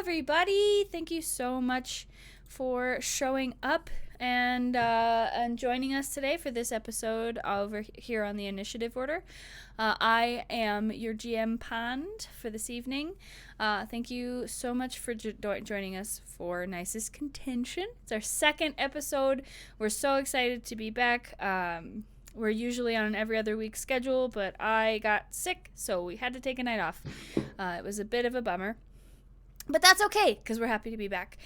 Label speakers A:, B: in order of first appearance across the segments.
A: everybody. Thank you so much for showing up and joining us today for this episode over here on the Initiative Order. I am your GM Pond for this evening. Thank you so much for joining us for Nysis Contention. It's our second episode. We're so excited to be back. We're usually on an every other week schedule, but I got sick, so we had to take a night off. It was a bit of a bummer. But that's okay, because we're happy to be back.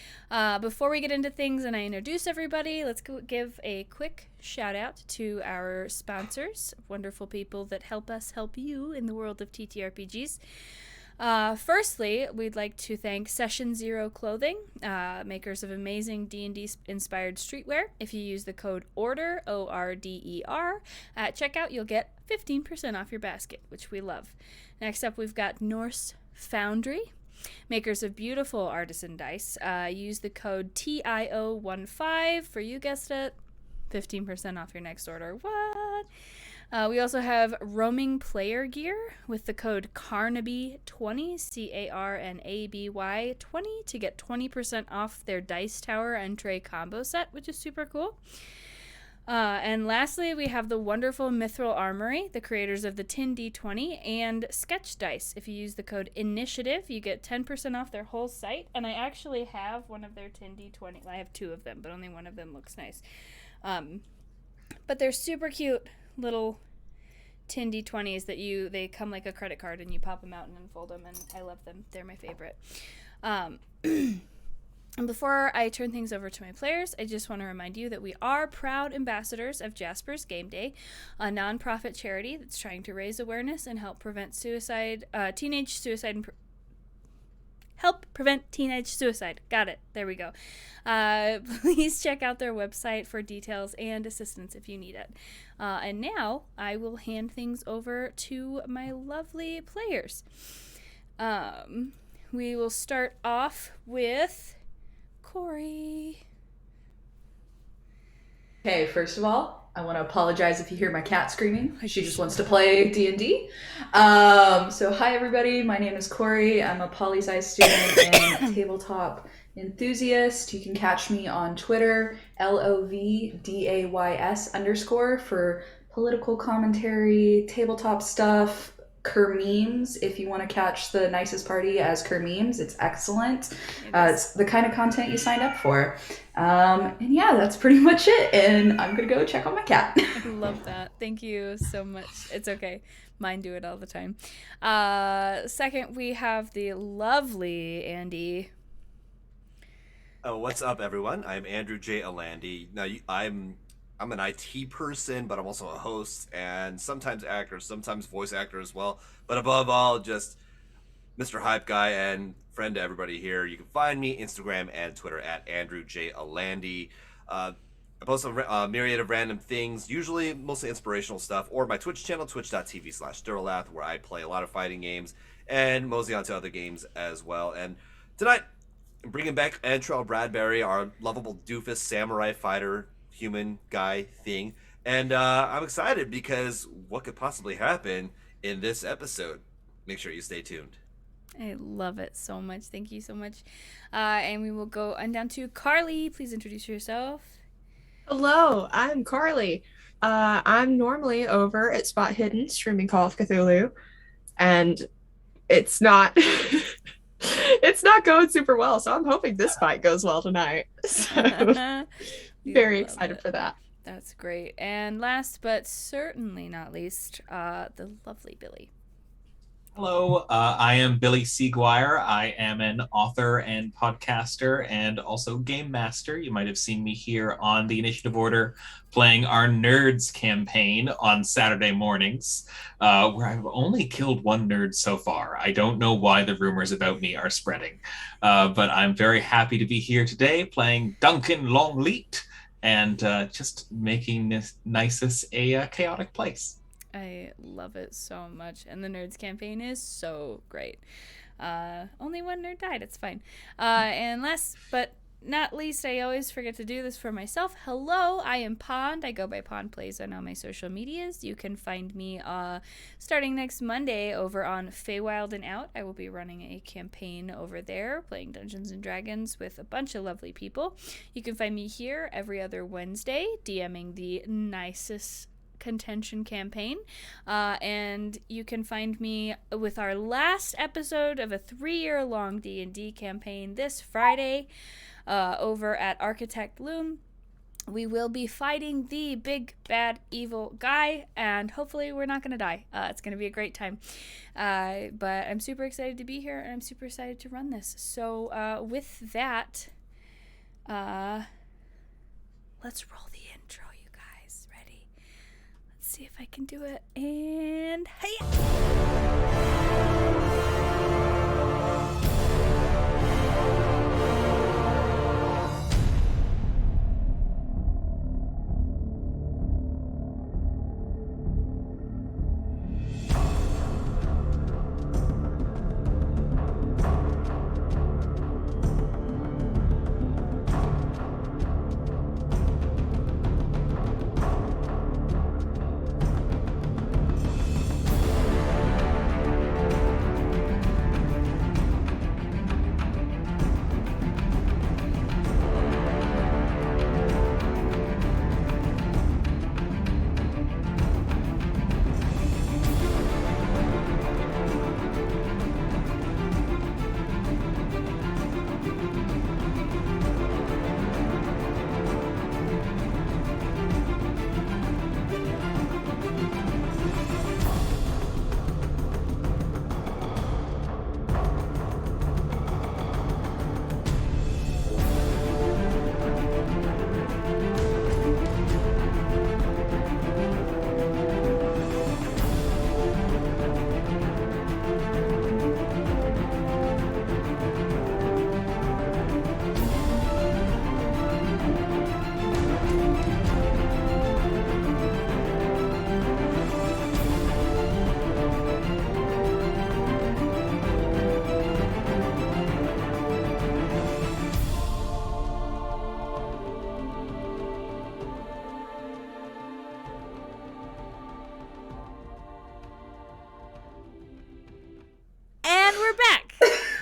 A: Before we get into things and I introduce everybody, let's give a quick shout out to our sponsors, wonderful people that help us help you in the world of TTRPGs. Firstly, we'd like to thank Session0 Clothing, makers of amazing D&D inspired streetwear. If you use the code ORDER, O-R-D-E-R, at checkout, you'll get 15% off your basket, which we love. Next up, we've got Norse Foundry, makers of beautiful artisan dice. Use the code TIO15 for, you guessed it, 15% off your next order. What? We also have Roaming Player Gear with the code CARNABY20, C-A-R-N-A-B-Y 20, to get 20% off their Dice Tower and Tray combo set, which is super cool. And lastly, we have the wonderful Mithril Armory, the creators of the Tin D20 and Sketch Dice. If you use the code INITIATIVE, you get 10% off their whole site. And I actually have one of their Tin D20. Well, I have two of them, but only one of them looks nice. But they're super cute little Tin D20s that they come like a credit card and you pop them out and unfold them, and I love them. They're my favorite. And before I turn things over to my players, I just want to remind you that we are proud ambassadors of Jaspers Game Day, a nonprofit charity that's trying to raise awareness and help prevent teenage suicide. Help prevent teenage suicide. Got it. There we go. Please check out their website for details and assistance if you need it. And now I will hand things over to my lovely players. We will start off with Corey.
B: Okay, first of all, I want to apologize if you hear my cat screaming. She just wants to play D&D. So hi everybody, my name is Corey. I'm a poli-sci student and tabletop enthusiast. You can catch me on Twitter, LOVDAYS_ for political commentary, tabletop stuff, Kermemes, if you want to catch the nicest party as Kermemes. It's excellent. It's the kind of content you signed up for. And yeah, that's pretty much it. And I'm going to go check on my cat.
A: I love that. Thank you so much. It's okay. Mine do it all the time. Second, we have the lovely Andy.
C: Oh, what's up, everyone? I'm Andrew J. Alandi. Now, I'm an IT person, but I'm also a host and sometimes actor, sometimes voice actor as well. But above all, just Mr. Hype Guy and friend to everybody here. You can find me Instagram and Twitter at Andrew J. Alandi. I post a myriad of random things, usually mostly inspirational stuff, or my Twitch channel, twitch.tv/Duralath, where I play a lot of fighting games and mosey onto other games as well. And tonight, I'm bringing back Antrell Bradbury, our lovable doofus samurai fighter human guy thing, and I'm excited because what could possibly happen in this episode. Make sure you stay tuned.
A: I love it so much. Thank you so much. And we will go on down to Carly. Please introduce yourself.
D: Hello, I'm Carly. I'm normally over at Spot Hidden streaming Call of Cthulhu, and it's not it's not going super well, so I'm hoping this fight goes well tonight. So very excited for that.
A: That's great. And last but certainly not least, the lovely Billy.
E: Hello, I am Billy Seguire. I am an author and podcaster and also game master. You might have seen me here on the Initiative Order playing our Nerds campaign on Saturday mornings, where I've only killed one nerd so far. I don't know why the rumors about me are spreading, but I'm very happy to be here today playing Duncan Longleat and just making Nysis a chaotic place.
A: I love it so much. And the Nerds campaign is so great. Only one nerd died. It's fine. And last but not least, I always forget to do this for myself. Hello, I am Pond. I go by Pond Plays on all my social medias. You can find me starting next Monday over on Feywild and Out. I will be running a campaign over there, playing Dungeons and Dragons with a bunch of lovely people. You can find me here every other Wednesday, DMing the Nysis Contention campaign, and you can find me with our last episode of a 3-year-long D&D campaign this Friday over at Architect Loom. We will be fighting the big bad evil guy, and hopefully we're not going to die. It's going to be a great time, but I'm super excited to be here, and I'm super excited to run this. So with that, let's roll the intro. See if I can do it, and hey!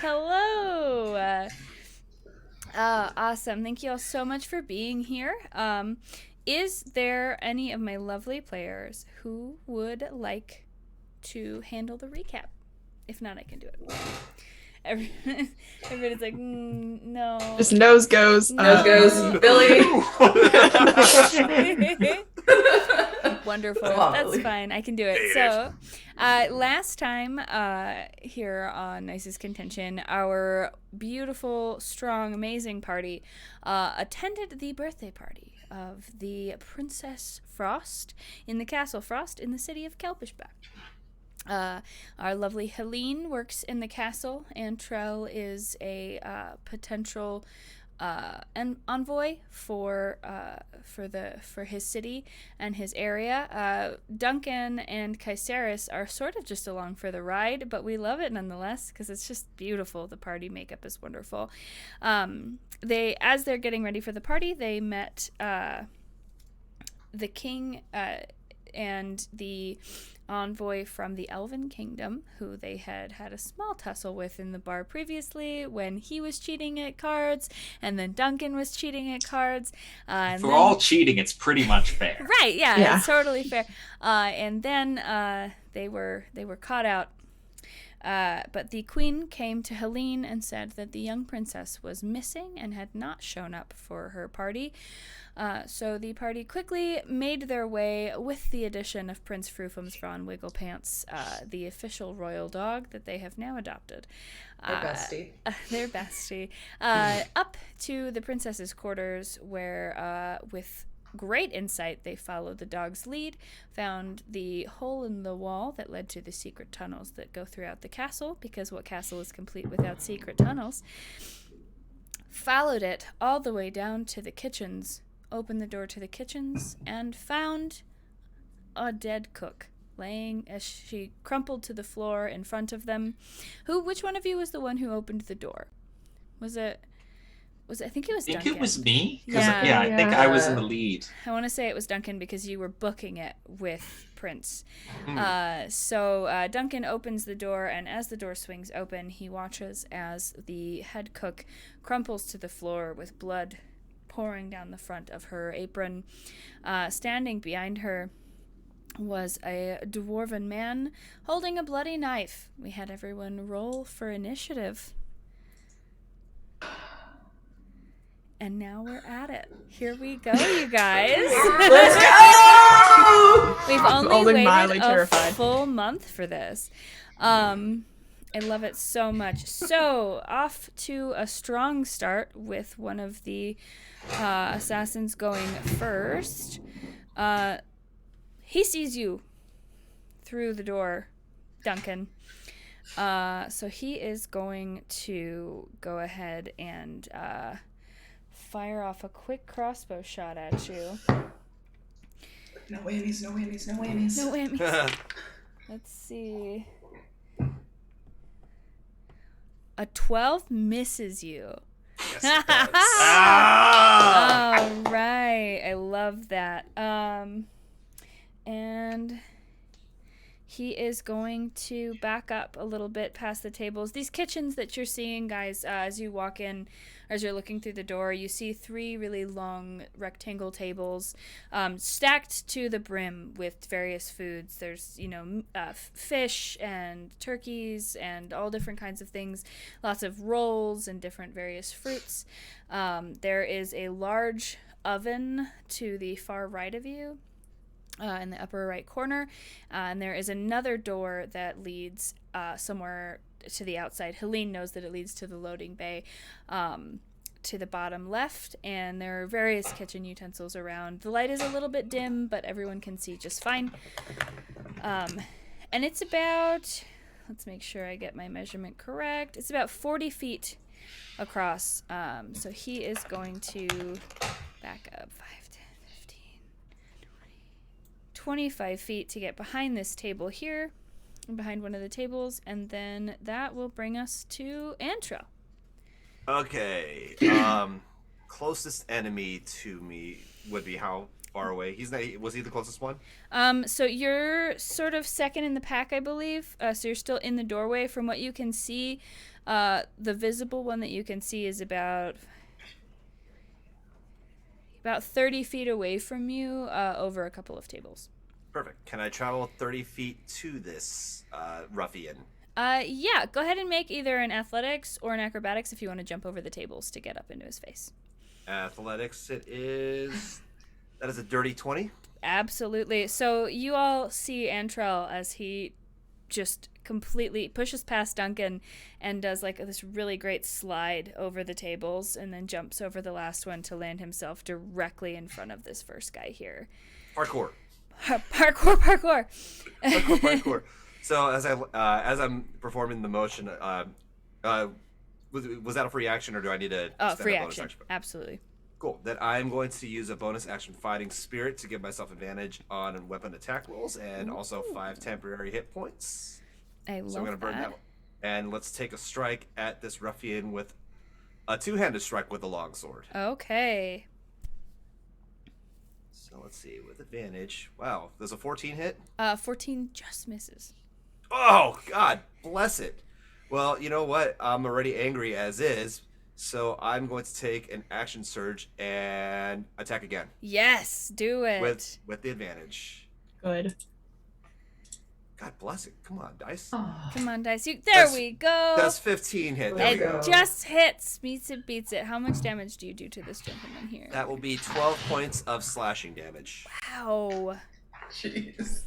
A: Hello. Awesome. Thank you all so much for being here. Is there any of my lovely players who would like to handle the recap? If not, I can do it. Everybody's like, no.
D: Just nose goes.
B: Nose goes. Billy.
A: Wonderful. That's fine. I can do it. So, last time here on Nysis Contention, our beautiful, strong, amazing party attended the birthday party of the Princess Frost in the Castle Frost in the city of Kelpishback. Our lovely Helene works in the castle, and Trell is a potential an envoy for his city and his area. Duncan and Kaiseris are sort of just along for the ride, but we love it nonetheless because it's just beautiful. The party makeup is wonderful. As they're getting ready for the party, they met the king and the envoy from the Elven Kingdom, who they had a small tussle with in the bar previously when he was cheating at cards, and then Duncan was cheating at cards.
E: If we're all cheating, it's pretty much fair.
A: Right, yeah, it's totally fair. And then they were caught out. But the queen came to Helene and said that the young princess was missing and had not shown up for her party. So the party quickly made their way with the addition of Prince Frufums Von Wigglepants, the official royal dog that they have now adopted. Their bestie. Up to the princess's quarters where, with great insight, they followed the dog's lead, found the hole in the wall that led to the secret tunnels that go throughout the castle, because what castle is complete without secret tunnels? Followed it all the way down to the kitchens, opened the door to the kitchens, and found a dead cook laying as she crumpled to the floor in front of them. Which one of you was the one who opened the door? Was it I think it was
E: I think
A: Duncan.
E: it was me. 'Cause,
A: Yeah.
E: I think I was in the lead.
A: I want to say it was Duncan because you were booking it with Prince.
C: Hmm.
A: So Duncan opens the door, and as the door swings open, he watches as the head cook crumples to the floor with blood pouring down the front of her apron. Standing behind her was a dwarven man holding a bloody knife. We had everyone roll for initiative. And now we're at it. Here we go, you guys.
B: Let's go!
A: We've
D: I'm
A: only waited
D: mildly
A: a
D: terrified.
A: full month for this. I love it so much. So, off to a strong start with one of the assassins going first. He sees you through the door, Duncan. So he is going to go ahead and fire off a quick crossbow shot at you.
B: No whammies, no whammies, no whammies.
A: No whammies. Let's see. A 12 misses you.
C: Yes, it does. Ah!
A: All right. I love that. And he is going to back up a little bit past the tables. These kitchens that you're seeing, guys, as you walk in, as you're looking through the door, you see 3 really long rectangle tables stacked to the brim with various foods. There's, fish and turkeys and all different kinds of things, lots of rolls and different various fruits. There is a large oven to the far right of you. In the upper right corner, and there is another door that leads somewhere to the outside. Helene knows that it leads to the loading bay to the bottom left, and there are various kitchen utensils around. The light is a little bit dim, but everyone can see just fine. And it's about, let's make sure I get my measurement correct, it's about 40 feet across. So he is going to back up 5, 10, 15, 25 feet to get behind this table here, behind one of the tables, and then that will bring us to Antra.
C: Okay. Closest enemy to me would be how far away? Was he the closest one?
A: So you're sort of second in the pack, I believe. So you're still in the doorway. From what you can see, the visible one that you can see is about 30 feet away from you, over a couple of tables.
C: Perfect. Can I travel 30 feet to this ruffian?
A: Yeah, go ahead and make either an athletics or an acrobatics if you want to jump over the tables to get up into his face.
C: Athletics, it is. That is a dirty 20.
A: Absolutely. So you all see Antrell as he just completely pushes past Duncan and does like this really great slide over the tables and then jumps over the last one to land himself directly in front of this first guy here.
C: Parkour.
A: Parkour.
C: Parkour. So as I'm performing the motion, was that a free action or do I need to?
A: Oh,
C: spend
A: free
C: a bonus
A: action. Absolutely.
C: Cool. Then I'm going to use a bonus action Fighting Spirit to give myself advantage on weapon attack rolls and also 5 temporary hit points.
A: I love
C: So I'm going to burn that one. And let's take a strike at this ruffian with a 2-handed strike with a longsword.
A: Okay.
C: So let's see, with advantage. Wow, there's a 14 hit?
A: 14 just misses.
C: Oh, God bless it. Well, you know what? I'm already angry as is, so I'm going to take an action surge and attack again.
A: Yes, do it.
C: With the advantage.
D: Good.
C: God bless it. Come on, dice.
B: Oh.
A: Come on, dice. There we go.
C: That's 15 hit. There we
A: It
C: go.
A: just hits. Meets it, beats it. How much damage do you do to this gentleman here?
C: That will be 12 points of slashing damage.
A: Wow.
B: Jeez.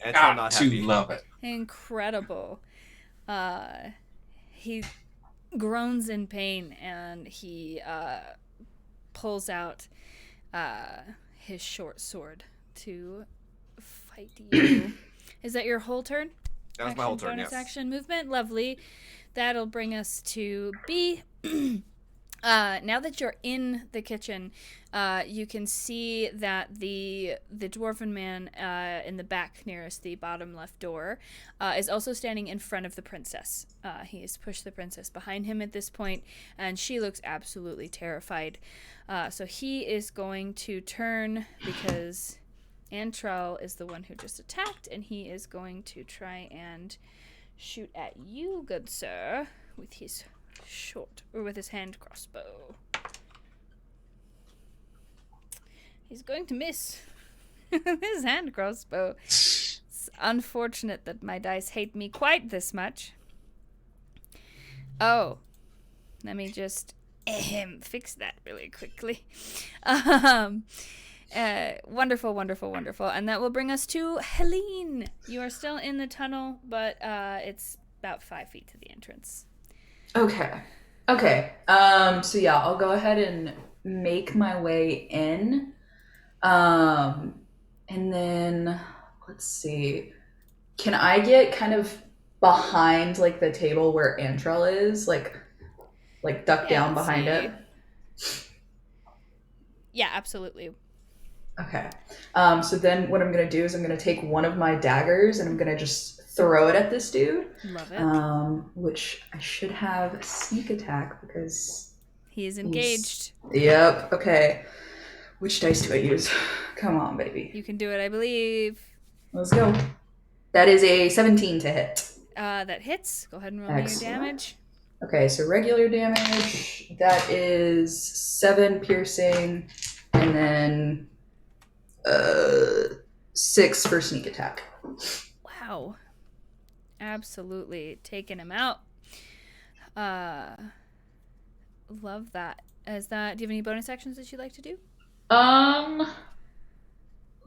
C: And I'm not
E: To
C: happy.
E: love it.
A: Incredible. He groans in pain and he pulls out his short sword to fight you. Is that your whole turn?
C: That was my whole turn,
A: Bonus
C: yes.
A: action movement. Lovely. That'll bring us to B. Now that you're in the kitchen, you can see that the dwarven man in the back nearest the bottom left door is also standing in front of the princess. He has pushed the princess behind him at this point, and she looks absolutely terrified. So he is going to turn, because Antrell is the one who just attacked, and he is going to try and shoot at you, good sir, with his with his hand crossbow. He's going to miss his hand crossbow. It's unfortunate that my dice hate me quite this much. Oh, let me just fix that really quickly. Wonderful, wonderful, wonderful. And that will bring us to Helene. You are still in the tunnel, but it's about 5 feet to the entrance.
B: Okay. So yeah, I'll go ahead and make my way in. And then let's see. Can I get kind of behind like the table where Antrell is? Like duck down behind it?
A: Yeah, absolutely.
B: Okay. So then what I'm gonna do is I'm gonna take one of my daggers and I'm gonna just throw it at this dude.
A: Love it.
B: Which I should have sneak attack because
A: he is engaged.
B: Yep. Okay. Which dice do I use? Come on, baby.
A: You can do it, I believe.
B: Let's go. That is a 17 to hit.
A: That hits. Go ahead and roll me your damage.
B: Okay, so regular damage. That is 7 piercing, and then 6 for sneak attack.
A: Wow. Absolutely taking him out. Love that. Do you have any bonus actions that you'd like to do?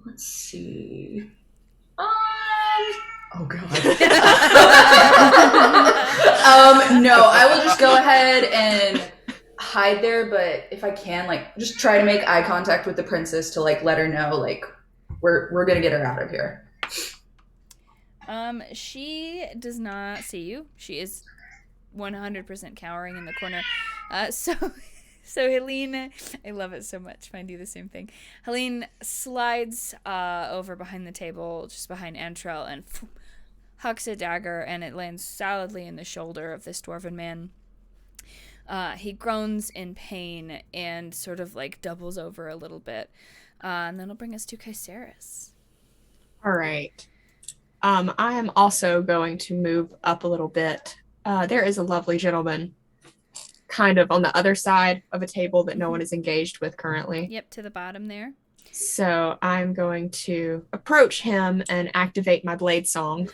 B: Let's see. Oh god. No, I will just go ahead and hide there, but if I can, like, just try to make eye contact with the princess to like let her know, like, we're gonna get her out of here.
A: She does not see you. She is 100% cowering in the corner. So Helene, I love it so much. I do the same thing. Helene slides over behind the table, just behind Antrell, and hucks a dagger, and it lands solidly in the shoulder of this dwarven man. He groans in pain and sort of like doubles over a little bit. And then it'll bring us to Caceres.
D: All right. I am also going to move up a little bit. There is a lovely gentleman kind of on the other side of a table that no one is engaged with currently.
A: Yep, to the bottom there.
D: So I'm going to approach him and activate my blade song.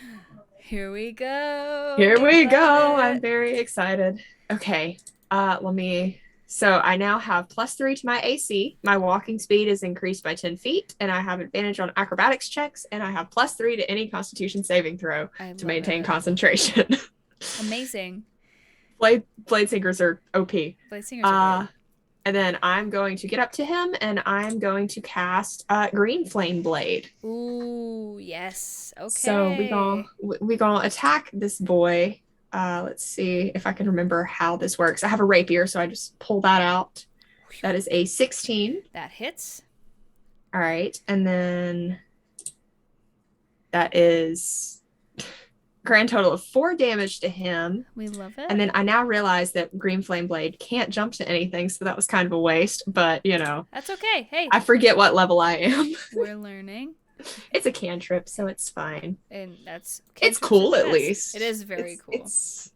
A: Here we go.
D: I'm very excited. Okay, so I now have +3 to my AC. My walking speed is increased by 10 feet, and I have advantage on acrobatics checks, and I have +3 to any constitution saving throw to maintain concentration.
A: Amazing.
D: Blade singers are OP.
A: Blade singers are great.
D: And then I'm going to get up to him, and I'm going to cast Green Flame Blade.
A: Ooh, yes. Okay.
D: So we gonna attack this boy. Let's see if I can remember how this works. I have a rapier, so I just pull that out. That is a 16.
A: That hits.
D: All right, and then that is grand total of 4 damage to him.
A: We love it.
D: And then I now realize that Green Flame Blade can't jump to anything, so that was kind of a waste, but you know.
A: That's okay. Hey.
D: I forget what level I am.
A: We're learning.
D: It's a cantrip, so it's fine.
A: And
D: it's cool at least.
A: It is very cool.
D: It's,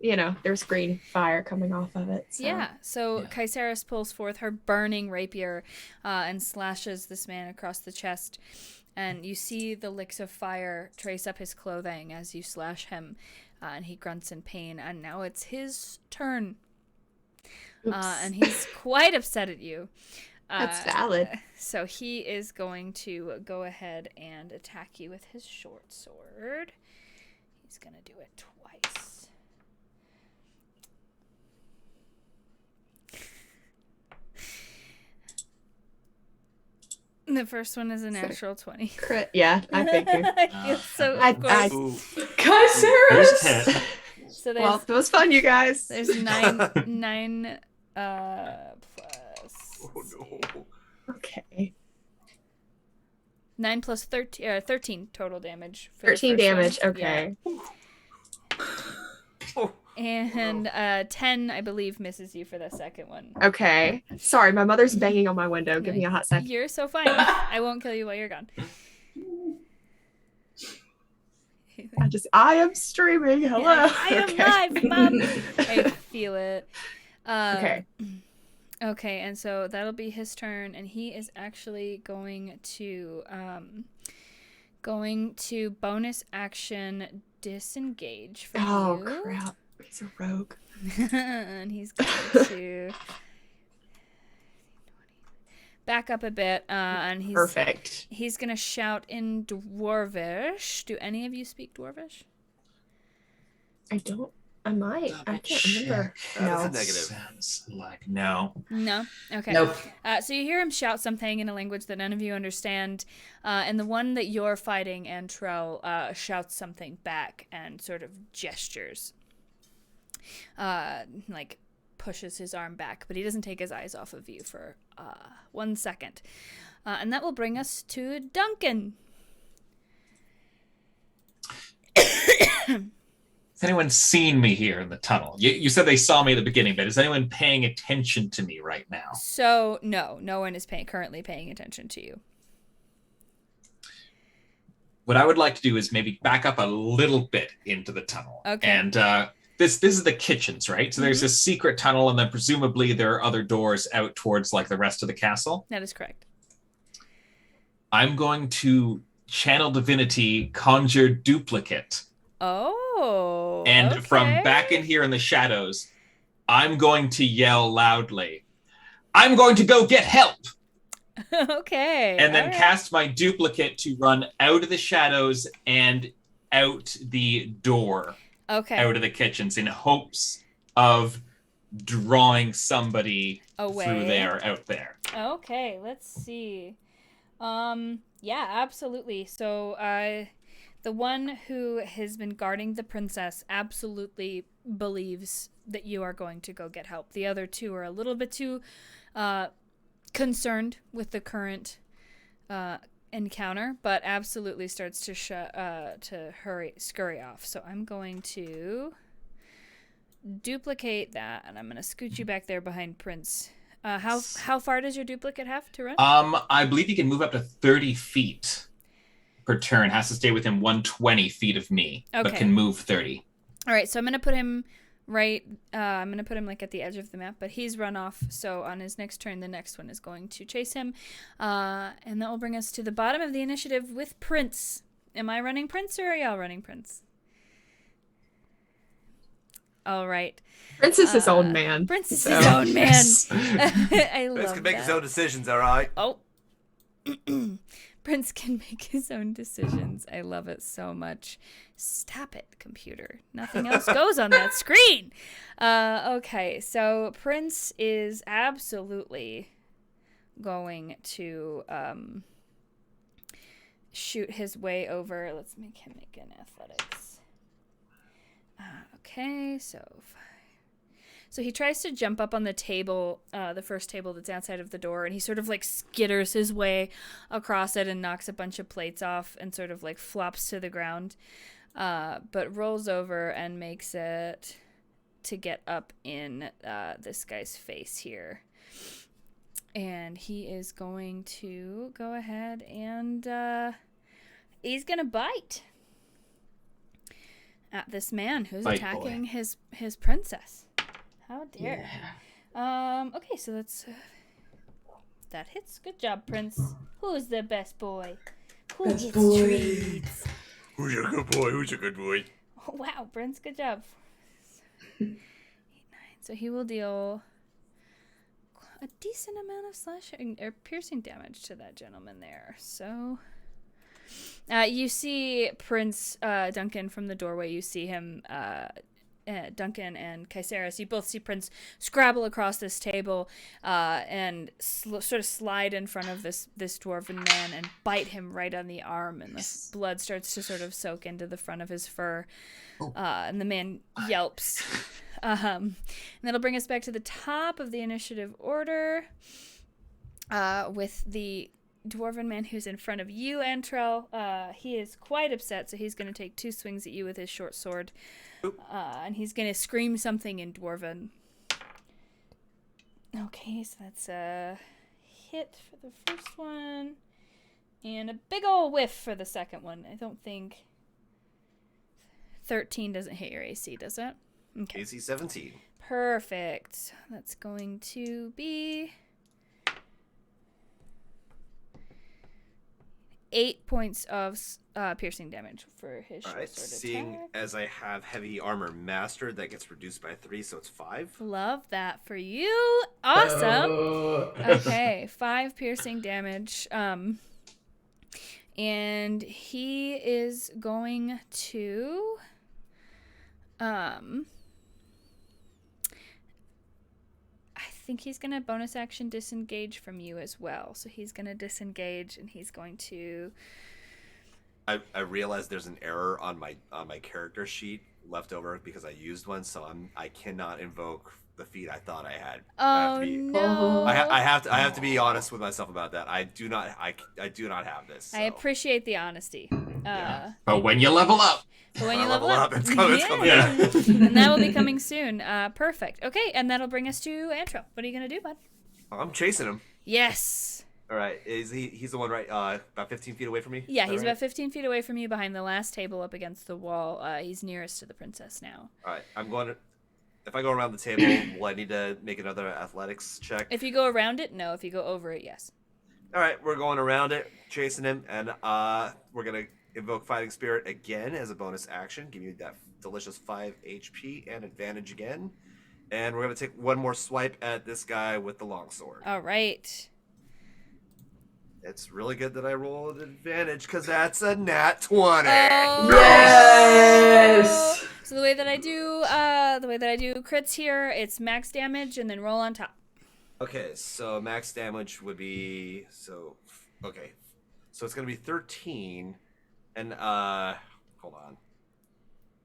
D: there's green fire coming off of it. So.
A: Yeah. So Caceres pulls forth her burning rapier and slashes this man across the chest. And you see the licks of fire trace up his clothing as you slash him, and he grunts in pain. And now it's his turn, and he's quite upset at you.
D: That's valid.
A: So he is going to go ahead and attack you with his short sword. He's going to do it twice. The first one is a natural 20.
D: Crit. Yeah, I figured.
A: I feel so
B: Caceres!
A: So
D: well, it was fun, you guys.
A: There's nine plus
C: Oh no.
D: Okay.
A: 9 plus 13 total damage. For
D: 13
A: the first
D: damage.
A: one.
D: Okay.
C: Oh.
A: And 10, I believe, misses you for the second one.
D: Okay. Sorry, my mother's banging on my window. Give me a hot second.
A: You're so fine. I won't kill you while you're gone.
D: I am streaming. Hello.
A: I am
D: Okay.
A: live, Mom. I feel it.
D: Okay.
A: Okay, and so that'll be his turn, and he is actually going to bonus action disengage from
D: Oh,
A: you.
D: crap. He's a rogue.
A: And he's going to back up a bit, and
D: Perfect.
A: He's going to shout in Dwarvish. Do any of you speak Dwarvish?
D: I don't. I might. I can't remember.
C: That's a
D: No.
C: negative.
E: Sounds like no.
A: No? Okay.
B: Nope.
A: So you hear him shout something in a language that none of you understand, and the one that you're fighting, Antrell, shouts something back and sort of gestures. Like pushes his arm back, but he doesn't take his eyes off of you for 1 second. And that will bring us to Duncan.
E: Has anyone seen me here in the tunnel? You said they saw me at the beginning, but is anyone paying attention to me right now?
A: So, no one is currently paying attention to you.
E: What I would like to do is maybe back up a little bit into the tunnel.
A: Okay.
E: And this is the kitchens, right? So there's this secret tunnel, and then presumably there are other doors out towards like the rest of the castle.
A: That is correct.
E: I'm going to channel divinity, conjure duplicate.
A: Oh.
E: And
A: okay.
E: from back in here in the shadows, I'm going to yell loudly, I'm going to go get help!
A: Okay.
E: And then
A: all right.
E: cast my duplicate to run out of the shadows and out the door,
A: Okay.
E: out of the kitchens, in hopes of drawing somebody
A: Away.
E: through there, out there.
A: Okay, let's see. Yeah, absolutely. So, the one who has been guarding the princess absolutely believes that you are going to go get help. The other two are a little bit too concerned with the current encounter, but absolutely starts to scurry off. So I'm going to duplicate that, and I'm going to scoot you back there behind Prince. How far does your duplicate have to run?
E: I believe you can move up to 30 feet per turn. Has to stay within 120 feet of me, but
A: Okay.
E: can move 30.
A: All right, so I'm going to put him I'm going to put him like at the edge of the map, but he's run off. So on his next turn, the next one is going to chase him. And that will bring us to the bottom of the initiative with Prince. Am I running Prince, or are y'all running Prince? All right.
D: Prince is his own man.
A: Prince is
D: So-
A: his own man.
E: Yes.
A: I love
C: Prince can make
A: that.
C: his own decisions, all right?
A: Oh. Prince can make his own decisions. I love it so much. Stop it, computer. Nothing else goes on that screen. Okay, so Prince is absolutely going to shoot his way over. Let's make him make an athletics. Okay, so he tries to jump up on the table, the first table that's outside of the door, and he sort of like skitters his way across it and knocks a bunch of plates off and sort of like flops to the ground, but rolls over and makes it to get up in this guy's face here. And he is going to go ahead and he's going to bite at this man who's
E: Bite
A: attacking
E: boy.
A: his princess. How dare. Okay, so that's that hits. Good job, Prince. Who's the best boy? Who
B: Best
A: gets
B: boy.
A: treats?
C: Who's a good boy? Who's a good boy?
A: Oh, wow, Prince, good job. 8, 9. So he will deal a decent amount of slashing or piercing damage to that gentleman there. So you see Prince Duncan from the doorway. You see him, Duncan and Caceres. You both see Prince scrabble across this table and sort of slide in front of this dwarven man and bite him right on the arm, and the blood starts to sort of soak into the front of his fur. And the man yelps And that'll bring us back to the top of the initiative order with the dwarven man who's in front of you, Antrell. He is quite upset, so he's going to take 2 swings at you with his short sword. And he's going to scream something in dwarven. Okay, so that's a hit for the first one. And a big ol' whiff for the second one. I don't think 13 doesn't hit your AC, does it? Okay.
C: AC 17.
A: Perfect. That's going to be 8 points of piercing damage for his short
C: Alright,
A: sword
C: seeing
A: attack.
C: as I have heavy armor mastered, that gets reduced by 3, so it's 5.
A: Love that for you. Awesome. Okay, 5 piercing damage. And he is going to I think he's going to bonus action disengage from you as well. So he's going to disengage and he's going to
C: I realize there's an error on my character sheet left over because I used one, so I cannot invoke the feat I thought I had.
A: Oh no.
C: I have to be honest with myself about that. I do not have this. So.
A: I appreciate the honesty.
E: But when you level up,
A: But when you level up,
C: it's coming.
E: Yeah.
A: and that will be coming soon. Perfect. Okay, and that'll bring us to Antro. What are you gonna do, bud?
C: I'm chasing him.
A: Yes.
C: All right, he's the one right about 15 feet away from me?
A: Yeah,
C: Is
A: he's
C: that right?
A: about 15 feet away from you, behind the last table up against the wall. He's nearest to the princess now.
C: All right, I'm going to. If I go around the table, will I need to make another athletics check?
A: If you go around it, no. If you go over it, yes.
C: All right, we're going around it, chasing him, and we're gonna invoke Fighting Spirit again as a bonus action. Give you that delicious 5 HP and advantage again, and we're gonna take one more swipe at this guy with the longsword.
A: All right.
C: It's really good that I rolled advantage because that's a nat 20.
A: Oh.
B: Yes!
A: So the way that I do crits here, it's max damage and then roll on top.
C: Okay, so max damage would be okay. So it's gonna be 13, and hold on,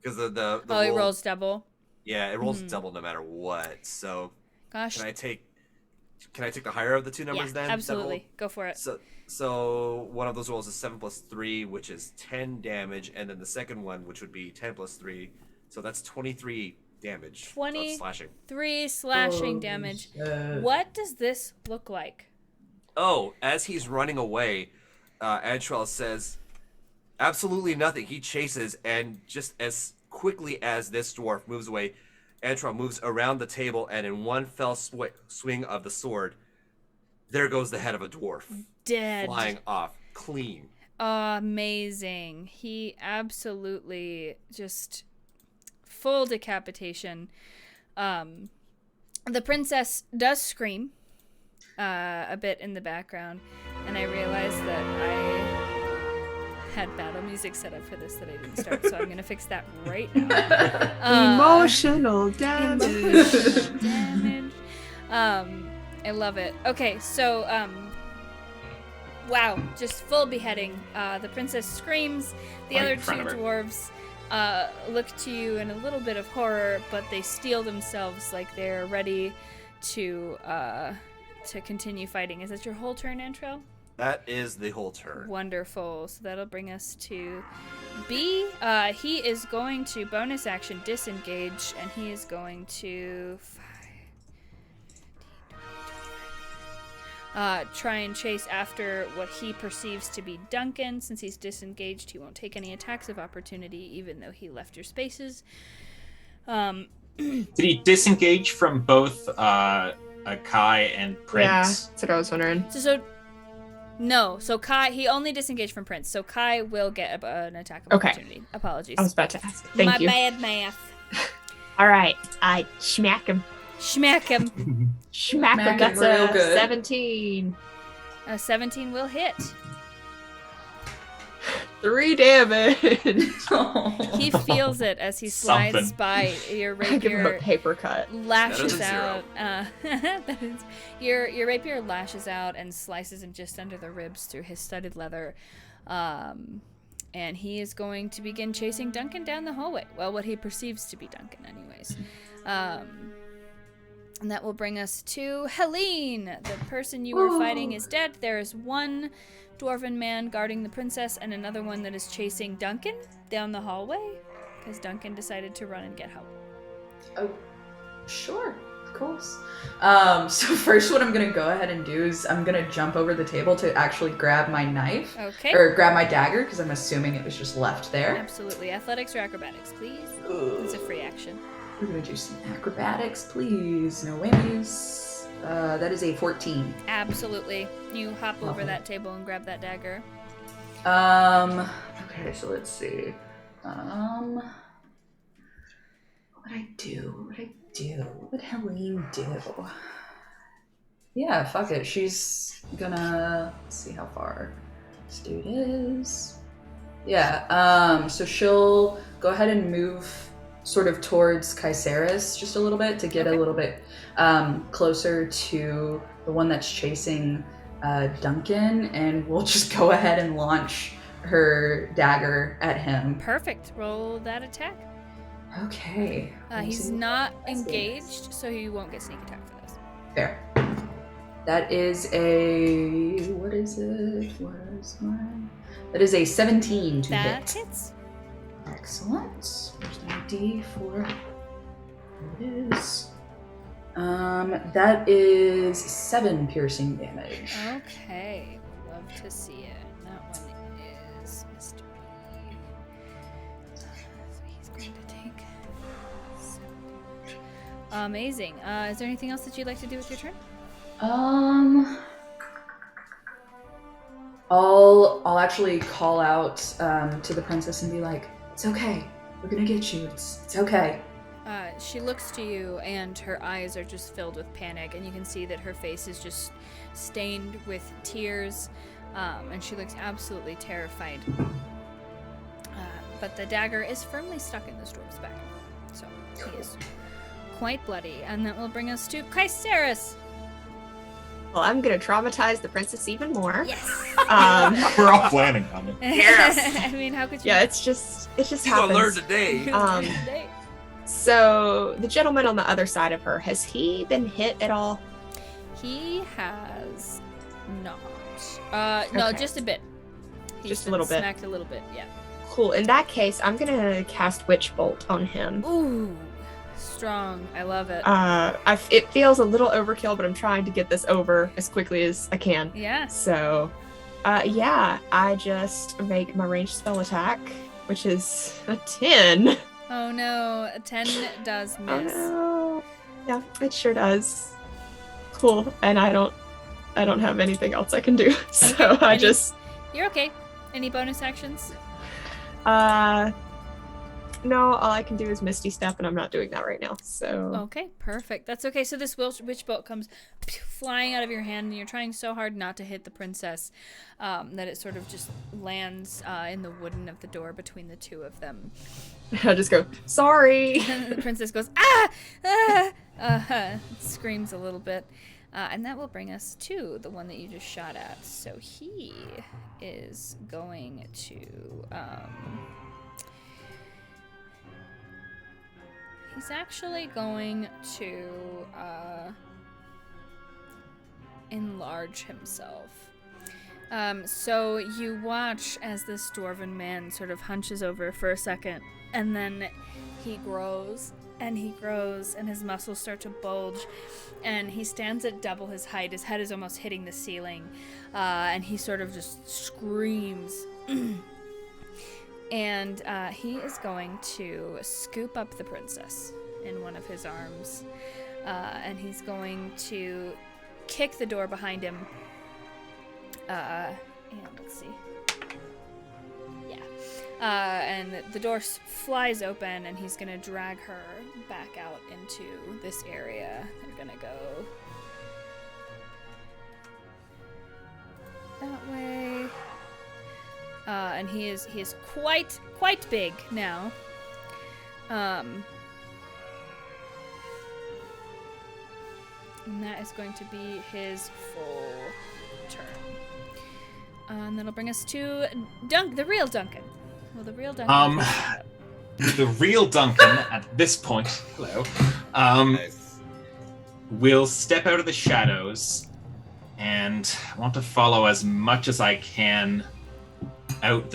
C: because the
A: Oh, it rolls double.
C: Yeah, it rolls double no matter what. So
A: Gosh.
C: can I take the higher of the two numbers then?
A: Absolutely. Go for it.
C: So one of those rolls is 7 + 3, which is 10 damage, and then the second one, which would be 10 + 3, so that's 23 damage.
A: 20
C: slashing.
A: 3 slashing damage. What does this look like?
C: Oh, as he's running away, Antrell says, absolutely nothing. He chases, and just as quickly as this dwarf moves away, Antrell moves around the table, and in one fell swing of the sword, there goes the head of a dwarf.
A: Dead.
C: Flying off, clean.
A: Amazing. He absolutely just full decapitation. The princess does scream a bit in the background, and I realized that I had battle music set up for this that I didn't start, so I'm going to fix that right now.
D: Emotional damage.
A: Emotional damage. I love it. Okay, so wow, just full beheading. The princess screams. The
E: Right
A: other
E: in front
A: two
E: of her.
A: dwarves look to you in a little bit of horror, but they steel themselves like they're ready to continue fighting. Is that your whole turn, Antrell?
C: That is the whole turn.
A: Wonderful. So that'll bring us to B. He is going to bonus action disengage, and he is going to try and chase after what he perceives to be Duncan. Since he's disengaged, he won't take any attacks of opportunity, even though he left your spaces.
E: Did he disengage from both Kai and
D: Yeah,
E: Prince?
D: that's what I was wondering.
A: So Kai, he only disengaged from Prince, so Kai will get an attack of
D: Okay.
A: opportunity. Apologies.
D: I was about to ask. Thank
A: My
D: you.
A: bad math.
D: All right, I smack him.
A: Schmack him.
D: Smack him.
B: Smack him
D: That's
B: real
D: a
B: good.
D: 17.
A: 17 will hit.
D: 3 damage.
A: He feels it as he slides
E: Something.
A: by. Your
D: I give him a
A: rapier
D: paper cut.
A: lashes
C: Better
A: out. That is, your rapier lashes out and slices him just under the ribs through his studded leather. And he is going to begin chasing Duncan down the hallway. Well, what he perceives to be Duncan, anyways. And that will bring us to Helene. The person you were fighting is dead. There is one dwarven man guarding the princess and another one that is chasing Duncan down the hallway because Duncan decided to run and get help.
B: Oh, sure. Of course. So first what I'm going to go ahead and do is I'm going to jump over the table to actually grab my knife.
A: Okay.
B: Or grab my dagger because I'm assuming it was just left there.
A: Absolutely. Athletics or acrobatics, please. It's a free action.
B: We're going to do some acrobatics, please. No whammies. That is a 14.
A: Absolutely. You hop over that table and grab that dagger.
B: Okay, so let's see. What would I do? What would Helene do? Yeah, fuck it. She's gonna... Let's see how far this dude is. Yeah, so she'll go ahead and move sort of towards Caesaris just a little bit to get a little bit closer to the one that's chasing Duncan, and we'll just go ahead and launch her dagger at him.
A: Perfect. Roll that attack.
B: Okay.
A: He's not engaged, so he won't get sneak attack for this.
B: Fair. That is a... What is it? Where's mine? That is a 17 to hit.
A: That hits.
B: Excellent. Where's my D4? It is. That is 7 piercing damage.
A: Okay. Love to see it. That one is Mr. B. So he's going to take 7 damage. Amazing. Is there anything else that you'd like to do with your turn?
B: I'll actually call out to the princess and be like, "It's okay. We're gonna get you. It's okay."
A: She looks to you, and her eyes are just filled with panic, and you can see that her face is just stained with tears, and she looks absolutely terrified. But the dagger is firmly stuck in this dwarf's back, so he is quite bloody. And that will bring us to Caesaris.
D: Well, I'm gonna traumatize the princess even more.
A: Yes.
E: We're all planning on it.
D: Yes.
A: I mean, how could you?
D: Yeah, it just
C: He's gonna learn
D: happens.
C: today.
D: So the gentleman on the other side of her, has he been hit at all?
A: He has not. No,
D: Okay.
A: just a bit. He's
D: Just a
A: been
D: little bit.
A: Smacked a little bit, yeah.
D: Cool. In that case, I'm gonna cast Witch Bolt on him.
A: Ooh, strong. I love it.
D: It feels a little overkill, but I'm trying to get this over as quickly as I can.
A: Yeah.
D: So, yeah, I just make my ranged spell attack, which is a 10.
A: Oh no, a 10 does miss.
D: Oh no. Yeah, it sure does. Cool. And I don't have anything else I can do. So I just
A: You're okay. Any bonus actions?
D: no, all I can do is Misty Step, and I'm not doing that right now. So
A: Okay, perfect. That's okay. So this witch bolt comes flying out of your hand, and you're trying so hard not to hit the princess that it sort of just lands in the wooden of the door between the two of them.
D: I just go, sorry.
A: And the princess goes, ah! Screams a little bit. And that will bring us to the one that you just shot at. So he is going to... he's actually going to enlarge himself. So you watch as this dwarven man sort of hunches over for a second, and then he grows, and his muscles start to bulge, and he stands at double his height. His head is almost hitting the ceiling, and he sort of just screams. And he is going to scoop up the princess in one of his arms, and he's going to kick the door behind him. And let's see. Yeah. And the door flies open, and he's going to drag her back out into this area. They're going to go that way. And he is quite big now. And that is going to be his full turn. And that'll bring us to the real Duncan. Well, the real Duncan.
E: The real Duncan at this point, hello,
C: Nice.
E: will step out of the shadows and want to follow as much as I can out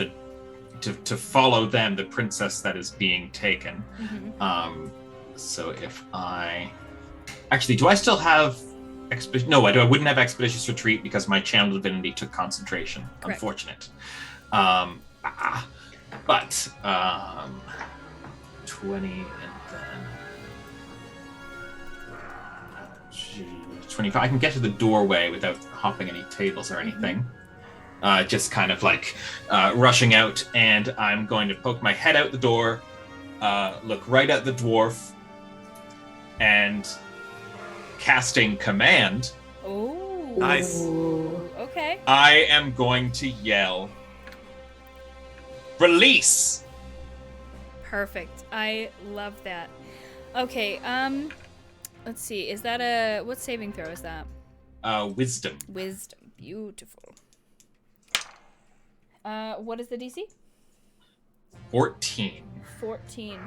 E: to follow them, the princess that is being taken.
A: Mm-hmm.
E: So if I actually, do I still have No, I do. I wouldn't have expeditious retreat because my channel divinity took concentration.
A: Correct.
E: Unfortunate. But 20 and then 25. I can get to the doorway without hopping any tables or anything. Just kind of like rushing out, and I'm going to poke my head out the door, look right at the dwarf, and casting command.
A: Oh.
C: Nice.
A: Okay.
E: I am going to yell, "Release!"
A: Perfect. I love that. Okay, let's see. Is that what saving throw is that?
E: Wisdom.
A: Wisdom. Beautiful. What is the DC?
E: 14.
A: 14.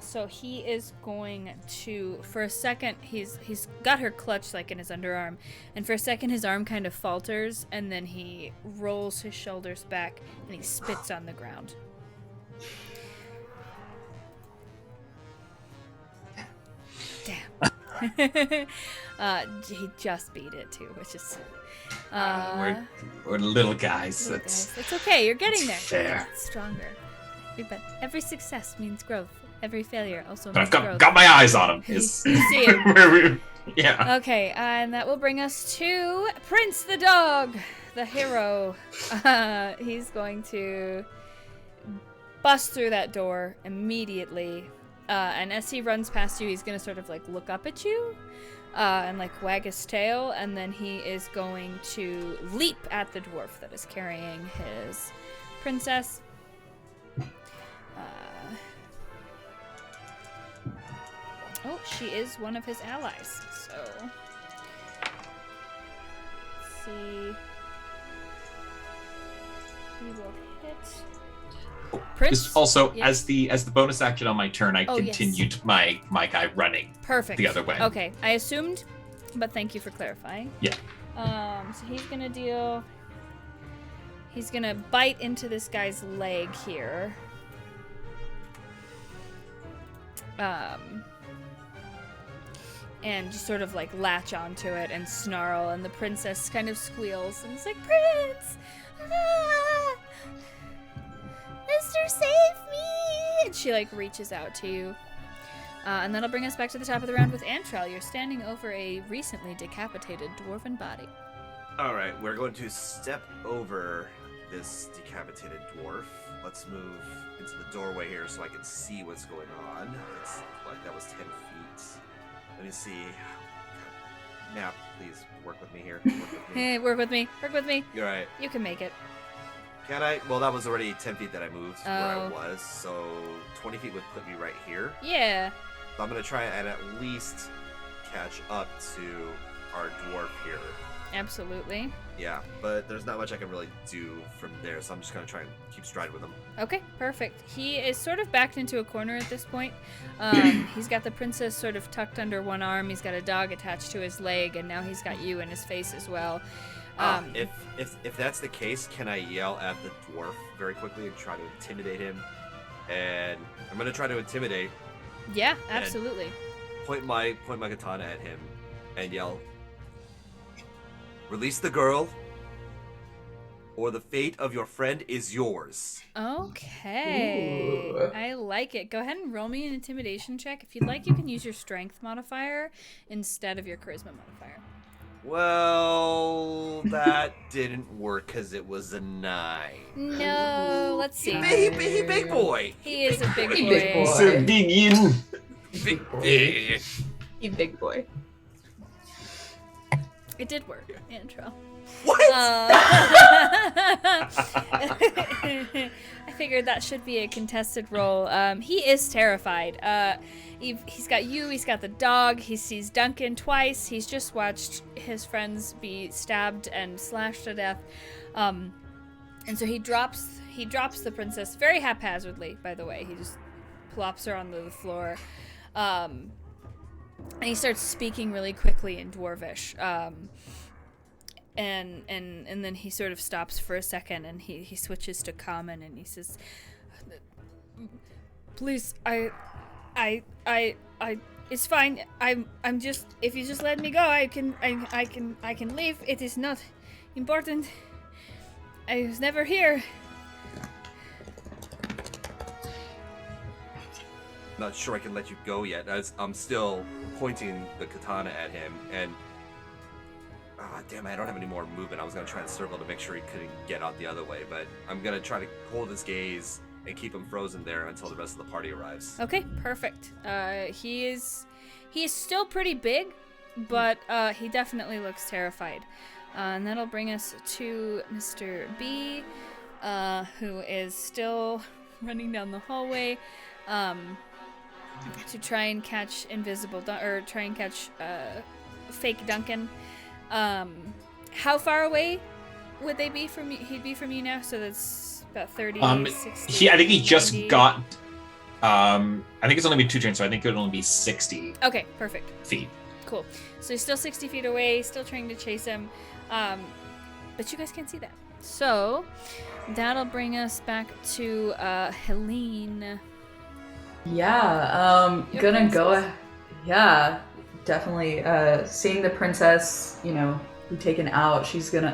A: So he is going to, for a second, he's got her clutched like in his underarm, and for a second his arm kind of falters, and then he rolls his shoulders back and he spits on the ground. Damn. He just beat it too, which is
E: We're little guys.
A: little
E: That's
A: guys. It's okay, you're getting there.
E: fair.
A: It's stronger. But every success means growth. Every failure also
E: But
A: means
E: I've
A: growth.
E: got my eyes on him.
A: You see him.
E: Yeah.
A: Okay, and that will bring us to Prince the dog, the hero. He's going to bust through that door immediately. And as he runs past you, he's going to sort of like look up at you and like wag his tail. And then he is going to leap at the dwarf that is carrying his princess. Oh, she is one of his allies, so let's see. He will hit. Prince.
E: Just also,
A: Yes.
E: as the bonus action on my turn, I
A: Oh, yes.
E: continued my guy running
A: Perfect.
E: the other way.
A: Okay, I assumed, but thank you for clarifying.
E: Yeah.
A: So he's gonna deal. He's gonna bite into this guy's leg here. And just sort of like latch onto it and snarl, and the princess kind of squeals and it's like, "Prince! Ah! Mister, save me!" And she like reaches out to you. And that'll bring us back to the top of the round with Antrell. You're standing over a recently decapitated dwarven body.
C: All right, we're going to step over this decapitated dwarf. Let's move into the doorway here so I can see what's going on. It's like that was 10 feet. Let me see. Now, please work with me here. Work with me.
A: Hey, work with me. Work with me.
C: You're right.
A: You can make it.
C: Can I? Well, that was already 10 feet that I moved where I
A: Oh.
C: was, so 20 feet would put me right here.
A: Yeah.
C: So I'm going to try and at least catch up to our dwarf here.
A: Absolutely.
C: Yeah, but there's not much I can really do from there, so I'm just going to try and keep stride with him.
A: Okay, perfect. He is sort of backed into a corner at this point. He's got the princess sort of tucked under one arm. He's got a dog attached to his leg, and now he's got you in his face as well.
C: If that's the case, can I yell at the dwarf very quickly and try to intimidate him? And I'm going to try to intimidate.
A: Yeah, absolutely.
C: Point my katana at him and yell, "Release the girl, or the fate of your friend is yours."
A: Okay.
B: Ooh.
A: I like it. Go ahead and roll me an intimidation check. If you'd like, you can use your strength modifier instead of your charisma modifier.
C: Well, that didn't work because it was a 9.
A: No, let's see.
C: He big boy.
A: He is a big boy.
B: Big boy.
E: It's a big in.
C: Big boy.
D: You big boy.
A: It did work, Antro.
C: What?
A: I figured that should be a contested roll. He is terrified. He's got you, he's got the dog, he sees Duncan twice, he's just watched his friends be stabbed and slashed to death. And so he drops he drops the princess very haphazardly, by the way. He just plops her onto the floor. And he starts speaking really quickly in Dwarvish. And then he sort of stops for a second, and he switches to common, and he says, "Please, it's fine. I'm just, if you just let me go, I can leave. It is not important. I was never here."
C: Not sure I can let you go yet, as I'm still pointing the katana at him, and damn, I don't have any more movement. I was gonna try and circle to make sure he couldn't get out the other way, but I'm gonna try to hold his gaze and keep him frozen there until the rest of the party arrives.
A: Okay, perfect. He is still pretty big, but he definitely looks terrified. And that'll bring us to Mr. B, who is still running down the hallway to try and catch fake Duncan. How far away would they be from you? He'd be from you now, so that's about 30, 60.
E: I think he just
A: 90.
E: got. I think it's only been 2 turns, so I think it would only be 60
A: Okay, perfect.
E: feet.
A: Cool. So he's still 60 feet away, still trying to chase him. But you guys can't see that. So that'll bring us back to Helene.
B: Yeah,
A: Your
B: gonna
A: princess.
B: go. Yeah, definitely. Seeing the princess, be taken out. Taken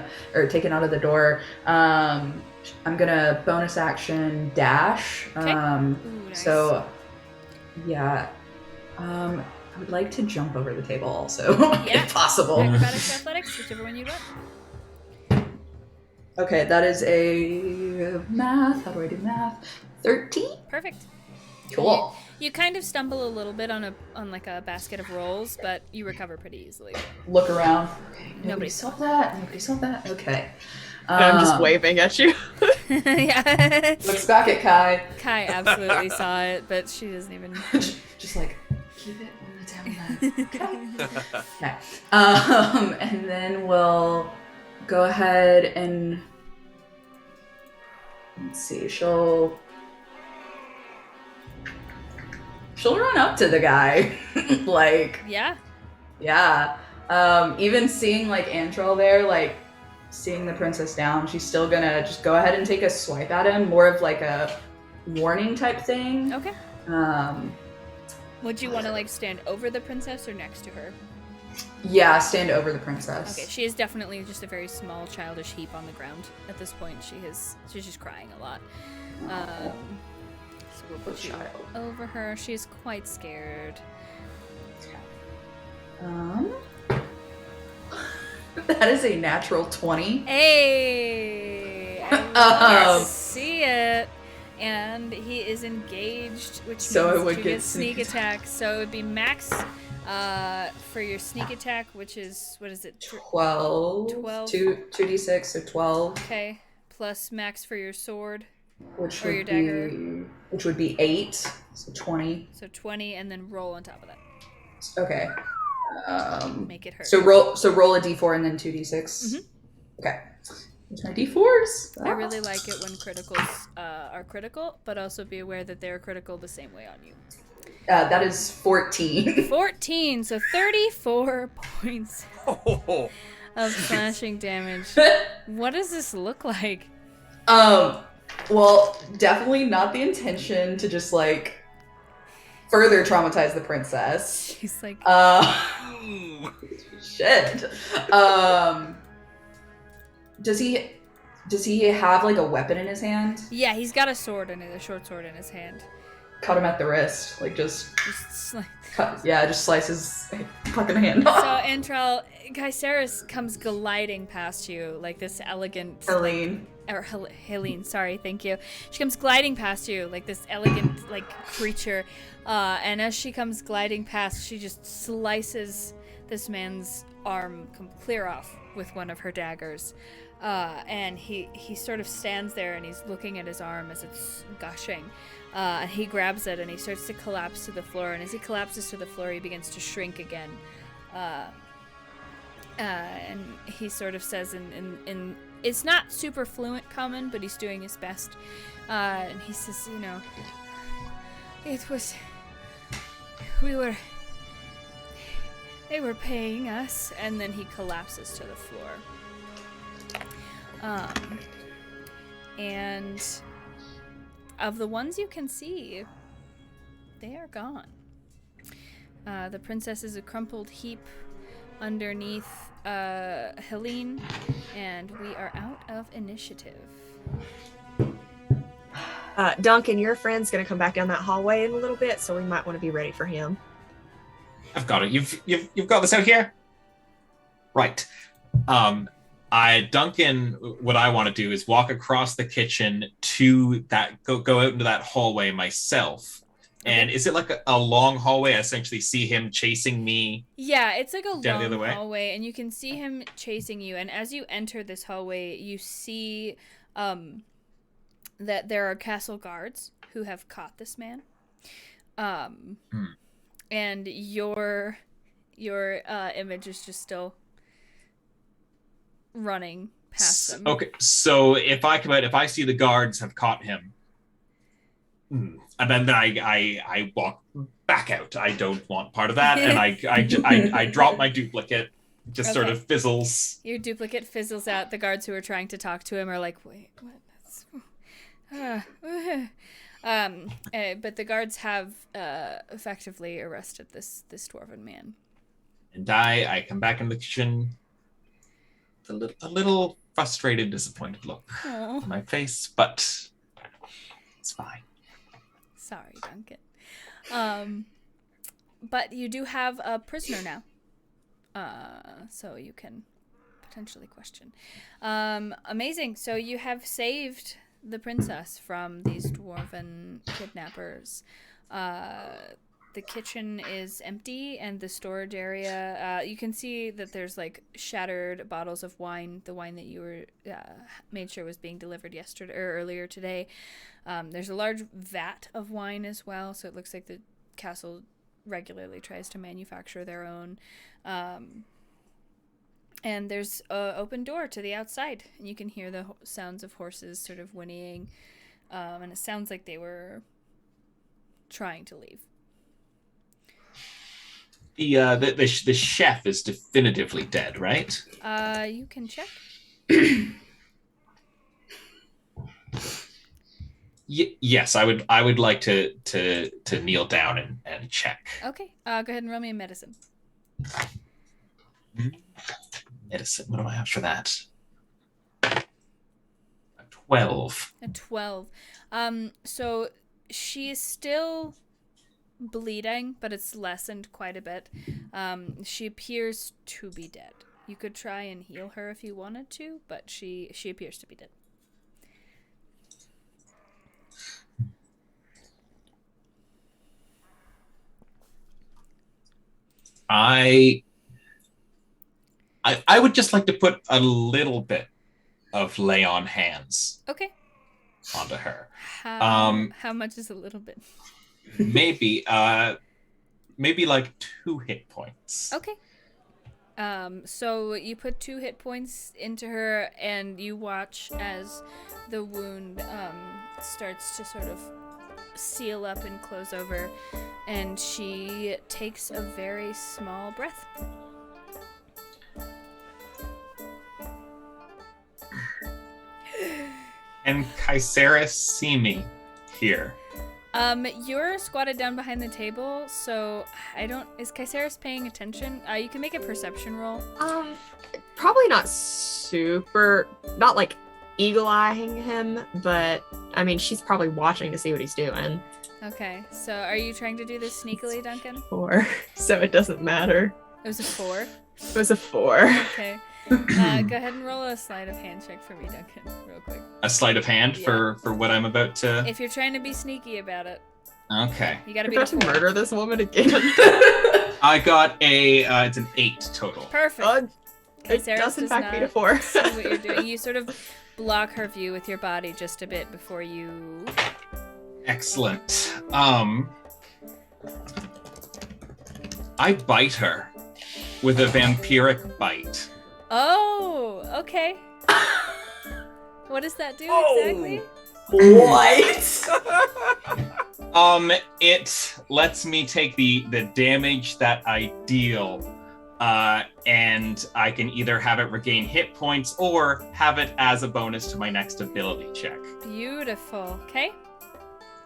B: out of the door. I'm gonna bonus action dash.
A: Okay. Ooh, nice.
B: So, yeah. I would like to jump over the table also,
A: Yeah.
B: if possible.
A: Acrobatics, athletics, whichever one you got.
B: Okay, that is a math. How do I do math? 13.
A: Perfect.
B: Cool.
A: You kind of stumble a little bit on a basket of rolls, but you recover pretty easily.
B: Look around. Okay,
A: Nobody
B: nobody
A: saw
B: saw that. Nobody saw that. Okay.
D: And I'm just waving at you.
A: Yeah.
B: Looks back at Kai.
A: Kai absolutely saw it, but she doesn't even.
B: Just like, keep it on the down low. Okay. And then we'll go ahead and let's see. She'll run up to the guy, like,
A: Yeah.
B: yeah. Even seeing like Antrel there, like seeing the princess down, she's still gonna just go ahead and take a swipe at him, more of like a warning type thing.
A: Okay. Would you want to stand over the princess or next to her?
B: Yeah, stand over the princess.
A: Okay, she is definitely just a very small, childish heap on the ground at this point. She's just crying a lot. So we'll put you
B: Child.
A: over her. She's quite scared.
B: That is a natural 20.
A: Hey! I love to see it. And he is engaged, which
B: So
A: means
B: it would
A: you
B: get
A: get sneak attack. So it would be max for your sneak attack, which is, what is it?
B: 12.
A: 12.
B: 2d6, so 12.
A: Okay. Plus max for your sword,
B: Which
A: Or
B: would
A: your dagger.
B: which would be 8, so 20.
A: so 20, and then roll on top of that.
B: Okay.
A: Make it hurt.
B: So roll a d4 and then 2d6.
A: Mhm.
B: Okay. Here's my d4s.
A: I really like it when criticals are critical, but also be aware that they're critical the same way on you.
B: That is 14.
A: 14, so 34 points
C: Oh,
A: of slashing damage. What does this look like?
B: Well, definitely not the intention to just like further traumatize the princess.
A: She's like,
B: Shit. Does he have like a weapon in his hand?
A: yeah, he's got a sword in it, a short sword in his hand.
B: Cut him at the wrist, like just
A: Just
B: just slice his fucking hand
A: so,
B: off.
A: Antrel, Gaiceris comes gliding past you like this elegant.
B: Helene.
A: Or Helene, sorry, thank you. She comes gliding past you like this elegant creature, and as she comes gliding past, she just slices this man's arm clear off with one of her daggers, and he sort of stands there and he's looking at his arm as it's gushing, and he grabs it and he starts to collapse to the floor, and as he collapses to the floor, he begins to shrink again. And he sort of says in it's not super fluent common, but he's doing his best. And he says, they were paying us, and then he collapses to the floor. And of the ones you can see, they are gone. The princess is a crumpled heap underneath Helene, and we are out of initiative.
D: Duncan, your friend's gonna come back down that hallway in a little bit, so we might want to be ready for him.
E: I've got it. You've got this out here? Right. Duncan, what I want to do is walk across the kitchen to that, go out into that hallway myself. Okay. And is it like a long hallway? I essentially see him chasing me.
A: Yeah, it's like a
E: long
A: hallway, and you can see him chasing you. And as you enter this hallway, you see that there are castle guards who have caught this man. And your image is just still running past them.
E: Okay, so if I come out, if I see the guards have caught him, and then I walk back out. I don't want part of that, and I drop my duplicate. Just sort of fizzles.
A: Your duplicate fizzles out. The guards who are trying to talk to him are like, wait, what? But the guards have effectively arrested this dwarven man.
E: And I come back in the kitchen, a little frustrated, disappointed look on my face, but it's fine.
A: Sorry, Duncan. But you do have a prisoner now, so you can potentially question. Amazing. So you have saved the princess from these dwarven kidnappers. The kitchen is empty, and the storage area, you can see that there's like shattered bottles of wine, the wine that you were made sure was being delivered yesterday or earlier today. There's a large vat of wine as well, so it looks like the castle regularly tries to manufacture their own. And there's an open door to the outside, and you can hear the sounds of horses sort of whinnying, and it sounds like they were trying to leave.
E: The chef is definitively dead, right?
A: You can check.
E: Yes, I would like to kneel down and check.
A: Okay, go ahead and roll me a medicine.
E: Medicine. What do I have for that? A 12.
A: A 12. So she is still bleeding, but it's lessened quite a bit. She appears to be dead. You could try and heal her if you wanted to, but she appears to be dead.
E: I would just like to put a little bit of lay on hands.
A: Okay.
E: Onto her.
A: How much is a little bit?
E: Maybe like 2 hit points.
A: Okay. So you put 2 hit points into her, and you watch as the wound starts to sort of seal up and close over, and she takes a very small breath.
E: And Caesaris see me here.
A: You're squatted down behind the table, so is Caesaris paying attention? You can make a perception roll.
D: Probably not not like eagle-eyeing him, but I mean, she's probably watching to see what he's doing.
A: Okay, so are you trying to do this sneakily, Duncan?
D: 4, so it doesn't matter.
A: It was a 4?
D: It was a 4.
A: Okay. Go ahead and roll a sleight of hand check for me, Duncan, real quick.
E: A sleight of hand for what I'm about to...
A: If you're trying to be sneaky about it.
E: Okay.
A: You gotta be
D: about to murder this woman again.
E: I got it's an 8 total.
A: Perfect.
D: It does in fact beat a 4.
A: See what you're doing. You sort of block her view with your body just a bit before you...
E: Excellent. I bite her with a vampiric bite.
A: Oh, okay. What does that do exactly?
B: What?
E: It lets me take the damage that I deal, and I can either have it regain hit points or have it as a bonus to my next ability check.
A: Beautiful. Okay.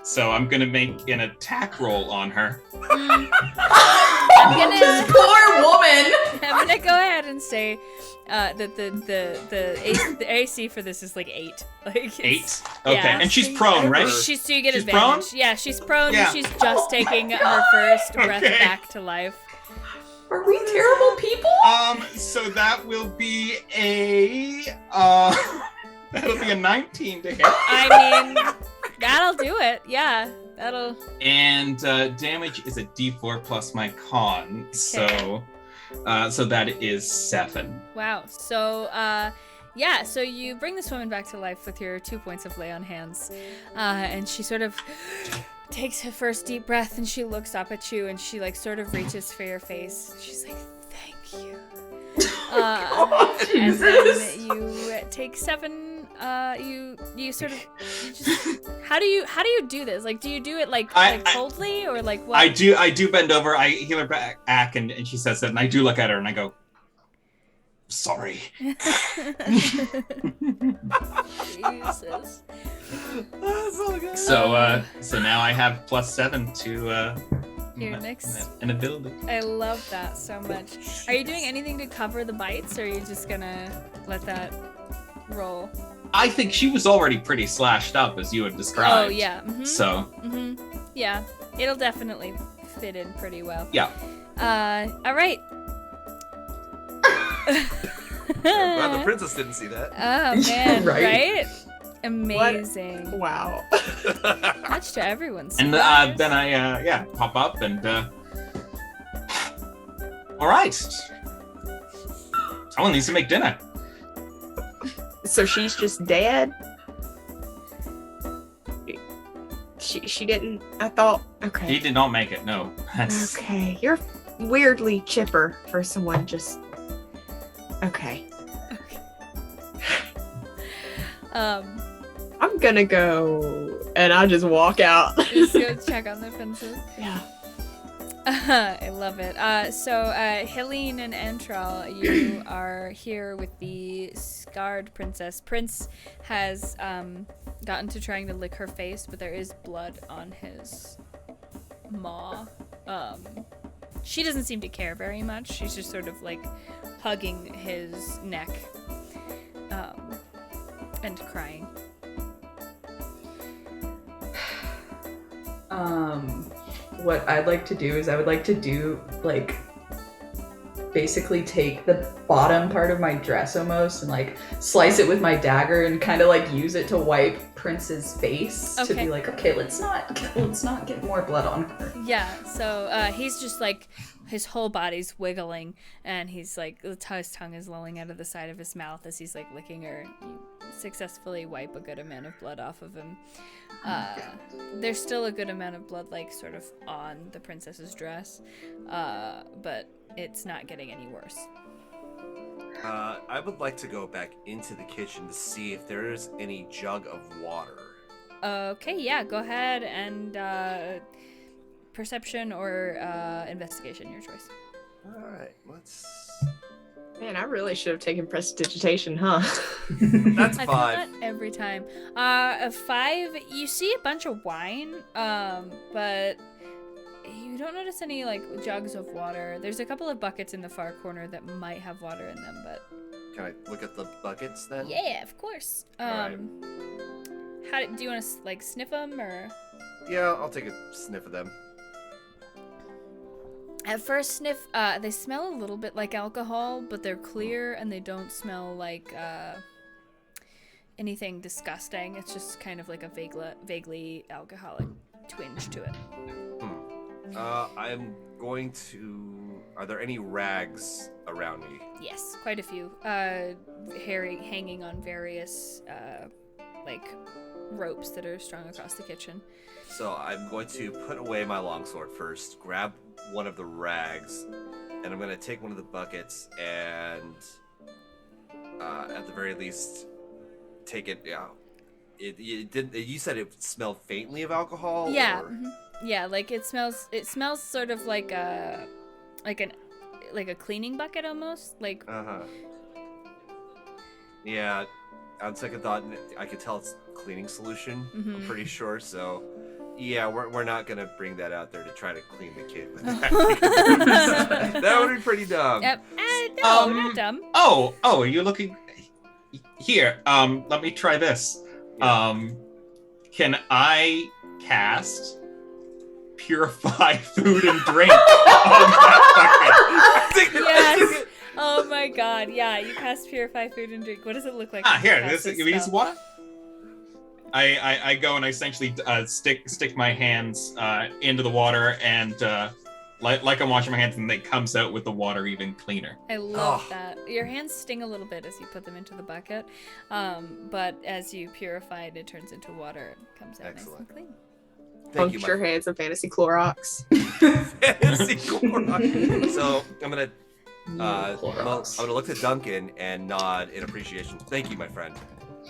E: So I'm gonna make an attack roll on her.
B: This poor woman.
A: I'm gonna go ahead and say that the AC for this is like 8. Like
E: 8. Okay,
A: yeah.
E: and she's prone, right?
A: So you get
E: She's
A: advantage.
E: prone?
A: Yeah, she's prone.
E: Yeah.
A: And she's just taking her first breath
E: Okay.
A: back to life.
B: Are we terrible people?
E: So that will be a that'll be a 19 to hit.
A: I mean, that'll do it. Yeah, that'll.
E: And damage is a D4 plus my con, so that is 7.
A: Wow. So, yeah, so you bring this woman back to life with your 2 points of lay on hands. And she sort of takes her first deep breath and she looks up at you and she like sort of reaches for your face. She's like, thank you. And then you take 7. You sort of you just how do you do this? Like, do you do it like coldly or like what?
E: I do bend over, I heal her back and she says that, and I do look at her and I go, sorry.
A: Jesus.
C: That's so good.
E: So now I have +7 to
A: Your next.
E: an ability.
A: I love that so much. Are you doing anything to cover the bites, or are you just gonna let that roll?
E: I think she was already pretty slashed up, as you had described.
A: Oh yeah. Mm-hmm.
E: So
A: Yeah, it'll definitely fit in pretty well.
E: yeah.
A: All right.
C: I'm glad the princess didn't see that.
A: Oh man,
B: Right?
A: right? Amazing.
D: Wow.
A: Much to everyone's
E: And
A: surprise.
E: then I pop up and all right. Someone needs to make dinner.
D: So she's just dead? She didn't. I thought.
E: He
D: Okay.
E: did not make it. No. That's
D: Okay. You're weirdly chipper for someone just. Okay. I'm gonna go, and I just walk out.
A: Just go check on the princess.
D: Yeah.
A: I love it. So Helene and Antral, you are here with the scarred princess. Prince has gotten to trying to lick her face, but there is blood on his maw. She doesn't seem to care very much. She's just sort of like hugging his neck and crying.
B: What I'd like to do is I would like to do like basically take the bottom part of my dress almost and like slice it with my dagger and kind of like use it to wipe Prince's face to
A: Okay.
B: be like, okay, let's not get more blood on her.
A: Yeah, so he's just like, his whole body's wiggling, and he's like, his tongue is lolling out of the side of his mouth as he's like licking her. You successfully wipe a good amount of blood off of him. There's still a good amount of blood, like, sort of on the princess's dress, but it's not getting any worse.
C: I would like to go back into the kitchen to see if there is any jug of water.
A: Okay, yeah, go ahead and perception or investigation, your choice.
C: All right, let's.
D: Man, I really should have taken prestidigitation, huh?
C: That's
A: I
C: 5.
A: feel that every time. A 5, you see a bunch of wine, but you don't notice any like jugs of water. There's a couple of buckets in the far corner that might have water in them, but
C: Can I look at the buckets then?
A: yeah, of course.
C: Alright.
A: Do you want to like sniff them or?
C: Yeah, I'll take a sniff of them.
A: At first sniff, they smell a little bit like alcohol, but they're clear and they don't smell like anything disgusting. It's just kind of like a vaguely alcoholic twinge to it.
C: I'm going to. Are there any rags around me?
A: Yes, quite a few. Hanging on various like ropes that are strung across the kitchen.
C: So I'm going to put away my longsword first, grab one of the rags, and I'm gonna take one of the buckets and, at the very least, take it. Yeah, it did. You said it smelled faintly of alcohol.
A: Yeah,
C: Or...
A: yeah. Like it smells. It smells sort of like a cleaning bucket almost. Like.
C: Yeah, on second thought, I could tell it's cleaning solution.
A: Mm-hmm.
C: I'm pretty sure. So, yeah, we're not gonna bring that out there to try to clean the kid with that. That would be pretty dumb.
A: Yep. No, not dumb.
E: Oh, are you looking here? Let me try this.
C: Yeah.
E: Can I cast purify food and drink on that bucket?
A: Yes. Oh my god, yeah, you cast purify food and drink. What does it look like?
E: Here, this is water. I go and I essentially stick my hands into the water and like I'm washing my hands, and it comes out with the water even cleaner.
A: I love that. Your hands sting a little bit as you put them into the bucket, but as you purify it, it turns into water and comes out nice and clean.
C: Thank you,
D: Puncture hands of fantasy Clorox.
C: Fantasy Clorox. So I'm gonna
B: Clorox.
C: I'm gonna look to Duncan and nod in appreciation. Thank you, my friend.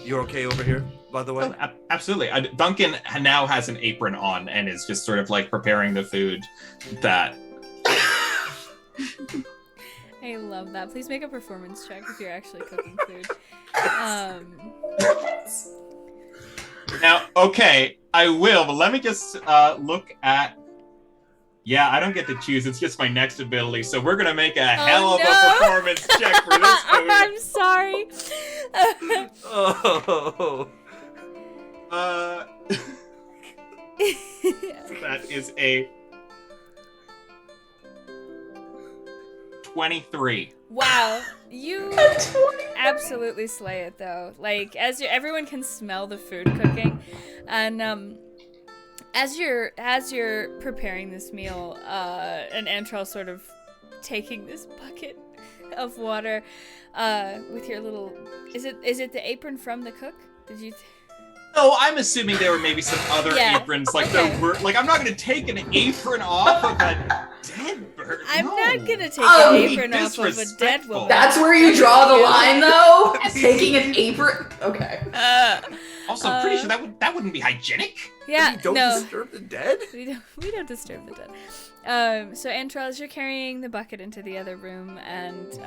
C: You're okay over here, by the way?
E: Oh, absolutely. Duncan now has an apron on and is just sort of like preparing the food that...
A: I love that. Please make a performance check if you're actually cooking food.
E: Now, okay, I will, but let me just look at... Yeah, I don't get to choose. It's just my next ability. So we're going to make a hell of a performance check for this food.
A: I'm sorry.
C: Oh.
E: That is a 23.
A: Wow. You absolutely slay it, though. Like, everyone can smell the food cooking. And, As you're preparing this meal, and Antral sort of taking this bucket of water, with your little, is it the apron from the cook? Did you?
E: No, I'm assuming there were maybe some other aprons, like
A: okay.
E: there were. Like, I'm not gonna take an apron off of a dead bird.
A: I'm
E: no.
A: not gonna take an apron
E: Be
A: off of a dead
E: disrespectful.
A: woman.
B: That's where you draw the line, though? Taking an apron? Okay.
E: Also, I'm pretty sure that wouldn't be hygienic.
A: Yeah,
C: You don't
A: no.
C: disturb the dead?
A: We don't disturb the dead. So Antral, as you're carrying the bucket into the other room, and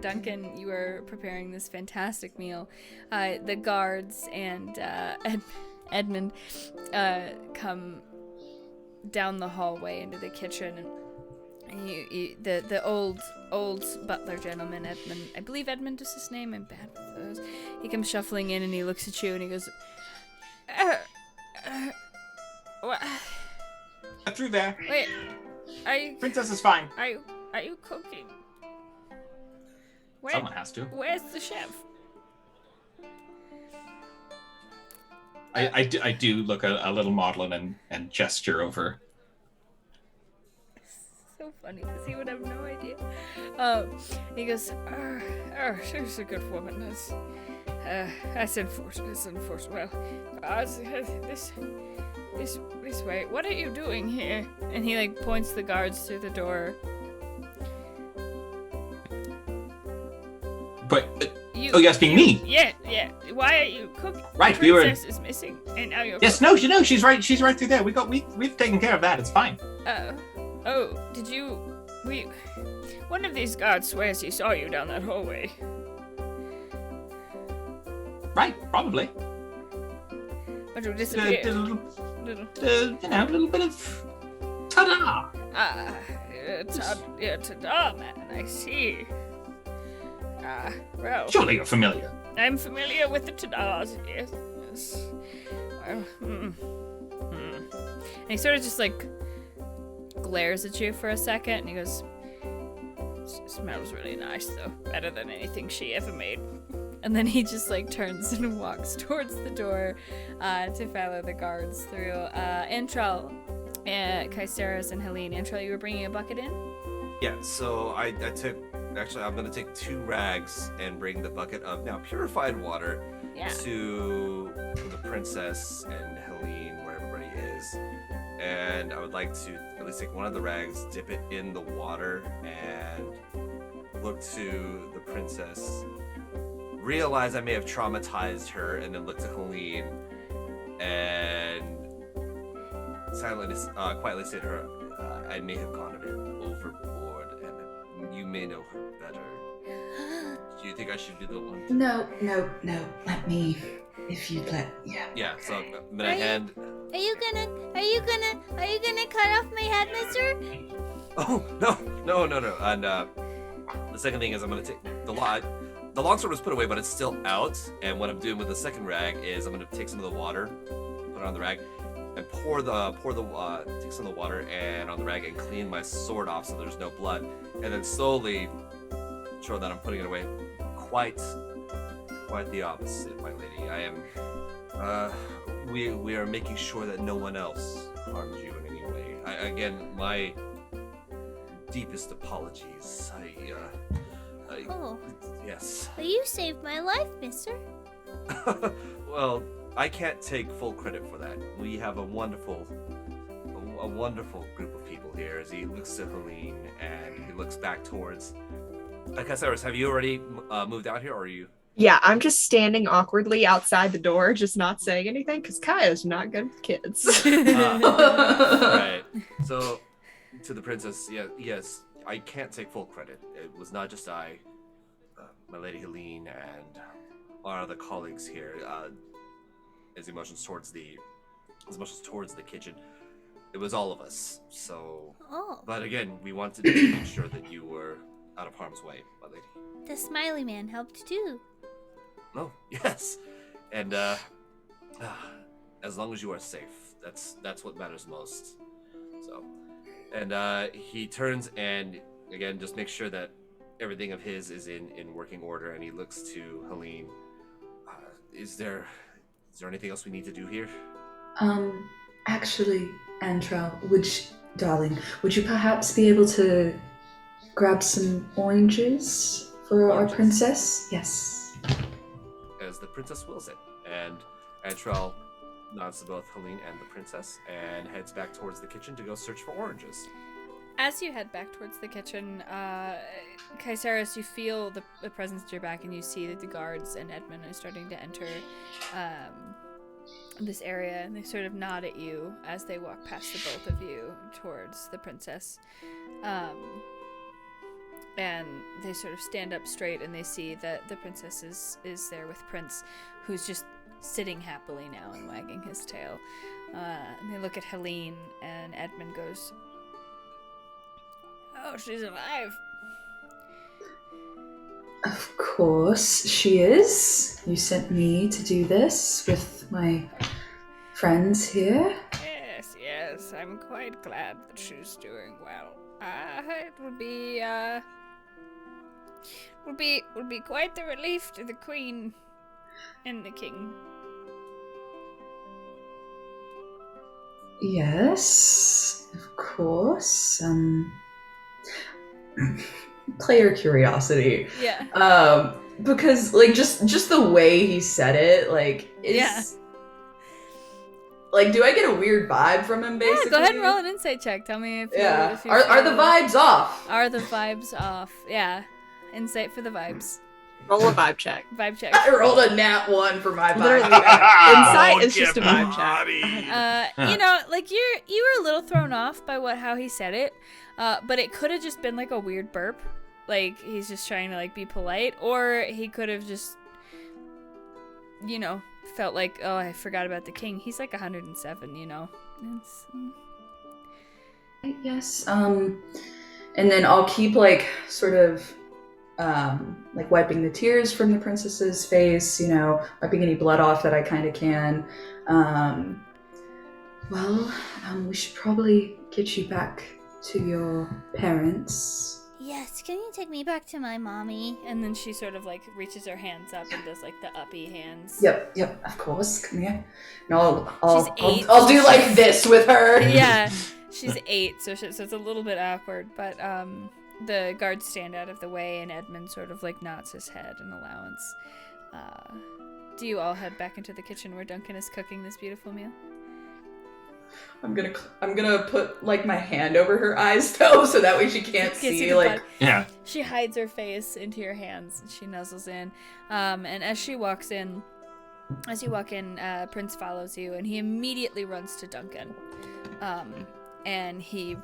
A: Duncan, you are preparing this fantastic meal. The guards and Edmund come down the hallway into the kitchen, and you the old butler gentleman, Edmund. I believe Edmund is his name. I'm bad with those. He comes shuffling in, and he looks at you, and he goes, what?
E: Through there.
A: Wait,
E: Princess is fine.
A: are you cooking?
E: Someone has to.
A: Where's the chef?
E: I do look a little maudlin and gesture over.
A: So funny because he would have no idea. He goes, she's a good woman. That's unfortunate. Well, this way. What are you doing here? And he like points the guards through the door.
E: But you're asking me?
A: Yeah. Why are you cooking?
E: Right,
A: the princess is missing, and now you're.
E: Yes, no, she's right. She's right through there. We've taken care of that. It's fine.
A: Did you? One of these guards swears he saw you down that hallway.
E: Right, probably.
A: But you disappeared.
E: A little bit of ta-da.
A: Ta-da, man. I see. Well.
E: Surely you're familiar.
A: I'm familiar with the ta-das. Yes. And he sort of just like glares at you for a second, and he goes, "Smells really nice, though. Better than anything she ever made." And then he just like turns and walks towards the door to follow the guards through. Antral, Kaiseras, and Helene. Antral, you were bringing a bucket in?
C: Yeah, so I took... Actually, I'm going to take 2 rags and bring the bucket of now purified water to the princess and Helene, where everybody is. and I would like to at least take one of the rags, dip it in the water, and look to the princess. Realize I may have traumatized her, and then look to Helene and silently, quietly say to her, I may have gone a bit overboard, and you may know her better. Do you think I should be the one to...
B: No. Let me, if you'd let, yeah.
C: Yeah, so I'm gonna hand...
A: Are you gonna cut off my head, mister?
C: Oh, no. And the second thing is I'm gonna take the long sword was put away, but it's still out. And what I'm doing with the second rag is I'm gonna take some of the water, put it on the rag, and take some of the water and on the rag and clean my sword off so there's no blood, and then slowly show that I'm putting it away. Quite the opposite, my lady. I am. We are making sure that no one else harms you in any way. Again, my deepest apologies.
A: Oh.
C: Yes.
A: Well, you saved my life, mister.
C: Well, I can't take full credit for that. We have a wonderful group of people here. As he looks to Helene and he looks back towards. Jaspers, have you already moved out here, or are you?
D: Yeah, I'm just standing awkwardly outside the door, just not saying anything, because Kaya's not good with kids.
C: Right. So, to the princess, yes, I can't take full credit. It was not just I, my lady Helene, and our other colleagues here. As he motions towards the kitchen, it was all of us. So, but again, we wanted to make sure that you were out of harm's way, my lady.
A: The smiley man helped too.
C: Oh, yes. And as long as you are safe, that's what matters most. So, and he turns and again just makes sure that everything of his is in working order, and he looks to Helene. Is there anything else we need to do here?
B: Actually, Antrell, darling, would you perhaps be able to grab some oranges for our princess? Yes.
C: As the princess wills it, and Antrell nods to both Helene and the princess and heads back towards the kitchen to go search for oranges.
A: As you head back towards the kitchen, Jaspers, you feel the presence at your back, and you see that the guards and Edmund are starting to enter this area, and they sort of nod at you as they walk past the both of you towards the princess. And they sort of stand up straight, and they see that the princess is there with Prince, who's just sitting happily now and wagging his tail. And they look at Helene, and Edmund goes, "Oh, she's alive."
B: Of course she is. You sent me to do this with my friends here.
A: Yes, I'm quite glad that she's doing well. It would be quite the relief to the Queen and the King.
B: Yes, of course. Player curiosity.
A: Yeah.
B: Because like just the way he said it, like is
A: Yeah.
B: like, do I get a weird vibe from him? Basically,
A: Yeah, go ahead and roll an insight check. Tell me if you,
B: Yeah.
A: if you
B: Are the
A: feel-
B: vibes off?
A: Are the vibes off? Yeah. Insight for the vibes.
D: Roll a vibe check.
A: Vibe check.
B: I rolled a nat 1 for my vibe.
D: Literally,
B: check.
D: insight is just a vibe check.
A: You know, like you were a little thrown off by how he said it, but it could have just been like a weird burp, like he's just trying to like be polite, or he could have just, you know, felt like, oh, I forgot about the king. He's like 107, you know. It's,
B: Yes. And then I'll keep like sort of like wiping the tears from the princess's face, you know, wiping any blood off that I kind of can. We should probably get you back to your parents.
A: Yes, can you take me back to my mommy? And then she sort of like reaches her hands up and does like the uppy hands.
B: Yep, of course. Come here. No,
A: She's 8.
B: I'll do like this with her.
A: Yeah, she's 8, so it's a little bit awkward, but the guards stand out of the way, and Edmund sort of like nods his head in allowance. Do you all head back into the kitchen where Duncan is cooking this beautiful meal?
B: I'm gonna put like my hand over her eyes though, so that way she can't see. Like,
E: Yeah.
A: She hides her face into your hands and she nuzzles in. And as you walk in, Prince follows you and he immediately runs to Duncan. And he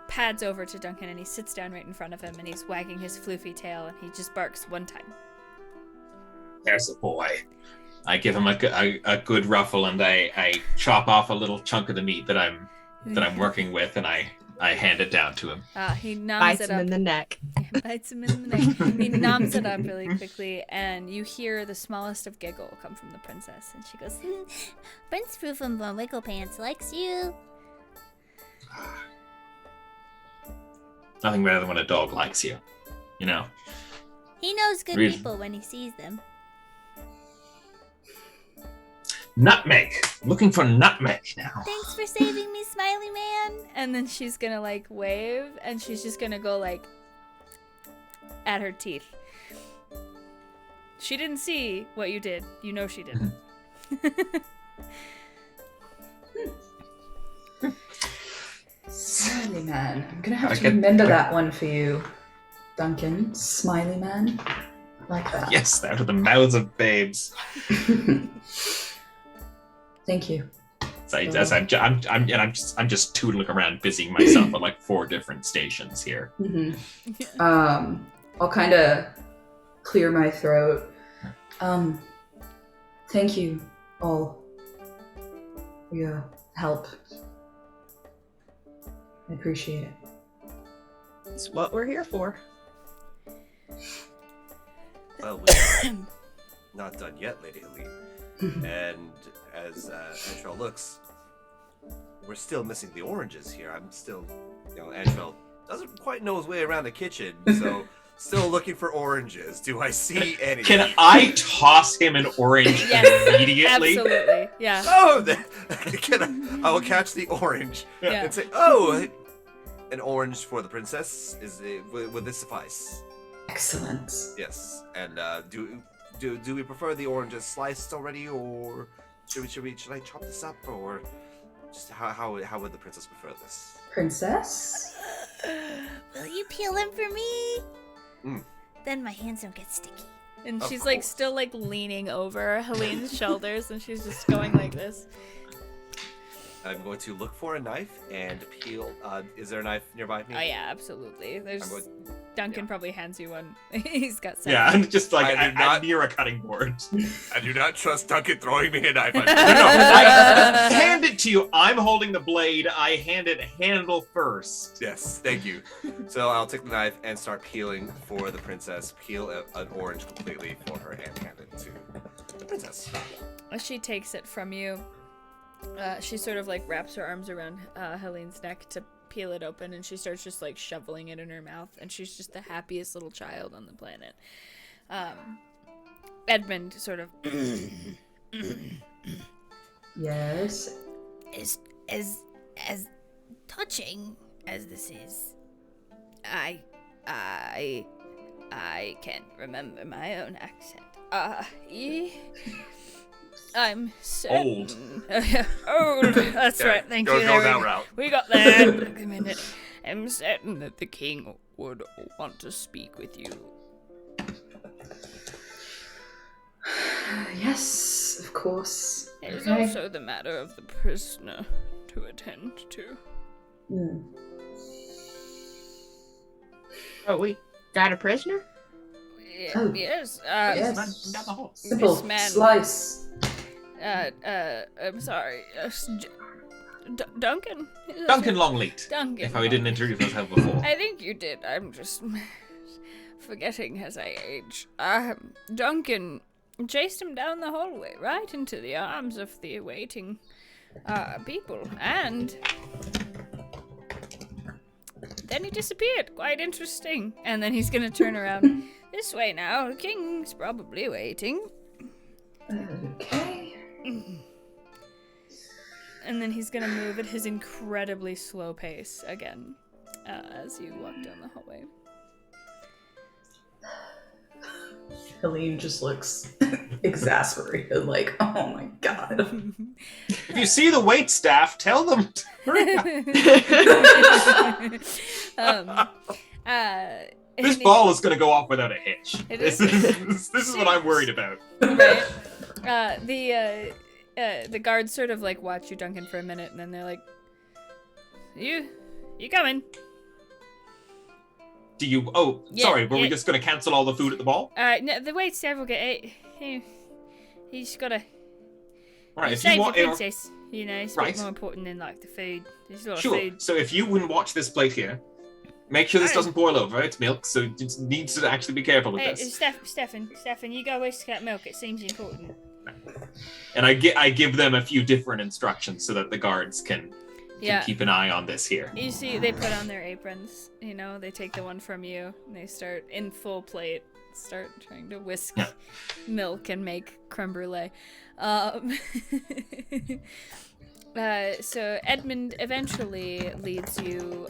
A: pads over to Duncan and he sits down right in front of him and he's wagging his floofy tail and he just barks one time.
E: There's the boy. I give him a good ruffle and I chop off a little chunk of the meat that I'm working with and I hand it down to him.
A: He noms
D: Bites
A: it
D: him
A: up.
D: in the neck.
A: Bites him in the neck. He noms it up really quickly, and you hear the smallest of giggle come from the princess, and she goes,
F: Prince Poofum Wiggle Pants likes you.
E: Nothing better than when a dog likes you, you know.
F: He knows good
E: Really?
F: people when he sees them.
E: Nutmeg. I'm looking for nutmeg now.
F: Thanks for saving me, Smiley Man.
A: and then she's gonna like wave, and she's just gonna go like at her teeth. She didn't see what you did. You know she didn't.
B: Smiley man. I'm gonna have to remember that one for you, Duncan. Smiley man. Like that.
E: Yes, out of the mouths of babes.
B: Thank you.
E: So I'm just tootling around, busying myself at like 4 different stations here.
B: Mm-hmm. I'll kind of clear my throat. Thank you all for your help. I appreciate it.
D: It's what we're here for.
C: Well, we are not done yet, Lady Helene. And as Antrell looks, we're still missing the oranges here. I'm still, Antrell doesn't quite know his way around the kitchen, so still looking for oranges. Do I see any?
E: Can I toss him an orange immediately?
A: Absolutely, yeah.
C: Oh, I will catch the orange
A: Yeah.
C: and say, "Oh, an orange for the princess. Would this suffice?"
B: Excellent.
C: Yes. And do we prefer the oranges sliced already, or should I chop this up, or just how would the princess prefer this?
B: Princess?
F: Will you peel them for me?
C: Mm.
F: Then my hands don't get sticky.
A: And
C: Of
A: she's like
C: course.
A: still like leaning over Helene's shoulders, and she's just going like this.
C: I'm going to look for a knife and peel. Is there a knife nearby me?
A: Oh yeah, absolutely. There's
C: I'm going-
A: Duncan
C: yeah.
A: probably hands you one. He's got some.
E: Yeah, I'm just like
C: I do not-
E: I'm near a cutting board.
C: I do not trust Duncan throwing me a knife.
E: No, I hand it to you. I'm holding the blade. I hand it handle first.
C: Yes, thank you. So I'll take the knife and start peeling for the princess. Peel an orange completely for her and hand it to the princess.
A: As she takes it from you, she sort of like wraps her arms around Helene's neck to peel it open, and she starts just like shoveling it in her mouth, and she's just the happiest little child on the planet. Edmund sort of
B: Yes.
F: As touching as this is,
A: I can't remember my own accent. I'm certain. Old. That's
C: Yeah,
A: right. Thank
C: go
A: you. There we
C: that
A: go.
C: route.
A: We got there. Look a minute. I'm certain that the king would want to speak with you.
B: Yes, of course.
A: It is
B: Okay.
A: also the matter of the prisoner to attend to.
B: Mm.
D: Oh, we got a prisoner?
B: Oh.
A: Yes.
B: Yes.
E: Down the hall.
B: Simple.
A: This man-
B: Slice.
A: I'm sorry. Duncan?
E: Duncan Longleat.
A: Duncan.
E: If I didn't introduce myself before.
A: I think you did. I'm just forgetting as I age. Duncan chased him down the hallway, right into the arms of the awaiting people, and then he disappeared. Quite interesting. And then he's gonna turn around. This way now. The king's probably waiting.
B: Okay.
A: And then he's gonna move at his incredibly slow pace again as you walk down the hallway.
B: Helene just looks exasperated, like, oh my god.
E: If you see the wait staff, tell them to hurry up. This ball is going to go off without a hitch. This is what I'm worried about.
A: Right. The guards sort of like watch you, Duncan, for a minute, and then they're like, "You coming?"
E: Do you? Oh,
A: Yeah,
E: sorry. Were we
A: yeah.
E: just going to cancel all the food at the ball?
A: No, the wait staff will get he's gotta.
E: All right. If
A: Save
E: you want,
A: the princess. You know, it's a
E: Right.
A: bit more important than like the food. There's a lot
E: sure.
A: of food.
E: So if you wouldn't watch this plate here, make sure this
A: Aye.
E: doesn't boil over. It's milk, so you just need to actually be careful with
A: Hey,
E: this.
A: Stefan, you go whisk that milk. It seems important.
E: And I give them a few different instructions so that the guards can keep an eye on this here.
A: You see, they put on their aprons. You know, they take the one from you, and they start in full plate. Start trying to whisk milk and make creme brulee. So Edmund eventually leads you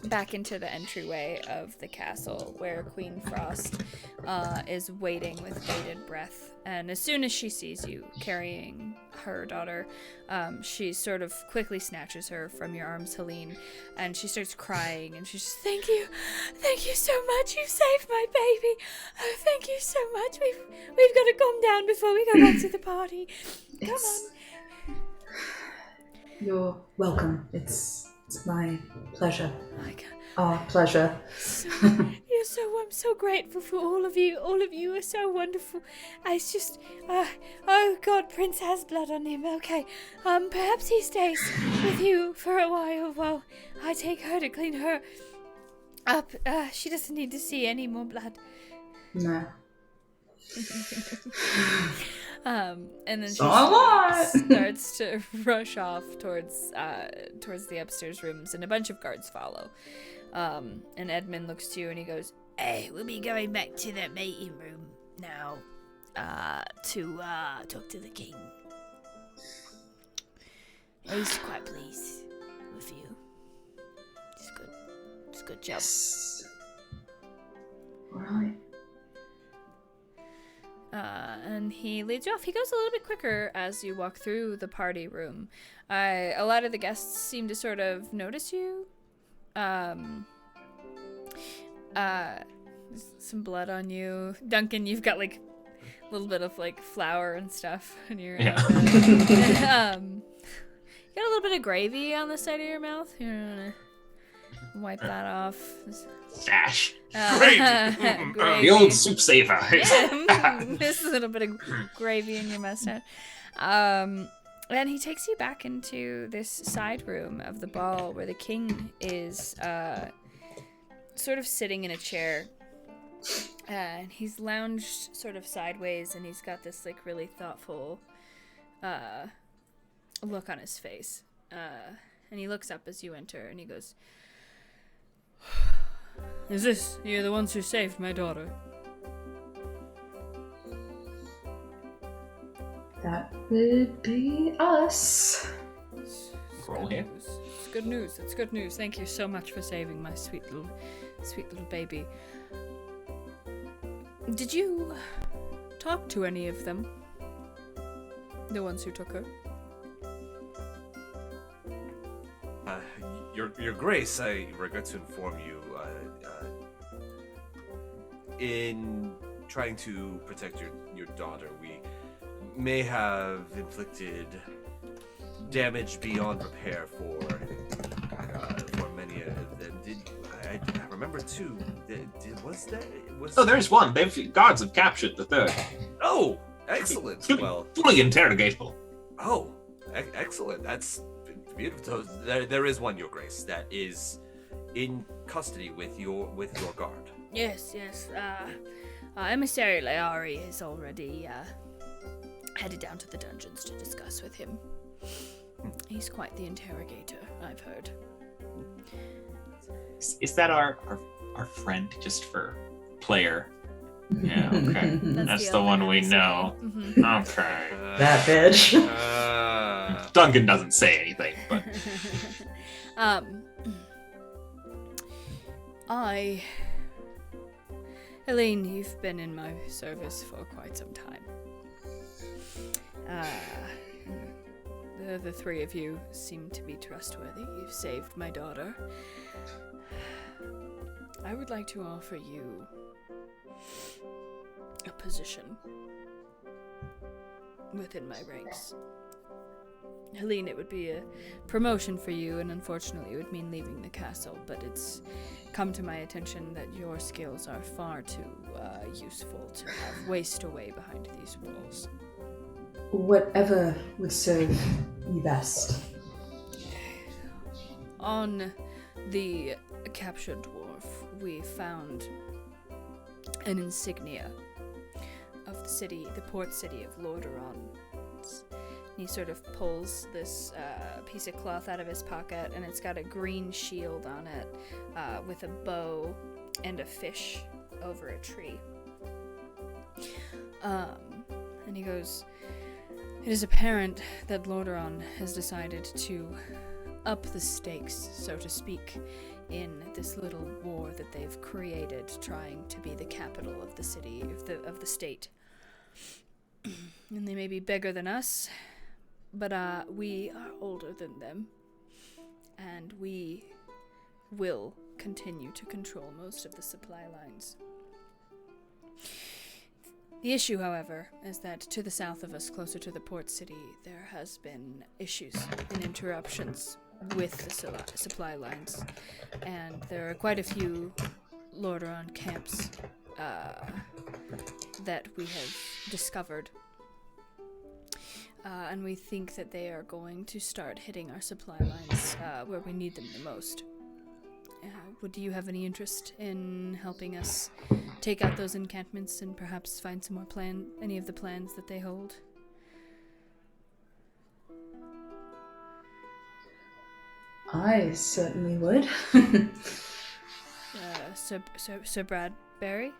A: back into the entryway of the castle, where Queen Frost is waiting with bated breath. And as soon as she sees you carrying her daughter, she sort of quickly snatches her from your arms, Helene, and she starts crying, and she's just, thank you so much, you saved my baby. Oh, thank you so much. We've got to calm down before we go back to the party. Come on.
B: You're welcome. It's my pleasure.
A: Oh my God.
B: Our pleasure.
A: I'm so grateful for all of you. All of you are so wonderful. It's just, oh God, Prince has blood on him. Okay, perhaps he stays with you for a while I take her to clean her up. She doesn't need to see any more blood.
B: No.
A: And then she
B: So a lot.
A: starts to rush off towards the upstairs rooms, and a bunch of guards follow. And Edmund looks to you and he goes,
F: Hey, we'll be going back to that meeting room now to talk to the king. He's quite pleased with you. It's good. It's a good job.
B: Yes. Alright.
A: And he leads you off. He goes a little bit quicker as you walk through the party room. A lot of the guests seem to sort of notice you. Some blood on you. Duncan, you've got like a little bit of like flour and stuff on your you got a little bit of gravy on the side of your mouth. You're gonna wipe that off.
E: Sash.
A: Gravy.
E: The old soup saver.
A: Yeah, just a little bit of gravy in your mustache. And he takes you back into this side room of the ball where the king is sort of sitting in a chair. And he's lounged sort of sideways, and he's got this like really thoughtful look on his face. And he looks up as you enter, and he goes, "Is this you the ones who saved my daughter?"
B: That would be us.
E: Roll here.
A: It's good news. It's good news. Thank you so much for saving my sweet little baby. Did you talk to any of them? The ones who took her?
C: Your Grace, I regret to inform you, in trying to protect your daughter, we may have inflicted damage beyond repair for many of them. I remember too.
E: Oh, there's one. Guards have captured the third.
C: Oh, excellent. Well,
E: fully interrogatable.
C: Oh, excellent. That's beautiful. So there is one, Your Grace, that is in custody with your guard.
A: Yes. Emissary Leari is already headed down to the dungeons to discuss with him. He's quite the interrogator, I've heard.
E: Is that our friend just for player? Yeah, okay. That's the one we know.
A: Mm-hmm.
E: Okay.
B: That bitch.
E: Duncan doesn't say anything, but
A: Helene, you've been in my service for quite some time. The three of you seem to be trustworthy. You've saved my daughter. I would like to offer you a position within my ranks. Helene, it would be a promotion for you, and unfortunately it would mean leaving the castle, but it's come to my attention that your skills are far too useful to have waste away behind these walls.
B: Whatever would serve you best.
A: On the captured dwarf, we found an insignia of the city, the port city of Lordaeron. He sort of pulls this piece of cloth out of his pocket, and it's got a green shield on it with a bow and a fish over a tree. And he goes, "It is apparent that Lordaeron has decided to up the stakes, so to speak, in this little war that they've created, trying to be the capital of the city, of the state. And they may be bigger than us, but we are older than them, and we will continue to control most of the supply lines. The issue, however, is that to the south of us, closer to the port city, there has been issues and interruptions with the supply lines, and there are quite a few Lordaeron camps that we have discovered. And we think that they are going to start hitting our supply lines where we need them the most. Would you have any interest in helping us take out those encampments and perhaps find some more any of the plans that they hold?
B: I certainly would.
A: Sir Bradbury?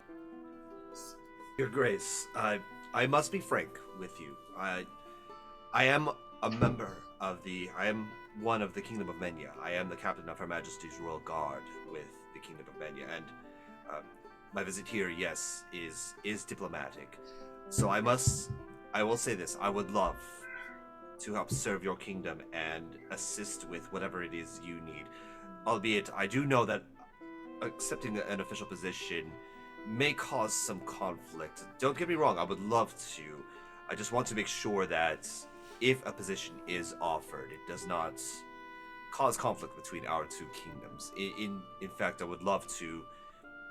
C: Your Grace, I must be frank with you. I am a member of I am one of the Kingdom of Menya. I am the captain of Her Majesty's Royal Guard with the Kingdom of Menya, and my visit here, yes, is diplomatic. So I will say this, I would love to help serve your kingdom and assist with whatever it is you need. Albeit, I do know that accepting an official position may cause some conflict. Don't get me wrong, I would love to. I just want to make sure that if a position is offered, it does not cause conflict between our two kingdoms. In fact, I would love to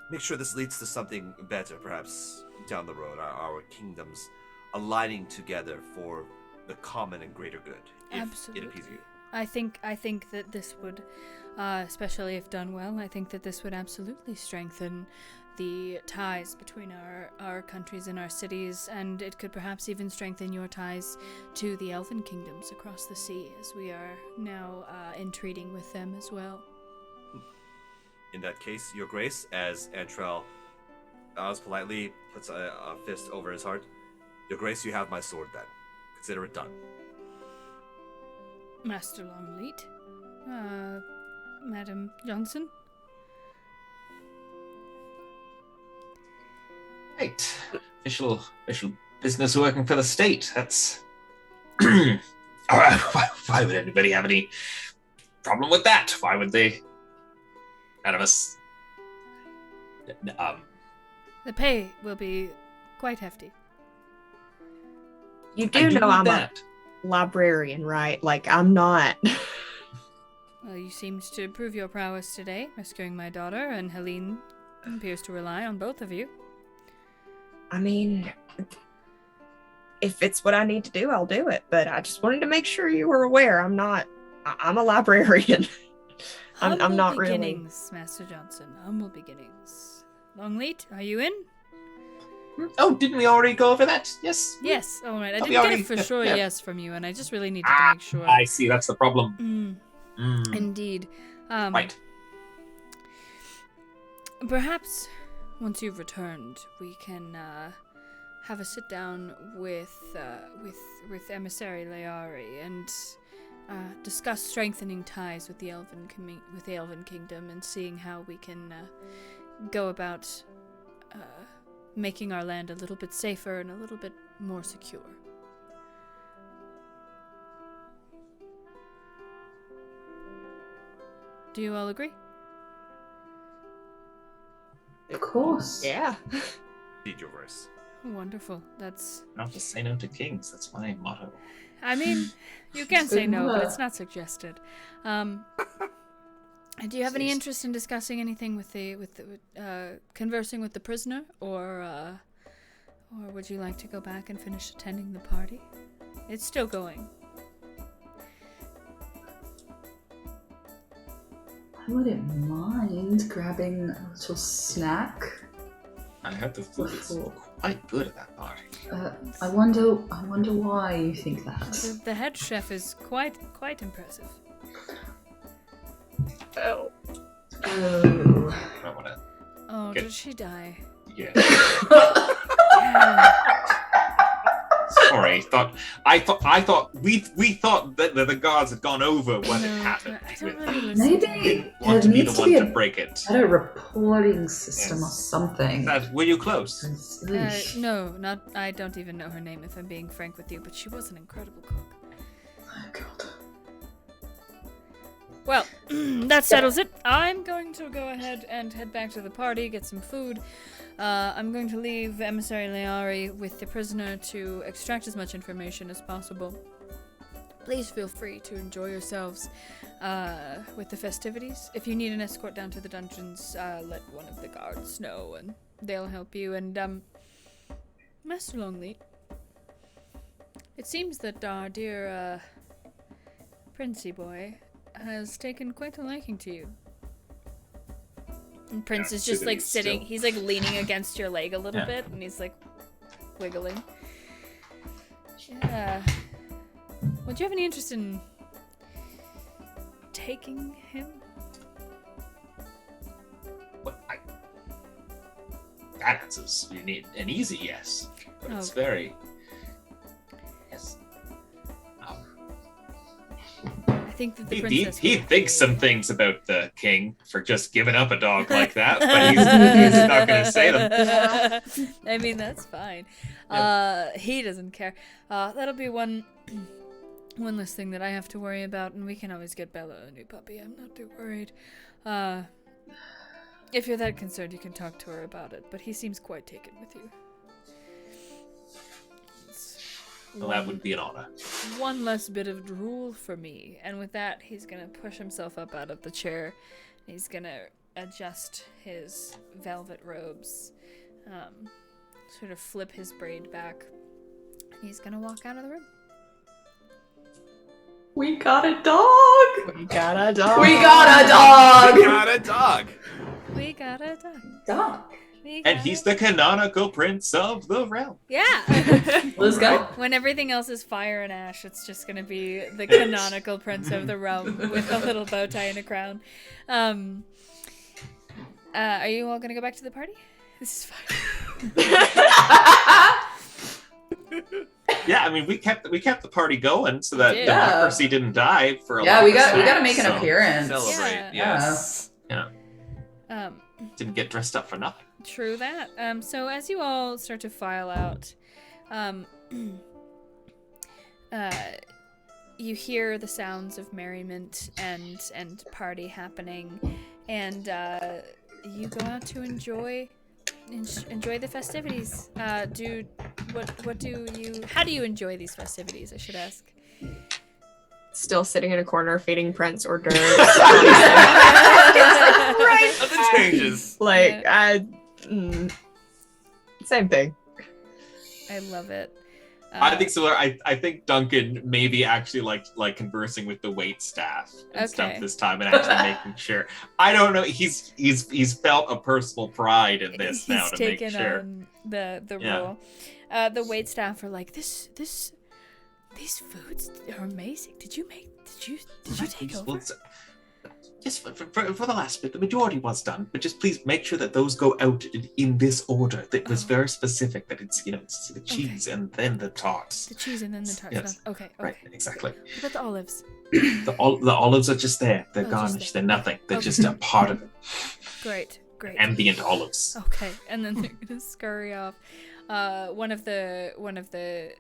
C: make sure this leads to something better, perhaps down the road, our kingdoms aligning together for the common and greater good, if
A: Absolutely.
C: it appeases you.
A: I think that this would, especially if done well, I think that this would absolutely strengthen the ties between our countries and our cities, and it could perhaps even strengthen your ties to the elven kingdoms across the sea, as we are now entreating with them as well.
C: In that case, Your Grace, as Antrell politely puts a fist over his heart, Your Grace, you have my sword then. Consider it done.
A: Master Longleat, Madam Johnson.
E: Right. Official business working for the state. That's why would anybody have any problem with that? Why would they? None of us.
A: The pay will be quite hefty.
D: You
E: I
D: do know
E: need
D: I'm
E: that.
D: a librarian, right? Like, I'm not.
A: Well, you seemed to prove your prowess today, rescuing my daughter, and Helene appears to rely on both of you.
D: I mean, if it's what I need to do, I'll do it. But I just wanted to make sure you were aware. I'm a librarian. I'm not really.
A: Humble beginnings, Master Johnson. Humble beginnings. Longleat, are you in?
E: Oh, didn't we already go over that? Yes.
A: Yes. All right. I
E: Oh, we
A: didn't get
E: already-
A: a for sure
E: yeah.
A: yes from you, and I just really needed to make sure.
E: I see. That's the problem.
A: Indeed.
E: Right.
A: Perhaps once you've returned, we can have a sit down with Emissary Leari and discuss strengthening ties with the Elven Kingdom and seeing how we can go about making our land a little bit safer and a little bit more secure. Do you all agree?
B: Of course.
D: Yeah.
C: Read your verse.
A: Wonderful. That's...
E: Not to say no to kings. That's my motto.
A: I mean, you can say
B: Good
A: no, but
B: luck.
A: it's not suggested. Do you have any interest in discussing anything with conversing with the prisoner, or would you like to go back and finish attending the party? It's still going.
B: I wouldn't mind grabbing a little snack.
E: I heard the food is quite good at that party.
B: I wonder why you think that.
A: The head chef is quite impressive.
D: Oh.
B: Oh.
E: I want to.
A: Oh,
E: Okay.
A: did she die?
E: Yeah.
A: Yeah.
E: Sorry. I thought we thought that the guards had gone over what had happened.
A: I don't really listen to
B: Maybe
A: you.
E: Didn't
B: there
E: want to be the
B: needs to
E: one
B: be
E: to
B: a
E: break it.
B: better reporting system or
E: Yes.
B: something.
E: Were you close?
B: 'Cause,
A: No, not. I don't even know her name, if I'm being frank with you, but she was an incredible cook.
B: Oh god.
A: Well, that settles it. I'm going to go ahead and head back to the party, get some food. I'm going to leave Emissary Leari with the prisoner to extract as much information as possible. Please feel free to enjoy yourselves with the festivities. If you need an escort down to the dungeons, let one of the guards know, and they'll help you. And, Master Longleat, it seems that our dear, Princey boy has taken quite a liking to you. And Prince is just like sitting, he's like leaning against your leg a little bit, and he's like wiggling. Yeah. Would you have any interest in taking him?
E: That answers an easy yes, but it's
A: Oh.
E: very yes.
A: I think that the princess.
E: He
A: would
E: thinks
A: be-
E: some things about the king for just giving up a dog like that, but he's not going to say them.
A: I mean, that's fine. He doesn't care. That'll be one less thing that I have to worry about, and we can always get Bella a new puppy. I'm not too worried. If you're that concerned, you can talk to her about it, but he seems quite taken with you.
E: Well, that would be an honor.
A: One less bit of drool for me. And with that, he's gonna push himself up out of the chair. He's gonna adjust his velvet robes, sort of flip his braid back, and he's gonna walk out of the room.
B: We got a dog!
D: We got a dog.
B: We got a dog!
C: We got a dog.
A: We got a dog.
B: Dog.
A: We
E: And
A: got
E: he's
A: a-
E: the canonical prince of the realm.
A: Yeah!
B: Let's go.
A: When everything else is fire and ash, it's just gonna be the canonical prince of the realm with a little bow tie and a crown. Are you all gonna go back to the party? This is fine.
E: Yeah, I mean, we kept the party going so that
A: Yeah.
E: democracy didn't die for a
B: Yeah,
E: long
B: we gotta
E: time,
B: make an
E: so
B: appearance.
C: Celebrate,
A: Yeah.
C: yes.
E: Didn't get dressed up for nothing.
A: True that. So as you all start to file out, you hear the sounds of merriment and party happening, and you go out to enjoy the festivities. How do you enjoy these festivities, I should ask?
D: Still sitting in a corner feeding Prince hors d'oeuvres.
C: Nothing changes.
D: Like, same thing.
A: I love it.
E: I think so. I think Duncan maybe actually like conversing with the wait staff and stuff
A: Okay.
E: this time, and actually making sure. I don't know. He's felt a personal pride in this now
A: He's
E: to make
A: taken
E: sure.
A: on the
E: Yeah.
A: role. The wait staff are like, these foods are amazing. Did you take over?
E: Well, just for the last bit, the majority was done, but just please make sure that those go out in this order. That was very specific. That it's it's the cheese and then the tarts.
A: The cheese and then the tarts.
E: Yes.
A: Okay.
E: Right, exactly.
A: What about the olives?
E: The olives are just there. They're
A: Oh, just
E: garnished.
A: there.
E: They're nothing. They're
A: Okay.
E: just a part of it.
A: Great. great.
E: Ambient olives.
A: Okay, and then they're gonna scurry off. One of the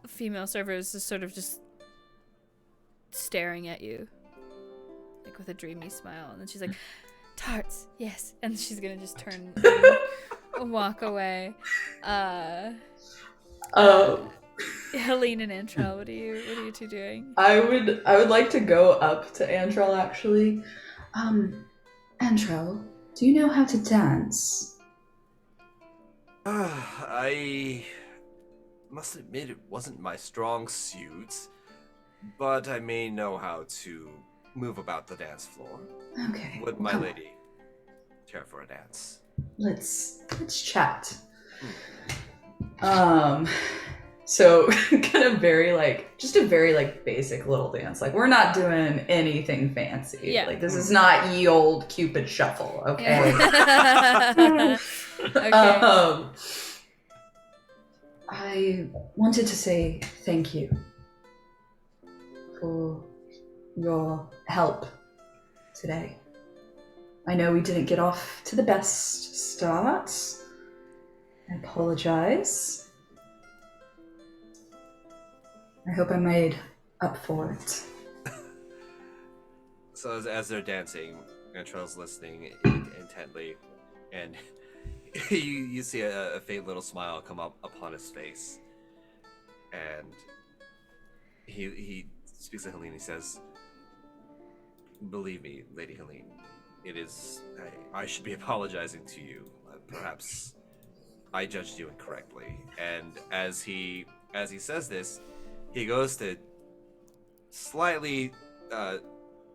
A: female servers is sort of just staring at you, like with a dreamy smile, and then she's like, "Tarts, yes," and she's gonna just turn and walk away. Helene and Antrell, what are you two doing?
B: I would like to go up to Antrell actually. Antrell, do you know how to dance?
C: I must admit it wasn't my strong suit, but I may know how to move about the dance floor.
B: Okay.
C: Would my lady care for a dance?
B: Let's chat. So kind of very just a very basic little dance. Like we're not doing anything fancy.
A: Yeah.
B: Like this is not ye old Cupid shuffle, okay?
A: Yeah. Okay.
B: I wanted to say thank you for your help today. I know we didn't get off to the best start. I apologize. I hope I made up for it.
C: So as they're dancing, Antrell's listening intently, and you see a faint little smile come up upon his face, and he speaks to Helene. He says, "Believe me, Lady Helene, it is I should be apologizing to you. Perhaps I judged you incorrectly." And as he says this, he goes to slightly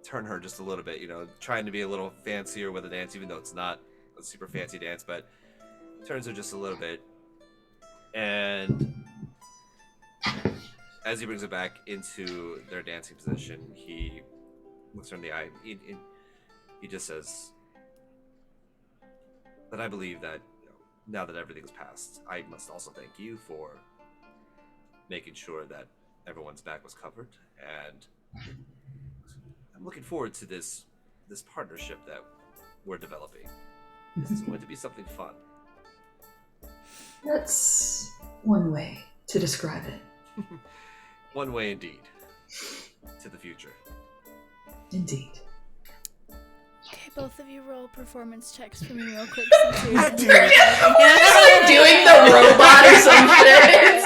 C: turn her just a little bit, trying to be a little fancier with the dance, even though it's not a super fancy dance, but turns her just a little bit. And as he brings her back into their dancing position, he looks her in the eye. He just says, "But I believe that now that everything's passed, I must also thank you for making sure that everyone's back was covered, and I'm looking forward to this partnership that we're developing. This is going to be something fun."
B: That's one way to describe it.
C: One way indeed. To the future.
B: Indeed.
A: Okay, both of you roll performance checks for me real quick.
B: Doing the robot or some shit.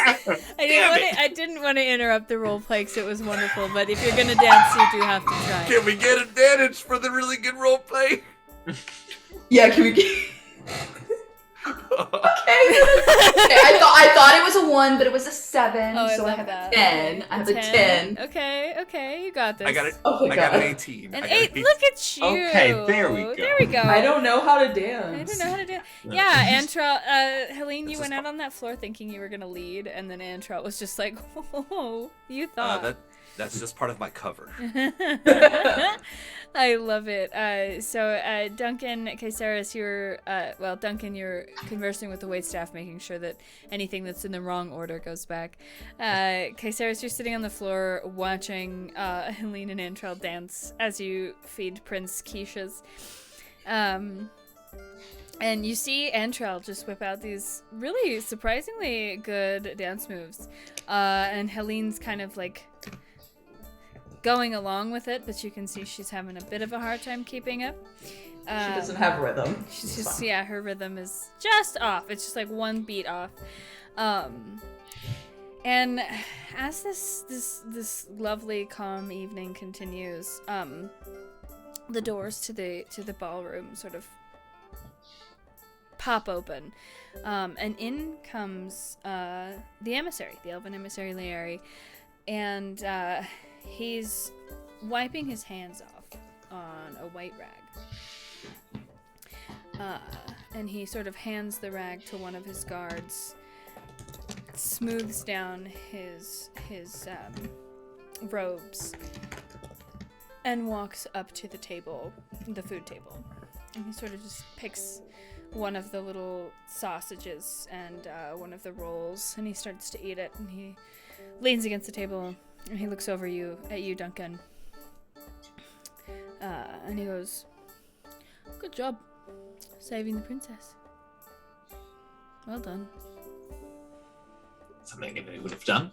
A: I didn't want to interrupt the role play because it was wonderful, but if you're gonna dance, you do have to try.
C: Can we get advantage for the really good role play?
B: Yeah, can we get... I thought it was a 1, but it was a 7, so I have a 10. I have a 10.
A: Okay, you got this.
C: I got it.
B: Oh my
C: I got
B: God.
C: an 18.
A: An
C: I got
A: 8. Look at you.
E: Okay, there we go.
A: There we go.
B: I don't know how to
A: I
B: dance.
A: don't know how to do it. Yeah, Antrell, Helene, you
C: This
A: went
C: is
A: out on that floor thinking you were gonna lead, and then Antrell was just like, "Oh, you thought."
C: That's just part of my cover.
A: I love it. So Duncan, Caceres, Duncan, you're conversing with the waitstaff, making sure that anything that's in the wrong order goes back. Caceres, you're sitting on the floor watching Helene and Antrell dance as you feed Prince quiches. And you see Antrell just whip out these really surprisingly good dance moves. And Helene's kind of like going along with it, but you can see she's having a bit of a hard time keeping up.
B: She doesn't have rhythm.
A: She's just, her rhythm is just off. It's just like one beat off. And as this lovely calm evening continues, the doors to the ballroom sort of pop open, and in comes the elven emissary Laeri, and he's wiping his hands off on a white rag. And he sort of hands the rag to one of his guards, smooths down his robes, and walks up to the table, the food table. And he sort of just picks one of the little sausages and one of the rolls, and he starts to eat it, and he leans against the table, and he looks over at you, Duncan. And he goes, "Good job. saving the princess. Well done.
E: Something anybody would have done.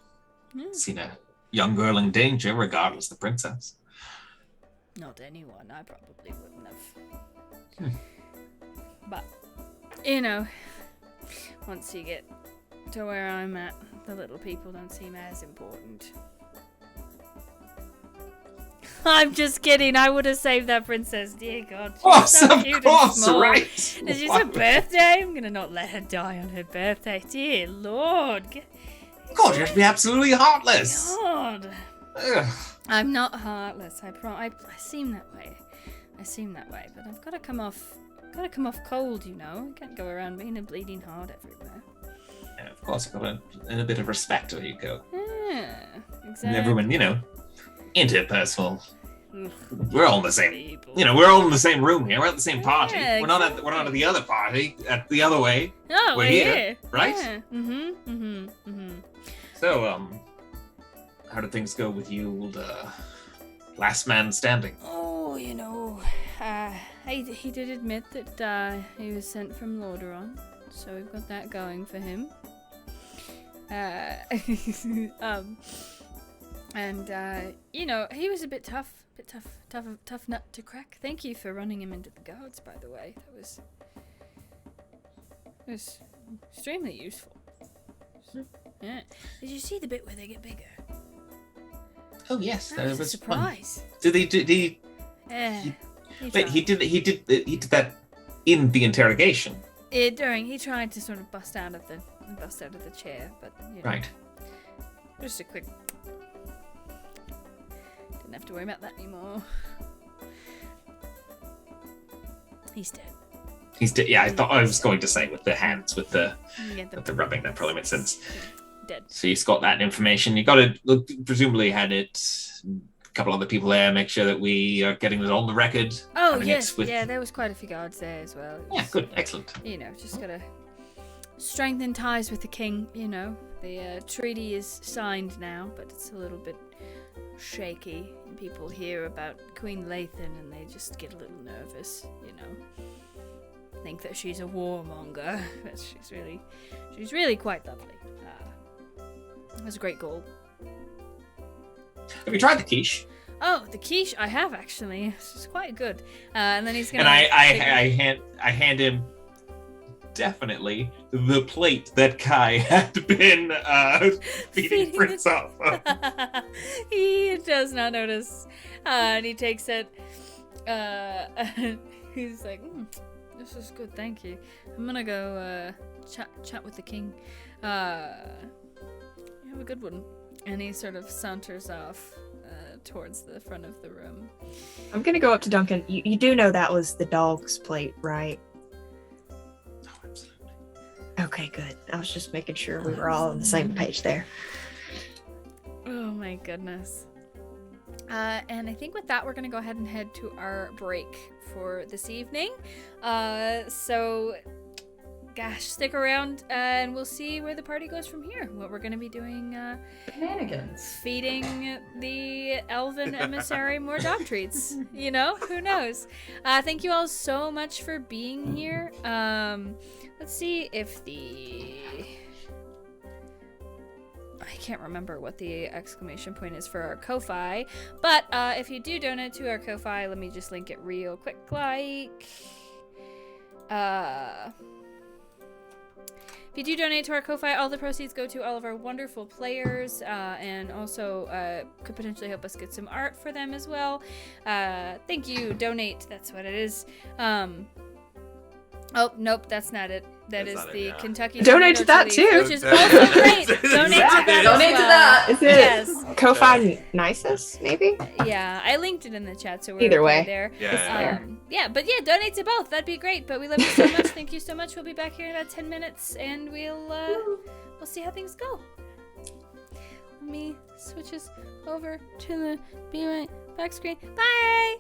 A: Yeah.
E: Seen a young girl in danger, regardless the princess.
A: Not anyone. I probably wouldn't have. But, you know, once you get to where I'm at, the little people don't seem as important. I'm just kidding. I would have saved that princess. Dear God. She's so cute and small.
E: Right.
A: Is it her birthday? I'm gonna not let her die on her birthday. Dear Lord.
E: God, you have to be absolutely heartless.
A: God.
E: Ugh.
A: I'm not heartless. I seem that way. But I've got to come off cold, you know. I can't go around being a bleeding heart everywhere.
E: And of course, you've got a bit of respect where you go.
A: Yeah, exactly.
E: And everyone, you know, interpersonal.
A: Ugh,
E: We're all in the same.
A: people.
E: You know, we're all in the same room here. We're at the same party.
A: Yeah,
E: We're not at the other party. At the other way.
A: Oh,
E: we're here, right?
A: Yeah.
E: So, how did things go with you, old last man standing?
A: Oh, you know, he did admit that he was sent from Lordaeron, so we've got that going for him. You know, he was a bit tough nut to crack. Thank you for running him into the guards, by the way. That was extremely useful. Yeah. Did you see the bit where they get bigger?
E: Oh yes,
A: That was a surprise.
E: Did he? Wait, he did that in the interrogation.
A: He tried to sort of bust out of the chair, but you know,
E: Right.
A: just a quick. Didn't have to worry about that anymore. He's dead.
E: He's dead. Yeah, I was going to say with the hands, with the rubbing, that probably makes sense.
A: Dead.
E: So you've got that information. You got it. Presumably had it. A couple other people there. Make sure that we are getting it on the record.
A: Oh
E: having
A: yes,
E: it with-
A: yeah. There was quite a few guards there as well. It
E: Yeah,
A: was,
E: good, excellent.
A: You know, just gotta strengthen ties with the king. You know, the treaty is signed now, but it's a little bit shaky. And people hear about Queen Lathan and they just get a little nervous. You know, think that she's a warmonger, but she's really quite lovely. It was a great goal.
E: Have you tried the quiche?
A: Oh, the quiche I have actually. It's quite good. And then he's gonna.
E: And I hand him definitely the plate that Kai had been feeding Prince off.
A: He does not notice, and he takes it. And he's like, "This is good, thank you. I'm gonna go chat with the king. You have a good one." And he sort of saunters off towards the front of the room.
D: I'm gonna go up to Duncan. You do know that was the dog's plate, right?
E: Oh, absolutely.
D: Okay, good. I was just making sure we were all on the same page there.
A: Oh my goodness. And I think with that, we're going to go ahead and head to our break for this evening. So, gosh, stick around and we'll see where the party goes from here. What we're going to be doing,
B: Shenanigans.
A: feeding the elven emissary more dog treats. You know, who knows? Thank you all so much for being here. Let's see if I can't remember what the exclamation point is for our Ko-Fi, but if you do donate to our Ko-Fi, let me just link it real quick, like, if you do donate to our Ko-Fi, all the proceeds go to all of our wonderful players, and also could potentially help us get some art for them as well. Thank you, donate, that's what it is. Oh, nope, that's not it. That is the Kentucky
D: Donate to that
A: Tomato
D: too.
A: Which is also great. Donate to that.
B: Donate
A: as
B: to
A: well.
B: that.
D: Is it
A: Yes.
D: Ko-Fi Nysis, maybe?
A: Yeah, I linked it in the chat, so we're
D: Either
A: okay
D: way.
A: there.
C: Yeah.
A: Yeah, but yeah, donate to both. That'd be great. But we love you so much. Thank you so much. We'll be back here in about 10 minutes, and we'll see how things go. Let me switch us over to the Be Right Back screen. Bye.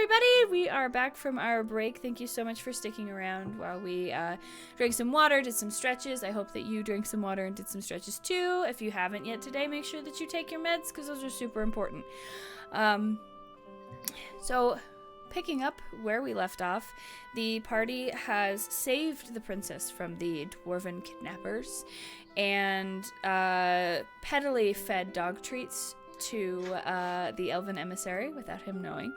A: everybody. We are back from our break. Thank you so much for sticking around while we drank some water, did some stretches. I hope that you drank some water and did some stretches too. If you haven't yet today, make sure that you take your meds because those are super important. So, picking up where we left off, the party has saved the princess from the dwarven kidnappers and pettily fed dog treats to the elven emissary without him knowing.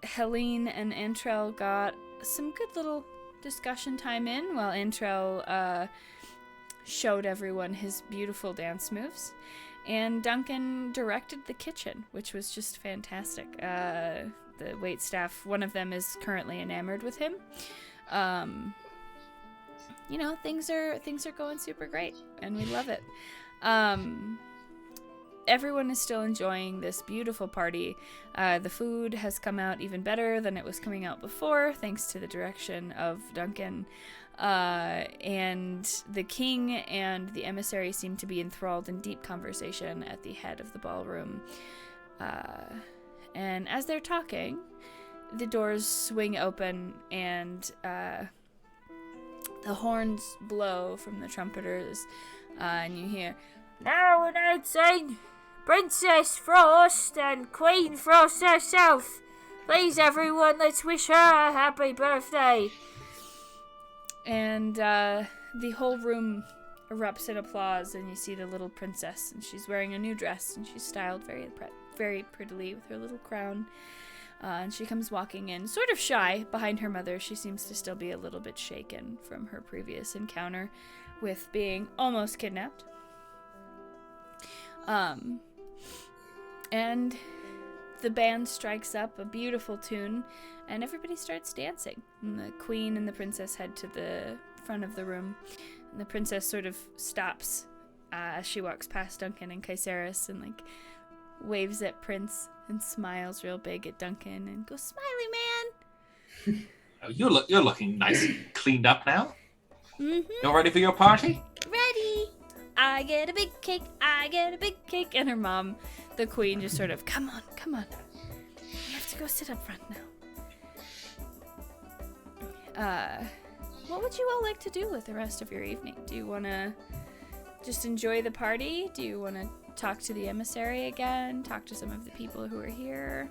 A: Helene and Antrell got some good little discussion time in while Antrell showed everyone his beautiful dance moves. And Duncan directed the kitchen, which was just fantastic. The waitstaff, one of them is currently enamored with him. You know, things are going super great, and we love it. Everyone is still enjoying this beautiful party. The food has come out even better than it was coming out before, thanks to the direction of Duncan. And the king and the emissary seem to be enthralled in deep conversation at the head of the ballroom. And as they're talking, the doors swing open and the horns blow from the trumpeters, and you hear, "Now announcing Princess Frost and Queen Frost herself. Please, everyone, let's wish her a happy birthday." And the whole room erupts in applause, and you see the little princess, and she's wearing a new dress, and she's styled very prettily with her little crown. And she comes walking in, sort of shy, behind her mother. She seems to still be a little bit shaken from her previous encounter with being almost kidnapped. And the band strikes up a beautiful tune, and everybody starts dancing. And the queen and the princess head to the front of the room, and the princess sort of stops as she walks past Duncan and Caesaris and, like, waves at Prince and smiles real big at Duncan and goes, "Smiley man."
E: Oh, you're looking nice and cleaned up now.
A: Mm-hmm.
E: You're ready for your party?
A: Ready. I get a big cake. I get a big cake. And her mom, the queen, just sort of, come on. You have to go sit up front now. What would you all like to do with the rest of your evening? Do you want to just enjoy the party? Do you want to talk to the emissary again? Talk to some of the people who are here?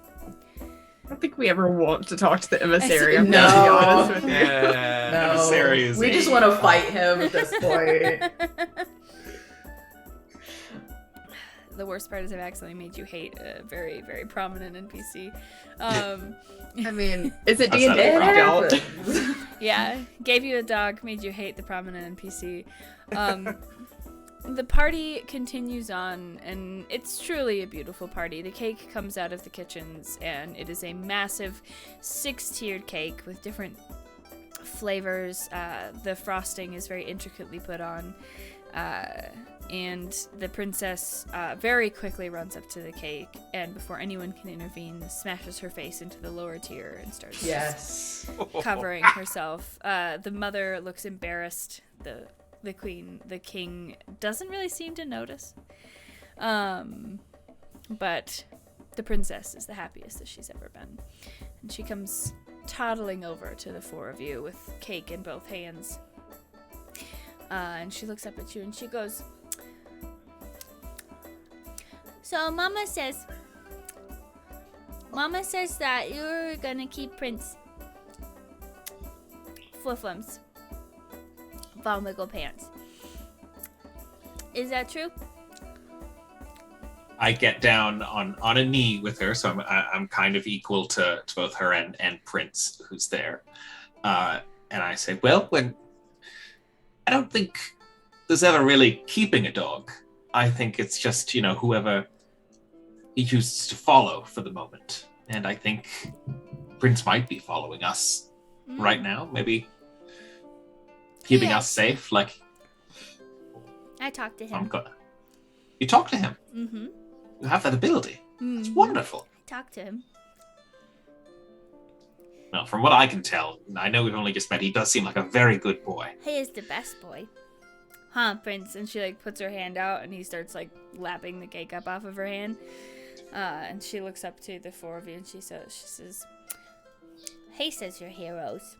D: I don't think we ever want to talk to the emissary. I'm
B: No.
D: gonna be honest with you.
C: Yeah,
B: No.
E: emissary is-
B: We just want to fight him at this point.
A: The worst part is I've accidentally made you hate a very, very prominent NPC.
D: I mean, is it
E: That's
D: D&D?
E: not a
B: It
E: problem.
B: happens.
A: Yeah, gave you a dog, made you hate the prominent NPC. The party continues on, and it's truly a beautiful party. The cake comes out of the kitchens, and it is a massive 6-tiered cake with different flavors. The frosting is very intricately put on, and the princess very quickly runs up to the cake, and before anyone can intervene, smashes her face into the lower tier and starts
B: Yes.
A: covering herself. The mother looks embarrassed. The queen, the king doesn't really seem to notice. But the princess is the happiest that she's ever been. And she comes toddling over to the four of you with cake in both hands. And she looks up at you and she goes, "So Mama says that you're gonna keep Prince Flufflums Von Wiggle Pants. Is that true?"
E: I get down on a knee with her, so I'm kind of equal to both her and Prince, who's there. And I say, well, I don't think there's ever really keeping a dog. I think it's just, whoever he chooses to follow for the moment. And I think Prince might be following us right now, maybe keeping
A: Yeah.
E: us safe. Like,
A: I talked to
E: I'm
A: him.
E: gonna. You talk to him.
A: Mm-hmm.
E: You have that ability. It's wonderful.
A: I talked to him.
E: Well, from what I can tell, I know we've only just met. He does seem like a very good boy.
A: He is the best boy. Huh, Prince? And she puts her hand out and he starts lapping the cake up off of her hand. And she looks up to the four of you and she says, "Hey, says your heroes.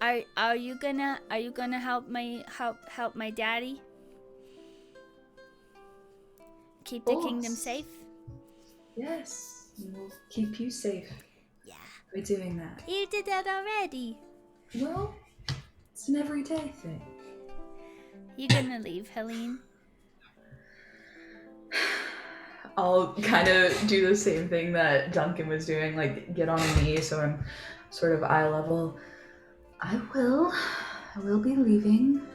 A: Are you gonna help my daddy? Keep the kingdom safe?"
B: Yes, we'll keep you safe
F: Yeah.
B: by doing that.
F: You did that already.
B: Well, it's an everyday thing.
A: You gonna leave, Helene?
B: I'll kind of do the same thing that Duncan was doing, like get on a knee so I'm sort of eye level. I will be leaving.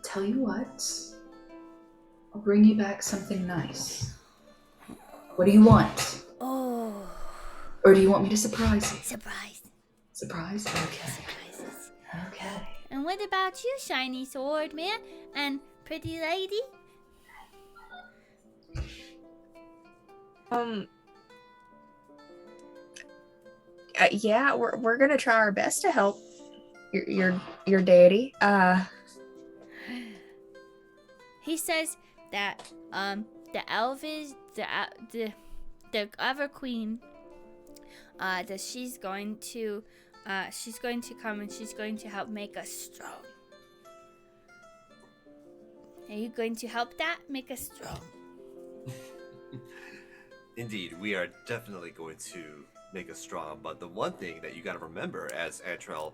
B: Tell you what, I'll bring you back something nice. What do you want?
F: Oh.
B: Or do you want me to surprise you?
F: Surprise.
B: Surprise? Okay.
F: Surprises.
B: Okay.
A: And what about you, shiny sword man and pretty lady?
D: Yeah, we're gonna try our best to help your daddy.
A: He says that the Elvis, the other queen, that she's going to come and she's going to help make us strong. Are you going to help that make us strong?
C: Indeed, we are definitely going to make us strong. But the one thing that you got to remember, as Antrell,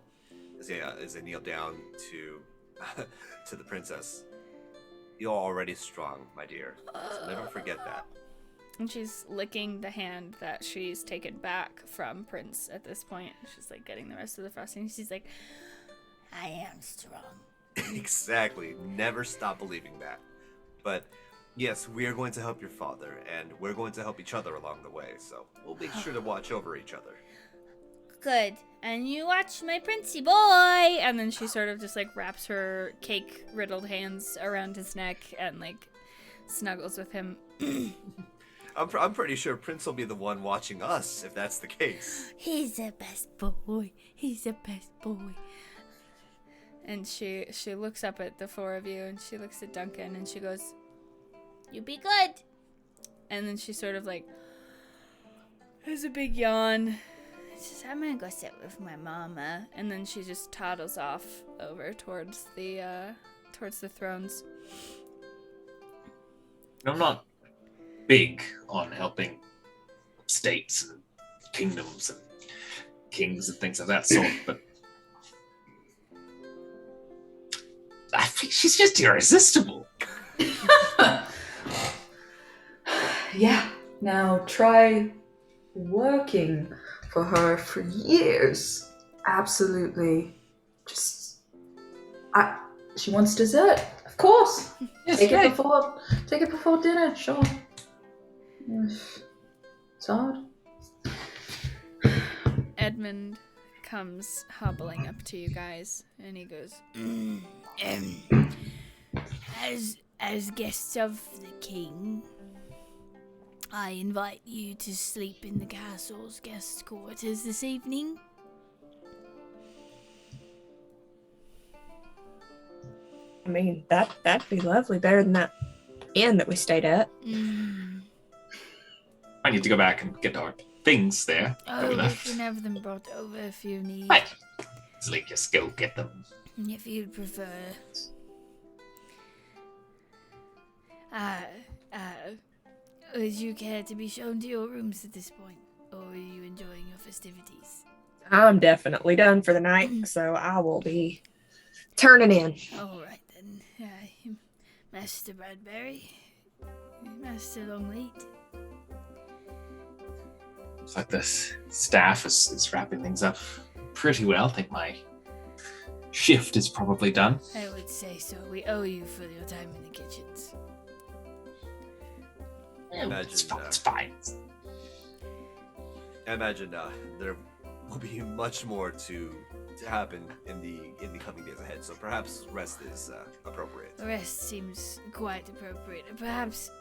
C: as they kneel down to to the princess, you're already strong, my dear. So never forget that.
A: And she's licking the hand that she's taken back from Prince at this point. She's like getting the rest of the frosting. She's like,
F: I am strong.
C: Exactly. Never stop believing that. But yes, we are going to help your father, and we're going to help each other along the way. So we'll make sure to watch over each other.
A: good. And you watch my princey boy. And then she sort of just like wraps her cake riddled hands around his neck and like snuggles with him.
C: I'm pretty sure Prince will be the one watching us if that's the case.
F: He's the best boy. He's the best boy.
A: And she looks up at the four of you and she looks at Duncan and she goes, "You be good." And then she sort of like has a big yawn. She says, "I'm gonna go sit with my mama." And then she just toddles off over towards the thrones.
E: I'm not big on helping states and kingdoms and kings and things of that sort, but I think she's just irresistible.
B: Yeah, now try working for her for years. Absolutely. Just, she wants dessert. Of course.
E: Yes,
B: Take
E: right.
B: it before dinner, sure. It's hard.
A: Edmund comes hobbling up to you guys and he goes,
F: As guests of the king, I invite you to sleep in the castle's guest quarters this evening.
D: I mean, that'd be lovely. Better than that inn that we stayed at.
E: I need to go back and get our things there.
F: Oh, we can have them brought over if you need.
E: Right. Easily just go get them.
F: If you'd prefer. Would you care to be shown to your rooms at this point? Or are you enjoying your festivities?
D: I'm definitely done for the night, so I will be turning in.
F: Alright then. Master Bradbury. Master Longleat.
E: Looks like this staff is wrapping things up pretty well. I think my shift is probably done.
F: I would say so. We owe you for your time in the kitchens.
C: Imagine,
E: It's fine.
C: I imagine there will be much more to happen in the coming days ahead. So perhaps rest is appropriate.
F: The rest seems quite appropriate. Perhaps,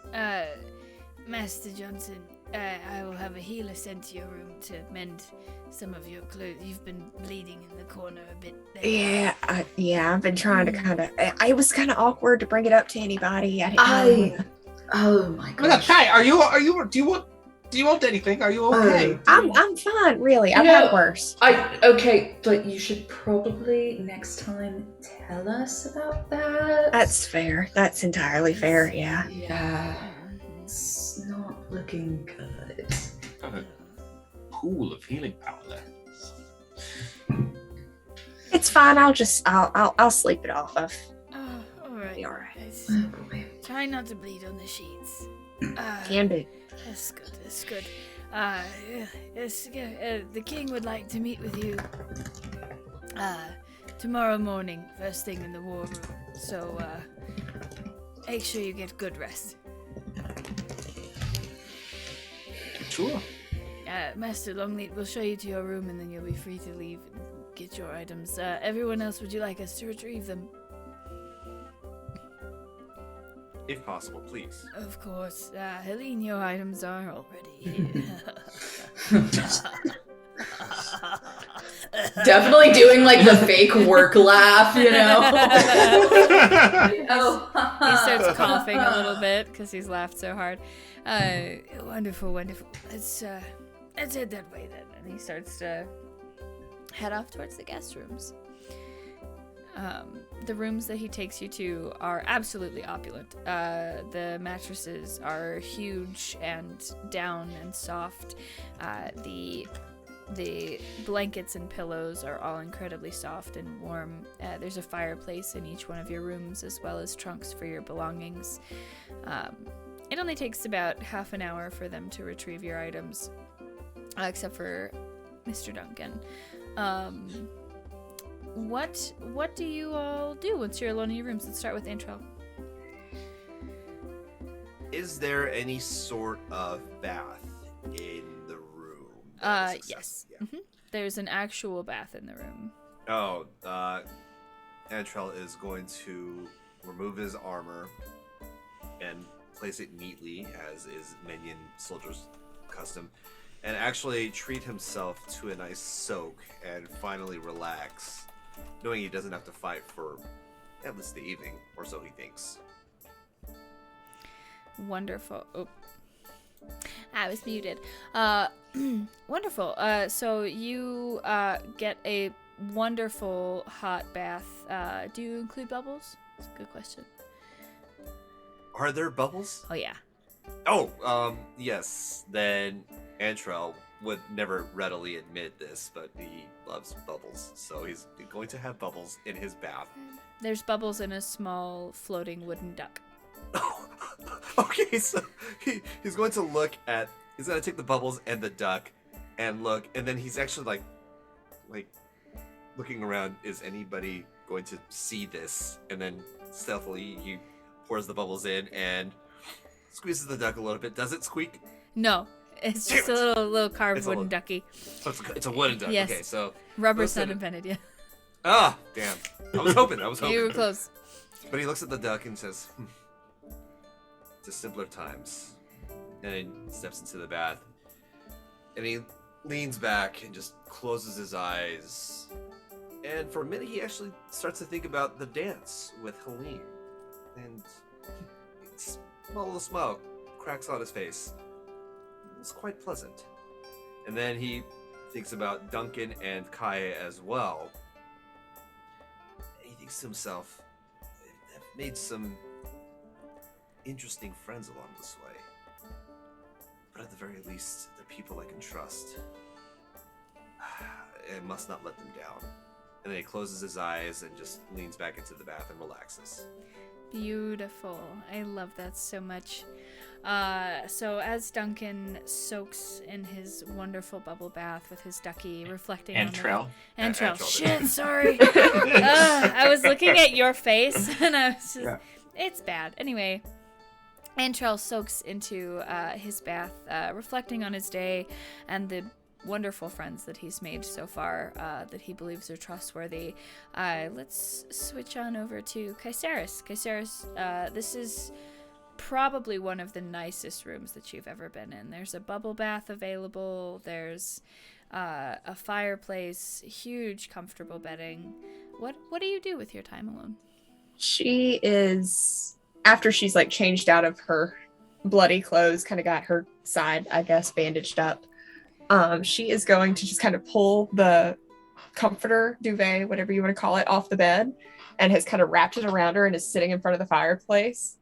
F: Master Johnson, I will have a healer sent to your room to mend some of your clothes. You've been bleeding in the corner a bit there.
D: Yeah, I've been trying to kind of. It was kind of awkward to bring it up to anybody. I didn't know.
B: Oh my
E: Oh my God,
B: gosh.
E: Kai, are you? Do you want anything? Are you okay?
D: I'm fine, really. I've
B: You know,
D: had worse.
B: Okay, but you should probably next time tell us about that.
D: That's fair. That's entirely fair. Yeah.
B: Yeah. It's not looking good.
E: Got a pool of healing power there.
D: It's fine. I'll sleep it off.
F: Oh, all right.
D: Be all right.
F: Guys.
B: Oh boy.
F: Try not to bleed on the sheets.
D: Can do.
F: That's good. That's good. The king would like to meet with you tomorrow morning, first thing in the war room. So make sure you get good rest.
E: Sure.
F: Master Longleat will show you to your room, and then you'll be free to leave and get your items. Everyone else, would you like us to retrieve them?
C: If possible, please.
F: Of course. Helene, your items are already here.
B: Definitely doing like the fake work laugh, you know.
A: He starts coughing a little bit because he's laughed so hard.
F: Wonderful, wonderful. Let's head that way then.
A: And he starts to head off towards the guest rooms. The rooms that he takes you to are absolutely opulent. The mattresses are huge and down and soft. The blankets and pillows are all incredibly soft and warm. There's a fireplace in each one of your rooms, as well as trunks for your belongings. It only takes about half an hour for them to retrieve your items, except for Mr. Duncan. What do you all do once you're alone in your rooms? Let's start with Antrell.
C: Is there any sort of bath in the room?
A: Yes.
C: Yeah.
A: Mm-hmm. There's an actual bath in the room.
C: Oh, Antrell is going to remove his armor and place it neatly, as is minion soldier's custom, and actually treat himself to a nice soak and finally relax, knowing he doesn't have to fight for at least the evening, or so he thinks.
A: Wonderful. Oh, I was muted. Wonderful. So you get a wonderful hot bath. Do you include bubbles? That's a good question.
C: Are there bubbles?
A: Oh yeah.
C: Oh, yes. Then Antrell would never readily admit this, but he loves bubbles, so he's going to have bubbles in his bath.
A: There's bubbles in a small floating wooden duck.
C: Okay, so he's going to look at. He's going to take the bubbles and the duck, and look, and then he's actually like looking around. Is anybody going to see this? And then stealthily he pours the bubbles in and squeezes the duck a little bit. Does it squeak?
A: No, it's just a little carved
C: It's a
A: wooden
C: little-
A: ducky.
C: So it's a wooden duck.
A: Yes.
C: Okay, so
A: Rubber's
C: listen.
A: not invented yet.
C: ah, damn. I was hoping.
A: You were close.
C: But he looks at the duck and says, "To simpler times," and he steps into the bath. And he leans back and just closes his eyes. And for a minute, he actually starts to think about the dance with Helene. And a little smile cracks on his face. It's quite pleasant. And then he thinks about Duncan and Kaya as well. And he thinks to himself, I've made some interesting friends along this way. But at the very least, they're people I can trust. I must not let them down. And then he closes his eyes and just leans back into the bath and relaxes.
A: Beautiful. I love that so much. So as Duncan soaks in his wonderful bubble bath with his ducky, reflecting
E: Antrell.
A: on the... Antrell.
C: Antrell.
A: Shit, sorry. I was looking at your face, and I was just...
E: Yeah.
A: It's bad. Anyway, Antrell soaks into his bath, reflecting on his day and the wonderful friends that he's made so far, that he believes are trustworthy. Let's switch on over to Caesaris. Caesaris, this is probably one of the nicest rooms that you've ever been in. There's a bubble bath available. There's a fireplace, huge, comfortable bedding. What do you do with your time alone?
D: She is, after she's like changed out of her bloody clothes, kind of got her side, I guess, bandaged up. She is going to just kind of pull the comforter, duvet, whatever you want to call it, off the bed, and has kind of wrapped it around her and is sitting in front of the fireplace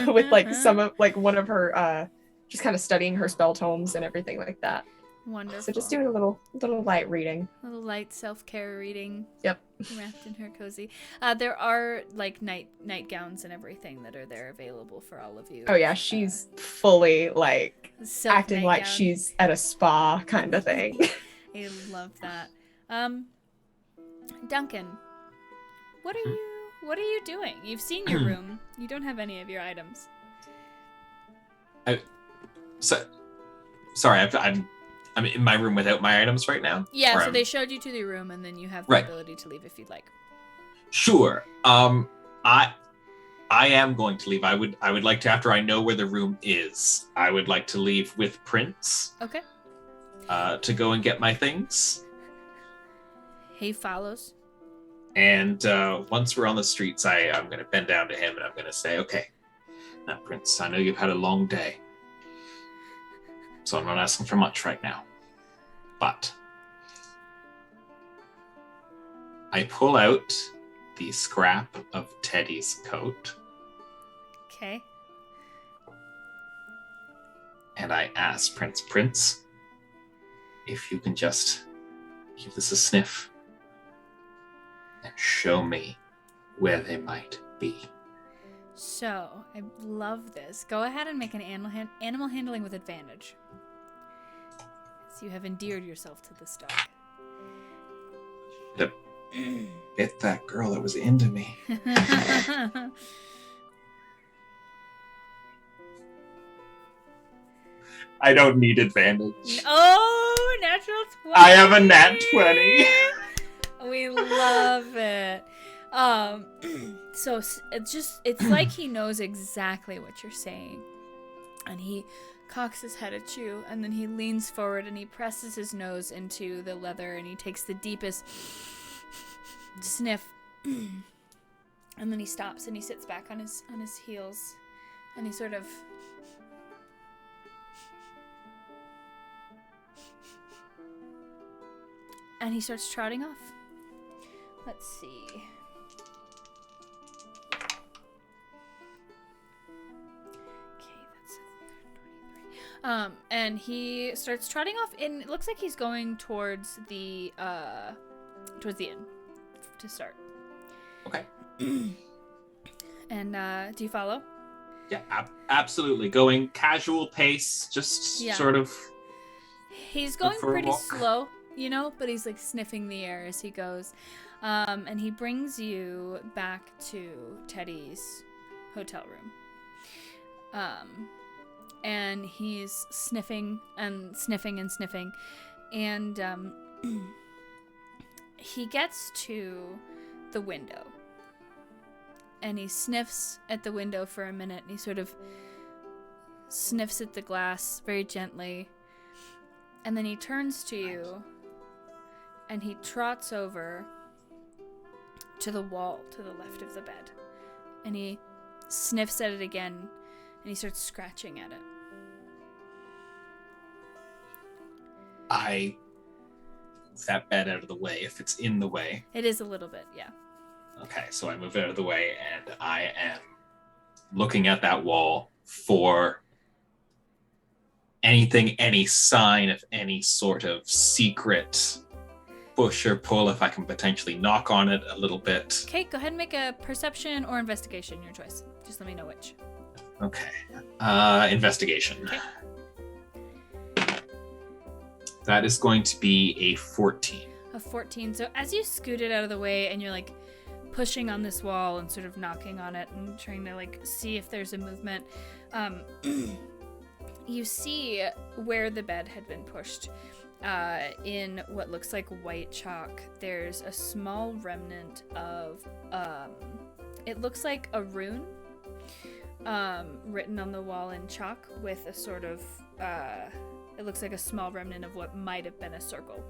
D: with like one of her just kind of studying her spell tomes and everything like that.
A: Wonderful.
D: So just doing a little light reading.
A: A little light self-care reading.
D: Yep.
A: Wrapped in her cozy. There are like nightgowns and everything that are there available for all of you.
D: Oh yeah, she's fully like
A: Silk
D: acting like
A: nightgown.
D: she's at a spa kind of thing.
A: I love that. Duncan, what are you doing? You've seen your room. You don't have any of your items.
E: Sorry, I'm in my room without my items right now.
A: Yeah,
E: Or
A: so they showed you to the room, and then you have the
E: Right.
A: ability to leave if you'd like.
E: Sure. I am going to leave. I would like to, after I know where the room is, I would like to leave with Prince.
A: Okay.
E: To go and get my things.
A: He follows.
E: And once we're on the streets, I'm going to bend down to him and I'm going to say, okay, now, Prince, I know you've had a long day. So I'm not asking for much right now. But I pull out the scrap of Teddy's coat
A: Okay.
E: and I ask Prince, if you can just give this a sniff and show me where they might be.
A: So, I love this. Go ahead and make an animal handling with advantage. So you have endeared yourself to this dog.
E: The bit that girl that was into me. I don't need advantage.
A: Oh, natural 20!
E: I have a nat 20.
A: We love it. So it's like he knows exactly what you're saying. And he cocks his head at you, and then he leans forward and he presses his nose into the leather and he takes the deepest sniff. And then he stops and he sits back on his heels and he sort of and he starts trotting off. Let's see. Okay, that's 23. And he starts trotting off, and it looks like he's going towards the inn to start.
E: Okay.
A: And do you follow?
E: Yeah, absolutely. Going casual pace, just
A: Yeah.
E: sort of.
A: He's going
E: for a
A: pretty
E: walk.
A: slow, but he's like sniffing the air as he goes. And he brings you back to Teddy's hotel room. And he's sniffing and sniffing and sniffing. And he gets to the window. And he sniffs at the window for a minute. And he sort of sniffs at the glass very gently. And then he turns to you. And he trots over to the wall to the left of the bed. And he sniffs at it again. And he starts scratching at it.
E: I move that bed out of the way if it's in the way.
A: It is a little bit, yeah.
E: Okay, so I move it out of the way and I am looking at that wall for anything, any sign of any sort of secret push or pull, if I can potentially knock on it a little bit.
A: Okay, go ahead and make a perception or investigation, your choice. Just let me know which.
E: Okay. Investigation.
A: Okay.
E: That is going to be a 14.
A: A 14. So as you scoot it out of the way and you're like pushing on this wall and sort of knocking on it and trying to like see if there's a movement, you see where the bed had been pushed. In what looks like white chalk, there's a small remnant of, it looks like a rune, written on the wall in chalk with a sort of, it looks like a small remnant of what might have been a circle.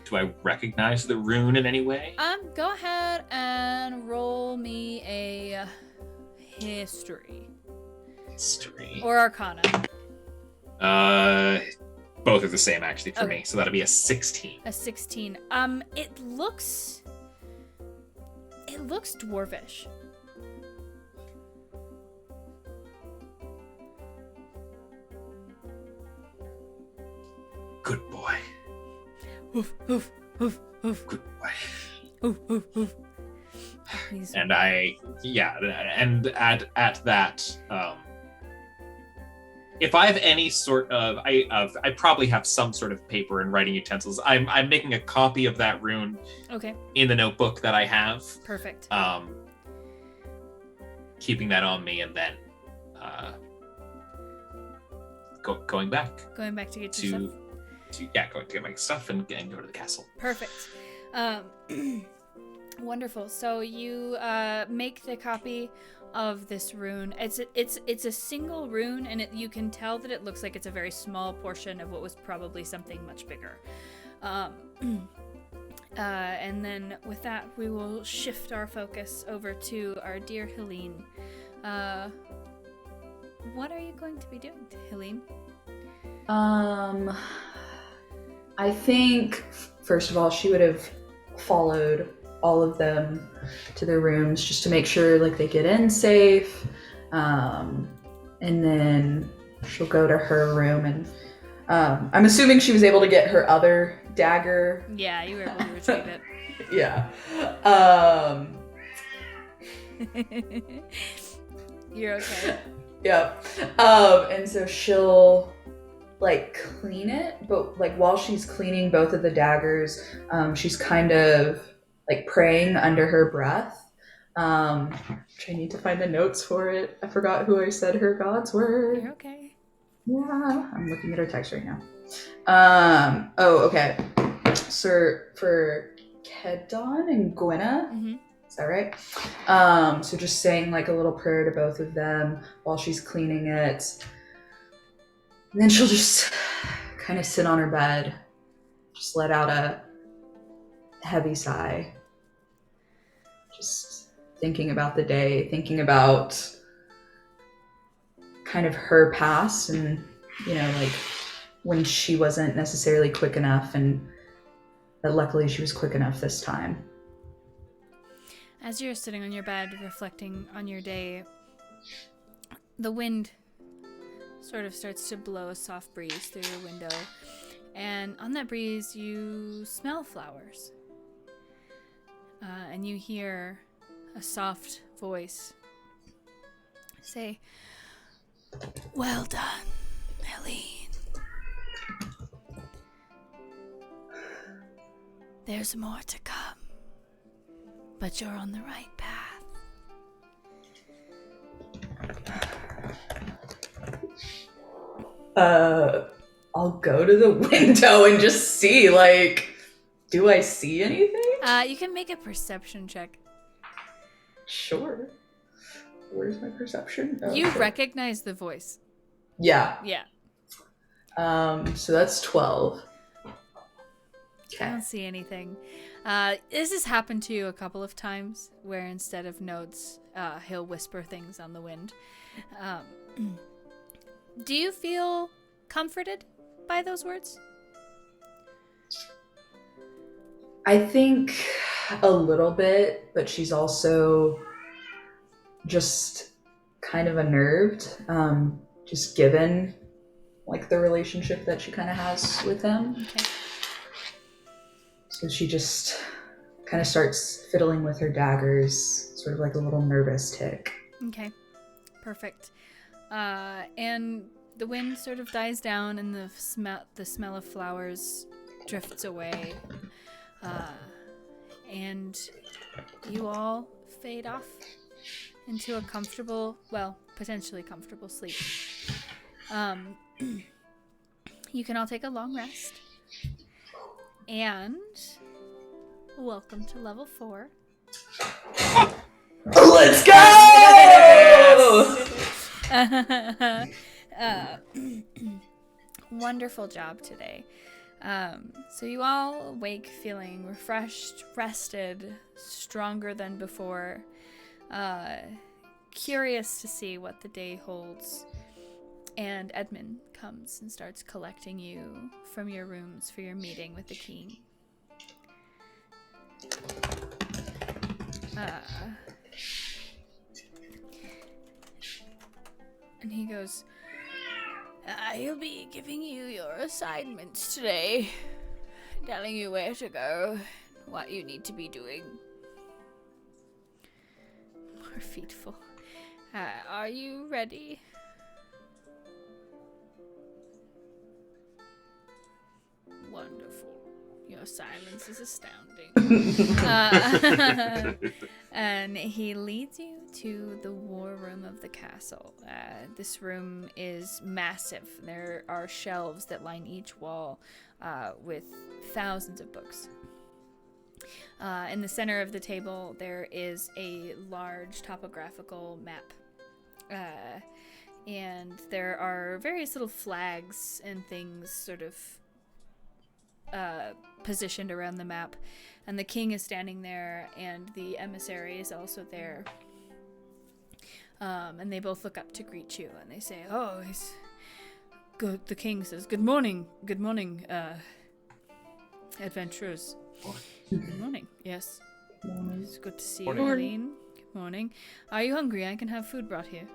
E: Do I recognize the rune in any way?
A: Go ahead and roll me a history.
E: History.
A: Or arcana.
E: Both are the same actually for
A: Okay.
E: me, so that'll be a 16.
A: A 16. It looks dwarvish.
E: Good boy.
A: Oof, oof, oof, oof,
E: Good boy.
A: oof, oof, oof. He's-
E: And at that, if I have any sort of, I probably have some sort of paper and writing utensils. I'm making a copy of that rune
A: Okay,
E: in the notebook that I have.
A: perfect.
E: Keeping that on me, and then going back
A: Going back to get your stuff.
E: going to get my stuff and go to the castle.
A: Perfect. Wonderful. So you make the copy of this rune. It's a single rune, and you can tell that it looks like it's a very small portion of what was probably something much bigger. And then with that, we will shift our focus over to our dear Helene. What are you going to be doing, Helene?
B: I think, first of all, she would have followed all of them to their rooms just to make sure like they get in safe. And then she'll go to her room and I'm assuming she was able to get her other dagger.
A: Yeah, you were able to retrieve it.
B: Yeah.
A: You're okay.
B: Yeah. And so she'll like clean it, but like while she's cleaning both of the daggers, she's kind of like praying under her breath. Which I need to find the notes for it. I forgot who I said her gods were.
A: You're okay.
B: Yeah, I'm looking at her text right now. Okay. So for Kedon and Gwenna,
A: Mm-hmm.
B: is that right? So just saying like a little prayer to both of them while she's cleaning it. And then she'll just kind of sit on her bed, just let out a heavy sigh. Just thinking about the day, thinking about kind of her past and, you know, like when she wasn't necessarily quick enough and that luckily she was quick enough this time.
A: As you're sitting on your bed reflecting on your day, the wind sort of starts to blow a soft breeze through your window, and on that breeze you smell flowers. And you hear a soft voice say,
F: Well done, Helene. There's more to come, but you're on the right path.
B: I'll go to the window and just see, like, do I see anything?
A: you can make a perception check.
B: Sure. Where's my perception? Oh,
A: You
B: okay.
A: recognize the voice.
B: Yeah.
A: Yeah.
B: So that's 12.
A: I
B: Okay.
A: don't see anything. This has happened to you a couple of times where instead of notes, he'll whisper things on the wind. Do you feel comforted by those words?
B: I think a little bit, but she's also just kind of unnerved, just given like the relationship that she kind of has with him.
A: Okay.
B: So she just kind of starts fiddling with her daggers, sort of like a little nervous tick.
A: Okay. Perfect. And the wind sort of dies down and the smell of flowers drifts away. And you all fade off into a comfortable, well, potentially comfortable sleep. You can all take a long rest. And welcome to level 4.
B: Let's go!
A: Wonderful job today. So you all wake feeling refreshed, rested, stronger than before, curious to see what the day holds. And Edmund comes and starts collecting you from your rooms for your meeting with the king. And he goes,
F: He'll be giving you your assignments today, telling you where to go, what you need to be doing.
A: more feetful. Are you ready? Wonderful. Your silence is astounding. And he leads you to the war room of the castle. This room is massive. There are shelves that line each wall with thousands of books. In the center of the table, there is a large topographical map. And there are various little flags and things sort of positioned around the map, and the king is standing there, and the emissary is also there, and they both look up to greet you, and they say, "Oh, it's good." The king says, good morning, adventurers." Good morning. Yes, it's good to see you, Eileen. Good morning. Are you hungry? I can have food brought here.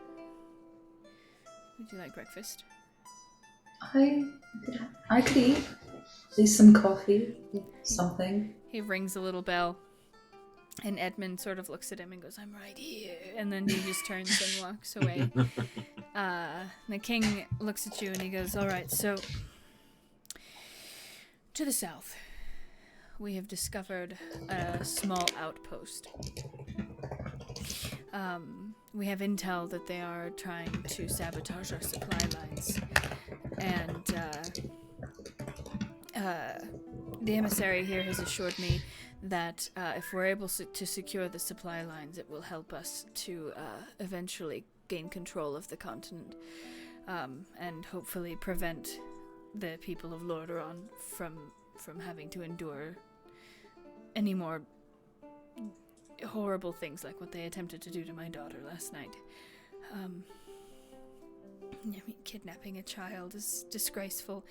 A: Would you like breakfast?
B: I could eat. At least some coffee, something.
A: He rings a little bell, and Edmund sort of looks at him and goes, "I'm right here," and then he just turns and walks away. The king looks at you and he goes, "All right, so to the south, we have discovered a small outpost. We have intel that they are trying to sabotage our supply lines, and the emissary here has assured me that if we're able to secure the supply lines, it will help us to eventually gain control of the continent, and hopefully prevent the people of Lordaeron from having to endure any more horrible things like what they attempted to do to my daughter last night. I mean, kidnapping a child is disgraceful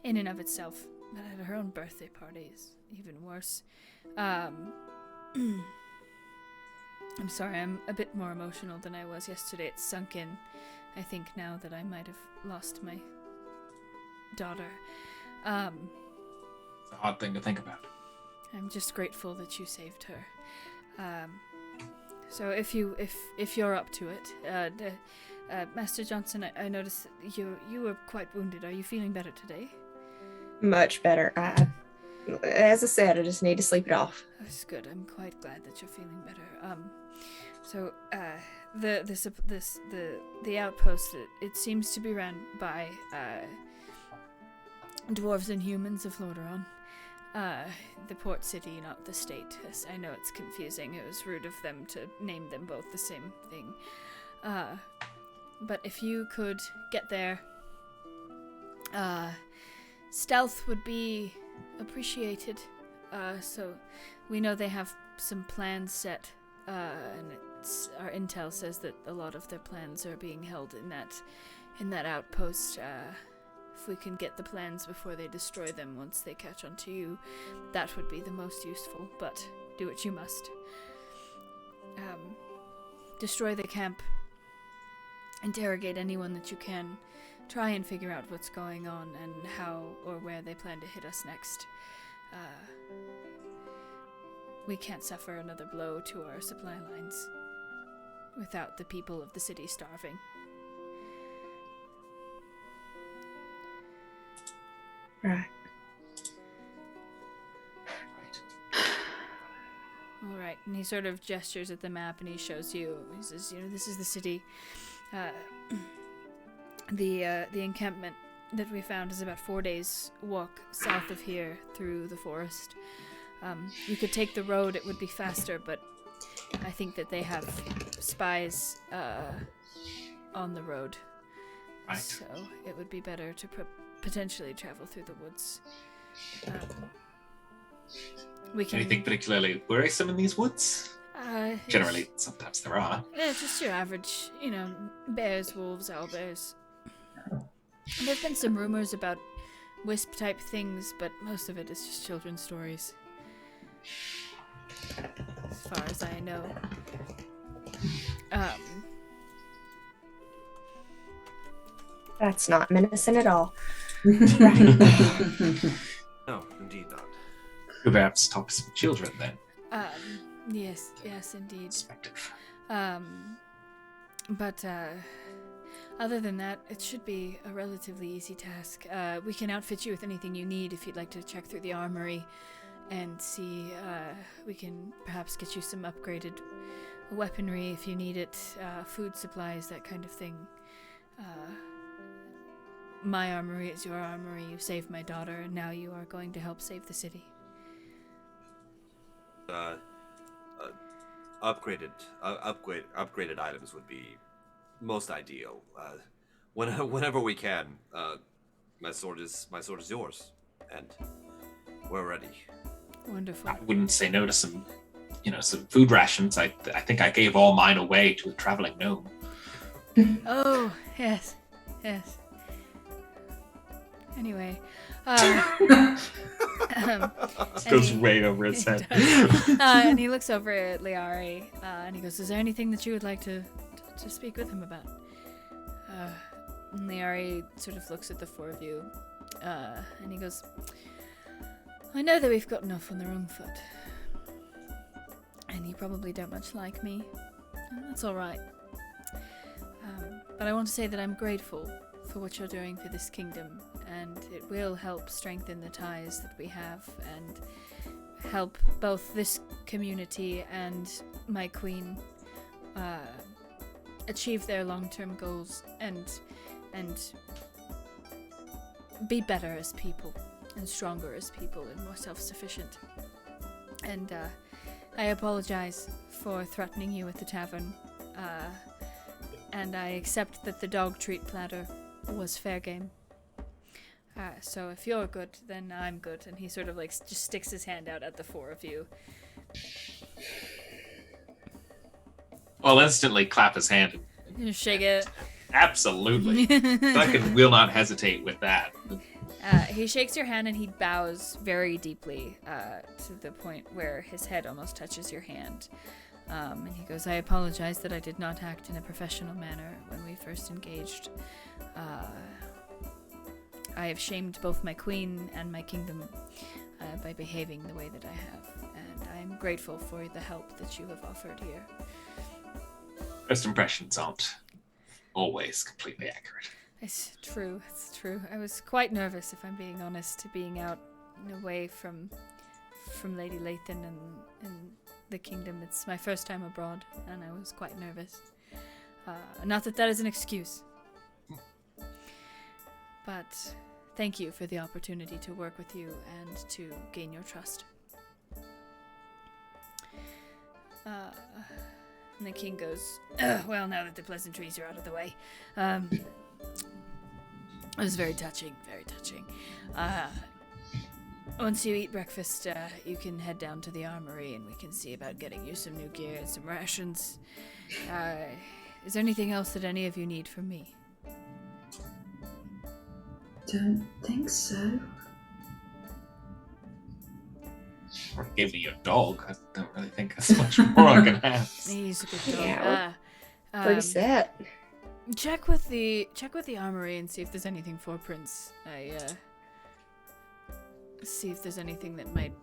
A: in and of itself, but at her own birthday party is even worse. I'm sorry, I'm a bit more emotional than I was yesterday. It's sunk in, I think, now that I might have lost my daughter.
E: It's a hard thing to think about.
A: I'm just grateful that you saved her. So if you're up to it, Master Johnson, I noticed that you were quite wounded. Are you feeling better today?
D: Much better. As I said, I just need to sleep it off.
A: That's good. I'm quite glad that you're feeling better. So the outpost, it seems to be run by dwarves and humans of Lordaeron. The port city, not the state. I know it's confusing. It was rude of them to name them both the same thing. But if you could get there, stealth would be appreciated. So we know they have some plans set, and our intel says that a lot of their plans are being held in that outpost. If we can get the plans before they destroy them once they catch on to you, that would be the most useful, but do what you must. Destroy the camp. Interrogate anyone that you can. Try and figure out what's going on and how or where they plan to hit us next. We can't suffer another blow to our supply lines without the people of the city starving.
D: Right.
A: All right, and he sort of gestures at the map and he shows you. He says, this is the city. The encampment that we found is about 4 days' walk south of here through the forest. You could take the road; it would be faster, but I think that they have spies on the road.
E: Right.
A: So it would be better to potentially travel through the woods. We can.
E: Anything particularly worrisome in these woods? Generally, sometimes there are.
A: Yeah, just your average, bears, wolves, owlbears. There've been some rumors about wisp-type things, but most of it is just children's stories. As far as I know.
D: That's not menacing at all.
C: No, indeed not.
E: Who perhaps talk to some children then?
A: Yes, indeed.
E: Perspective.
A: But other than that, it should be a relatively easy task. We can outfit you with anything you need if you'd like to check through the armory and see. We can perhaps get you some upgraded weaponry if you need it, food supplies, that kind of thing. My armory is your armory. You saved my daughter, and now you are going to help save the city.
C: Upgraded items would be most ideal. Whenever we can. My sword is yours, and we're ready.
A: Wonderful.
E: I wouldn't say no to some food rations. I think I gave all mine away to a traveling gnome.
A: Oh, yes. Anyway,
E: This goes way over his head.
A: and he looks over at Liari, and he goes, "Is there anything that you would like to speak with him about?" And Liari sort of looks at the four of you, and he goes, "I know that we've gotten off on the wrong foot, and you probably don't much like me, and that's all right. But I want to say that I'm grateful for what you're doing for this kingdom, and it will help strengthen the ties that we have and help both this community and my queen achieve their long-term goals and be better as people and stronger as people and more self-sufficient. And I apologize for threatening you at the tavern, and I accept that the dog treat platter was fair game. So if you're good, then I'm good." And he sort of just sticks his hand out at the four of you.
E: I'll instantly clap his hand.
A: You shake it.
E: Absolutely. I will not hesitate with that.
A: He shakes your hand and he bows very deeply to the point where his head almost touches your hand. And he goes, "I apologize that I did not act in a professional manner when we first engaged. I have shamed both my queen and my kingdom by behaving the way that I have, and I am grateful for the help that you have offered here."
E: First impressions aren't always completely accurate.
A: It's true. I was quite nervous, if I'm being honest, being out and away from Lady Lathan and the kingdom. It's my first time abroad, and I was quite nervous. Not that is an excuse. But thank you for the opportunity to work with you and to gain your trust. And the king goes, "Well, now that the pleasantries are out of the way, it was very touching, very touching. Once you eat breakfast, you can head down to the armory and we can see about getting you some new gear and some rations. Is there anything else that any of you need from me?"
B: Don't think so.
E: Or give me your dog. I don't really think that's much more I can ask.
A: He's a good dog.
D: Yeah. Pretty set.
A: Check with the armory and see if there's anything for Prince. See if there's anything that might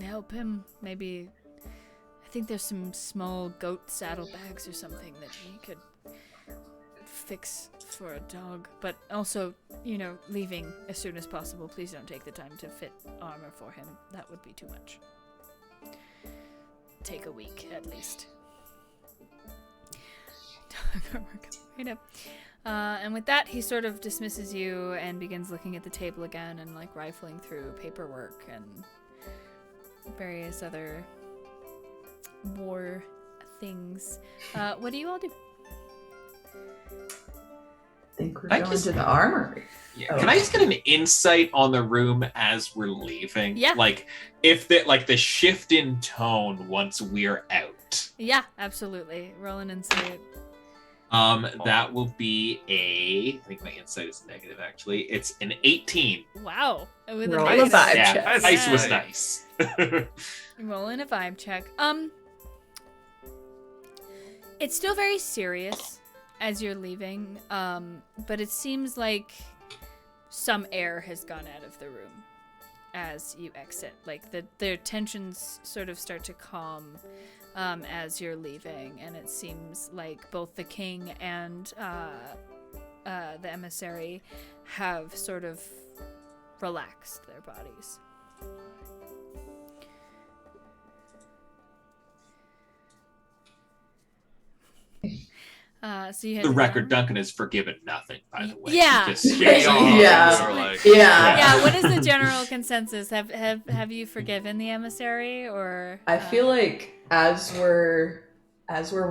A: help him. Maybe I think there's some small goat saddlebags or something that he could fix for a dog. But also, leaving as soon as possible. Please don't take the time to fit armor for him. That would be too much. Take a week at least. Right up. And with that, he sort of dismisses you and begins looking at the table again and rifling through paperwork and various other war things. What do you all do?
B: think we're
E: I
B: going
E: just-
B: to the armory.
E: Yeah.
B: Oh.
E: Can I just get an insight on the room as we're leaving?
A: Yeah.
E: Like if the shift in tone once we're out.
A: Yeah, absolutely. Roll an insight.
E: That will be I think my insight is negative actually. It's an 18.
A: Wow. With
D: Roll
A: a
D: a vibe
E: Yeah,
D: check.
E: ice was
A: Yeah.
E: nice.
A: Roll in a vibe check. It's still very serious as you're leaving, but it seems like some air has gone out of the room as you exit. Like the tensions sort of start to calm as you're leaving, and it seems like both the king and the emissary have sort of relaxed their bodies. So you head
E: The
A: to
E: record,
A: armory?
E: Duncan has forgiven nothing, by the way.
A: Yeah.
E: Just,
B: Yeah.
C: Or like,
A: Yeah, what is the general consensus? Have you forgiven the emissary, or
B: I feel like as we're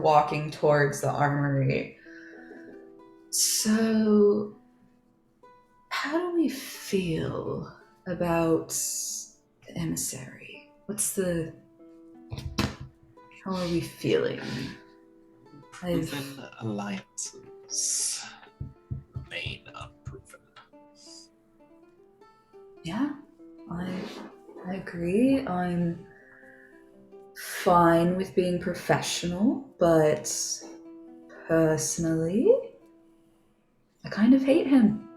B: walking towards the armory, so how do we feel about the emissary? How are we feeling?
E: proven alliances remain unproven.
B: Yeah, I agree. I'm fine with being professional, but personally, I kind of hate him.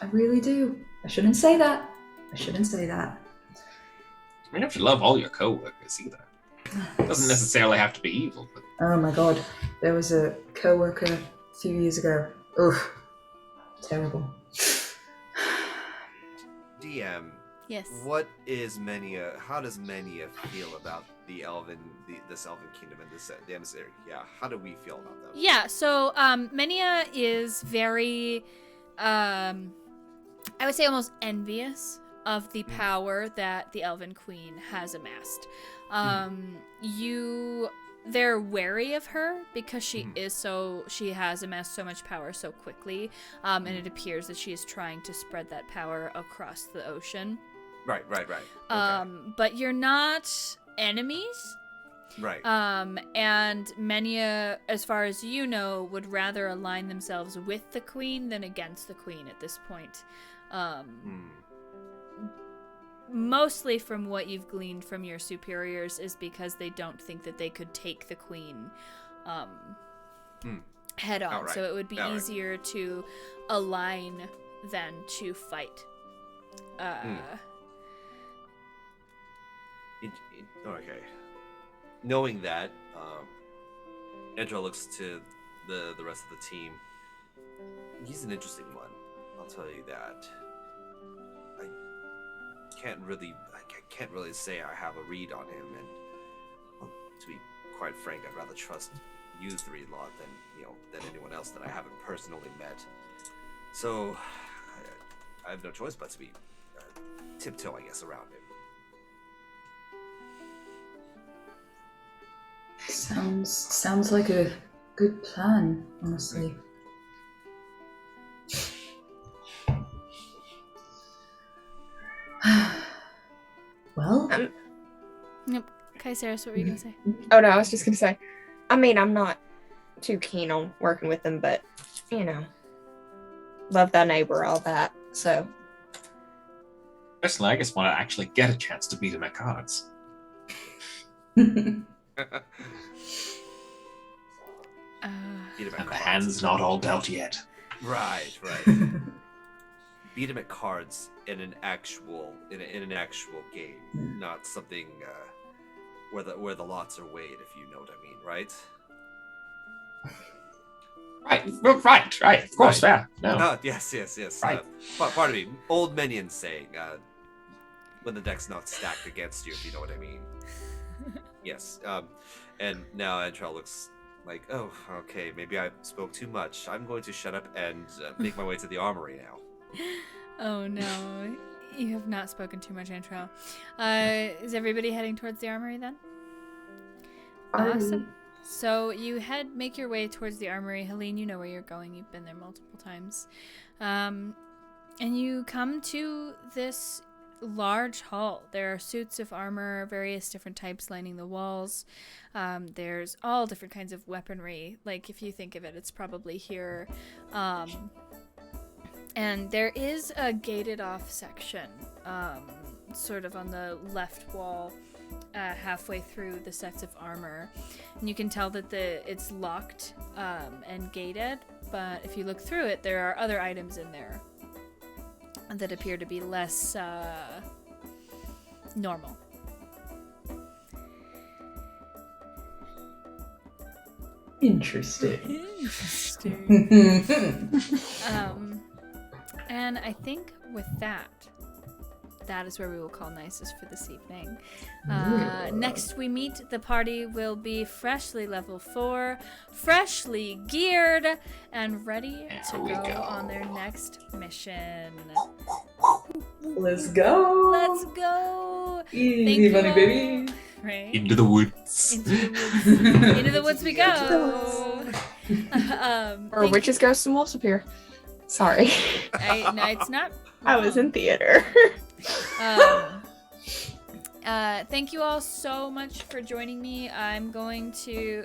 B: I really do. I shouldn't say that.
E: I mean, you have to love all your co-workers either. It doesn't necessarily have to be evil, but
B: Oh my god. There was a co-worker a few years ago. Ugh. Terrible.
C: DM,
A: yes?
C: what is Mania? How does Mania feel about this elven kingdom and the emissary? Yeah, how do we feel about them?
A: Yeah. So Menia is very, I would say, almost envious of the power that the Elven Queen has amassed. They're wary of her because she has amassed so much power so quickly, and it appears that she is trying to spread that power across the ocean.
C: Right.
A: But you're not enemies.
C: Right.
A: And Menia, as far as you know, would rather align themselves with the queen than against the queen at this point. Mostly from what you've gleaned from your superiors is because they don't think that they could take the queen head on.
C: Outright.
A: So it would be
C: Outright.
A: easier to align than to fight.
C: Okay. Knowing that, Andrew looks to the rest of the team. He's an interesting one. I'll tell you that. I can't really say I have a read on him, and well, to be quite frank, I'd rather trust you three lot than anyone else that I haven't personally met. So I have no choice but to be tiptoe, I guess, around him.
B: Sounds like a good plan, honestly. Well,
A: Yep. Kaiseris, what were you going to say?
D: Oh no, I was just gonna say, I mean, I'm not too keen on working with them, but love thy neighbor, all that. So
E: personally, I just want to actually get a chance to beat him at cards.
C: Beat him at
E: And the
C: cards.
E: hand's not all dealt yet.
C: Right. Beat him at cards in an actual game, not something where the lots are weighed, if you know what I mean, right?
E: Right. Of course,
C: Right.
E: yeah. No.
C: Yes.
E: Right.
C: Pardon me. Old minion saying, when the deck's not stacked against you, if you know what I mean. Yes. And now Antrell looks like, oh, okay, maybe I spoke too much. I'm going to shut up and make my way to the armory now.
A: Oh no, you have not spoken too much, Antrell. Is everybody heading towards the armory then? Awesome. So you make your way towards the armory. Helene, you know where you're going. You've been there multiple times. And you come to this large hall. There are suits of armor, various different types lining the walls. There's all different kinds of weaponry. Like, if you think of it, it's probably here. And there is a gated off section, sort of on the left wall, halfway through the sets of armor. And you can tell that it's locked and gated, but if you look through it, there are other items in there that appear to be less normal.
B: Interesting.
A: And I think with that is where we will call Nysis for this evening. Next we meet, the party will be freshly level 4, freshly geared, and ready to go on their next mission.
B: Let's go.
A: Let's go.
B: Easy money, baby.
A: Right?
E: Into the woods.
A: Into the woods we go.
D: Or witches, ghosts, and wolves appear. Sorry.
A: No, it's not.
D: I was in theater.
A: Thank you all so much for joining me. I'm going to...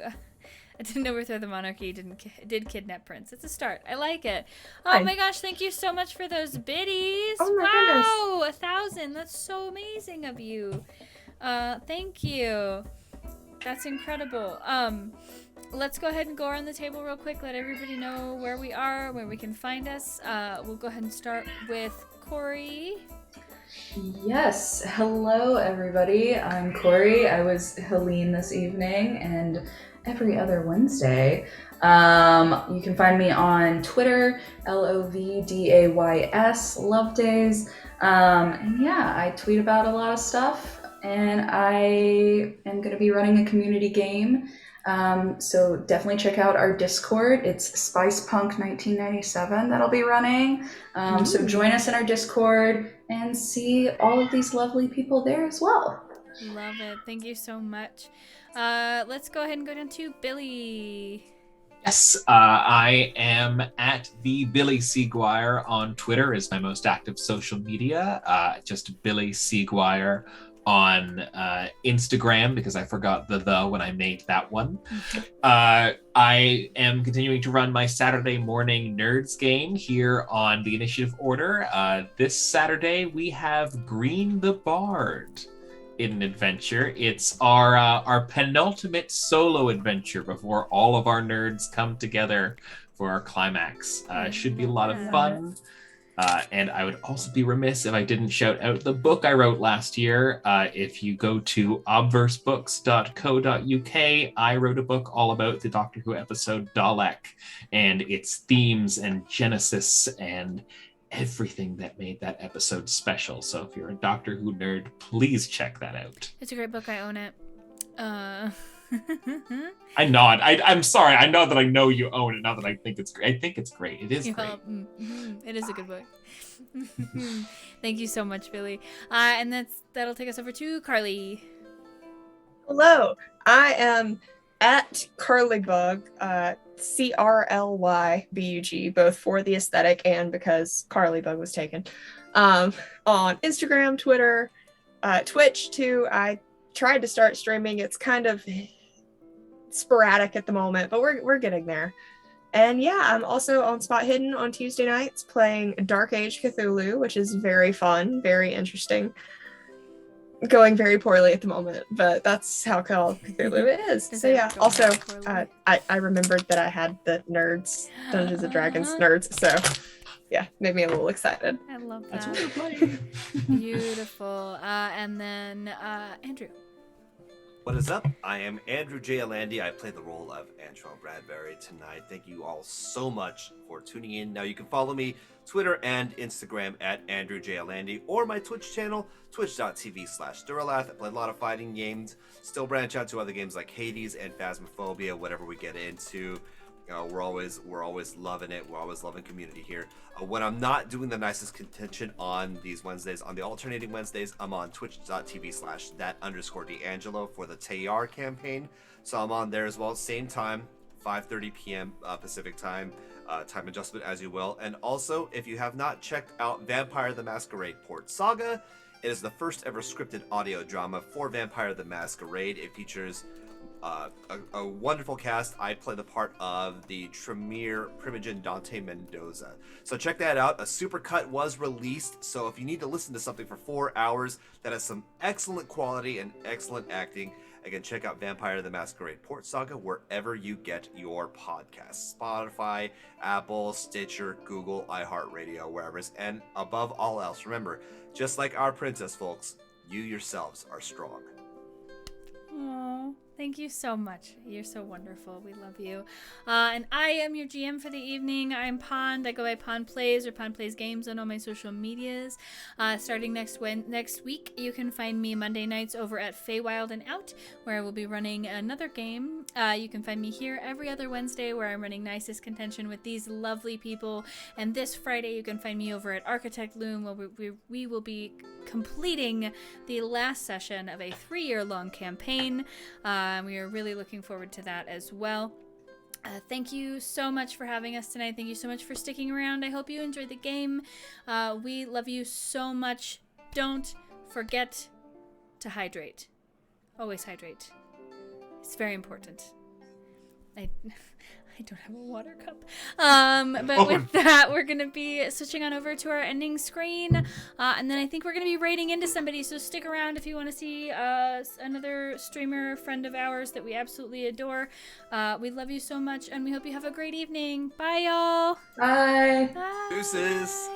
A: I didn't overthrow the monarchy, did kidnap Prince. It's a start. I like it. Oh my gosh, thank you so much for those biddies.
D: Oh my
A: goodness. 1,000. That's so amazing of you. Thank you. That's incredible. Let's go ahead and go around the table real quick. Let everybody know where we are, where we can find us. We'll go ahead and start with Corey.
B: Yes. Hello, everybody. I'm Corey. I was Helene this evening and every other Wednesday. You can find me on Twitter, LOVDAYS, Love Days. And yeah, I tweet about a lot of stuff, and I am going to be running a community game. So definitely check out our Discord. It's SpicePunk1997 that'll be running. So join us in our Discord and see all of these lovely people there as well.
A: Love it. Thank you so much. Let's go ahead and go down to Billy.
E: Yes, I am at the Billy Seguire on Twitter is my most active social media. Just Billy Seguire on Instagram, because I forgot the when I made that one. I am continuing to run my Saturday morning Nerds game here on the Initiative Order. This Saturday we have Green the Bard in an adventure. It's our penultimate solo adventure before all of our nerds come together for our climax. Should be a lot of fun. And I would also be remiss if I didn't shout out the book I wrote last year. If you go to obversebooks.co.uk, I wrote a book all about the Doctor Who episode Dalek and its themes and genesis and everything that made that episode special. So if you're a Doctor Who nerd, please check that out.
A: It's a great book. I own it.
E: I nod. I'm sorry. I know that I know you own it. Not that I think it's great. I think it's great. It is great.
A: It is a good book. Thank you so much, Billy. And that'll take us over to Carly.
D: Hello. I am at Carlybug, CRLYBUG, both for the aesthetic and because Carlybug was taken. On Instagram, Twitter, Twitch too. I tried to start streaming. It's kind of sporadic at the moment, but we're getting there. And yeah, I'm also on Spot Hidden on Tuesday nights playing Dark Age Cthulhu, which is very fun, very interesting. Going very poorly at the moment, but that's how Call of Cthulhu is. So yeah, also I remembered that I had the nerds, Dungeons and Dragons nerds, so yeah, made me a little excited.
A: I love that.
E: That's what we're playing.
A: Beautiful. And then Andrew.
C: What is up? I am Andrew J. Alandy. I play the role of Antron Bradbury tonight. Thank you all so much for tuning in. Now you can follow me Twitter and Instagram at Andrew J. Alandy, or my Twitch channel, twitch.tv/Duralath. I play a lot of fighting games. Still branch out to other games like Hades and Phasmophobia, whatever we get into. We're always loving it. We're always loving community here. When I'm not doing the Nysis Contention on these Wednesdays, on the alternating Wednesdays, I'm on twitch.tv/that_D'Angelo for the Tayar campaign. So I'm on there as well. Same time, 5:30 p.m. Pacific time. Time adjustment as you will. And also, if you have not checked out Vampire the Masquerade Port Saga, it is the first ever scripted audio drama for Vampire the Masquerade. It features a wonderful cast. I play the part of the Tremere Primogen Dante Mendoza. So check that out. A supercut was released, so if you need to listen to something for 4 hours that has some excellent quality and excellent acting, again, check out Vampire the Masquerade Port Saga wherever you get your podcasts. Spotify, Apple, Stitcher, Google, iHeartRadio, wherever it is. And above all else, remember, just like our princess folks, you yourselves are strong.
A: Oh, thank you so much. You're so wonderful. We love you. And I am your GM for the evening. I'm Pond. I go by Pond Plays or Pond Plays Games on all my social medias. Starting next week, you can find me Monday nights over at Feywild and Out, where I will be running another game. You can find me here every other Wednesday, where I'm running Nysis Contention with these lovely people. And this Friday, you can find me over at Architect Loom, where we will be completing the last session of a 3-year-long campaign. We are really looking forward to that as well. Thank you so much for having us tonight. Thank you so much for sticking around. I hope you enjoyed the game. We love you so much. Don't forget to hydrate. Always hydrate. It's very important. I don't have a water cup. But with that, we're going to be switching on over to our ending screen. And then I think we're going to be raiding into somebody. So stick around if you want to see another streamer friend of ours that we absolutely adore. We love you so much, and we hope you have a great evening. Bye, y'all.
B: Bye.
A: Bye.
C: Deuces.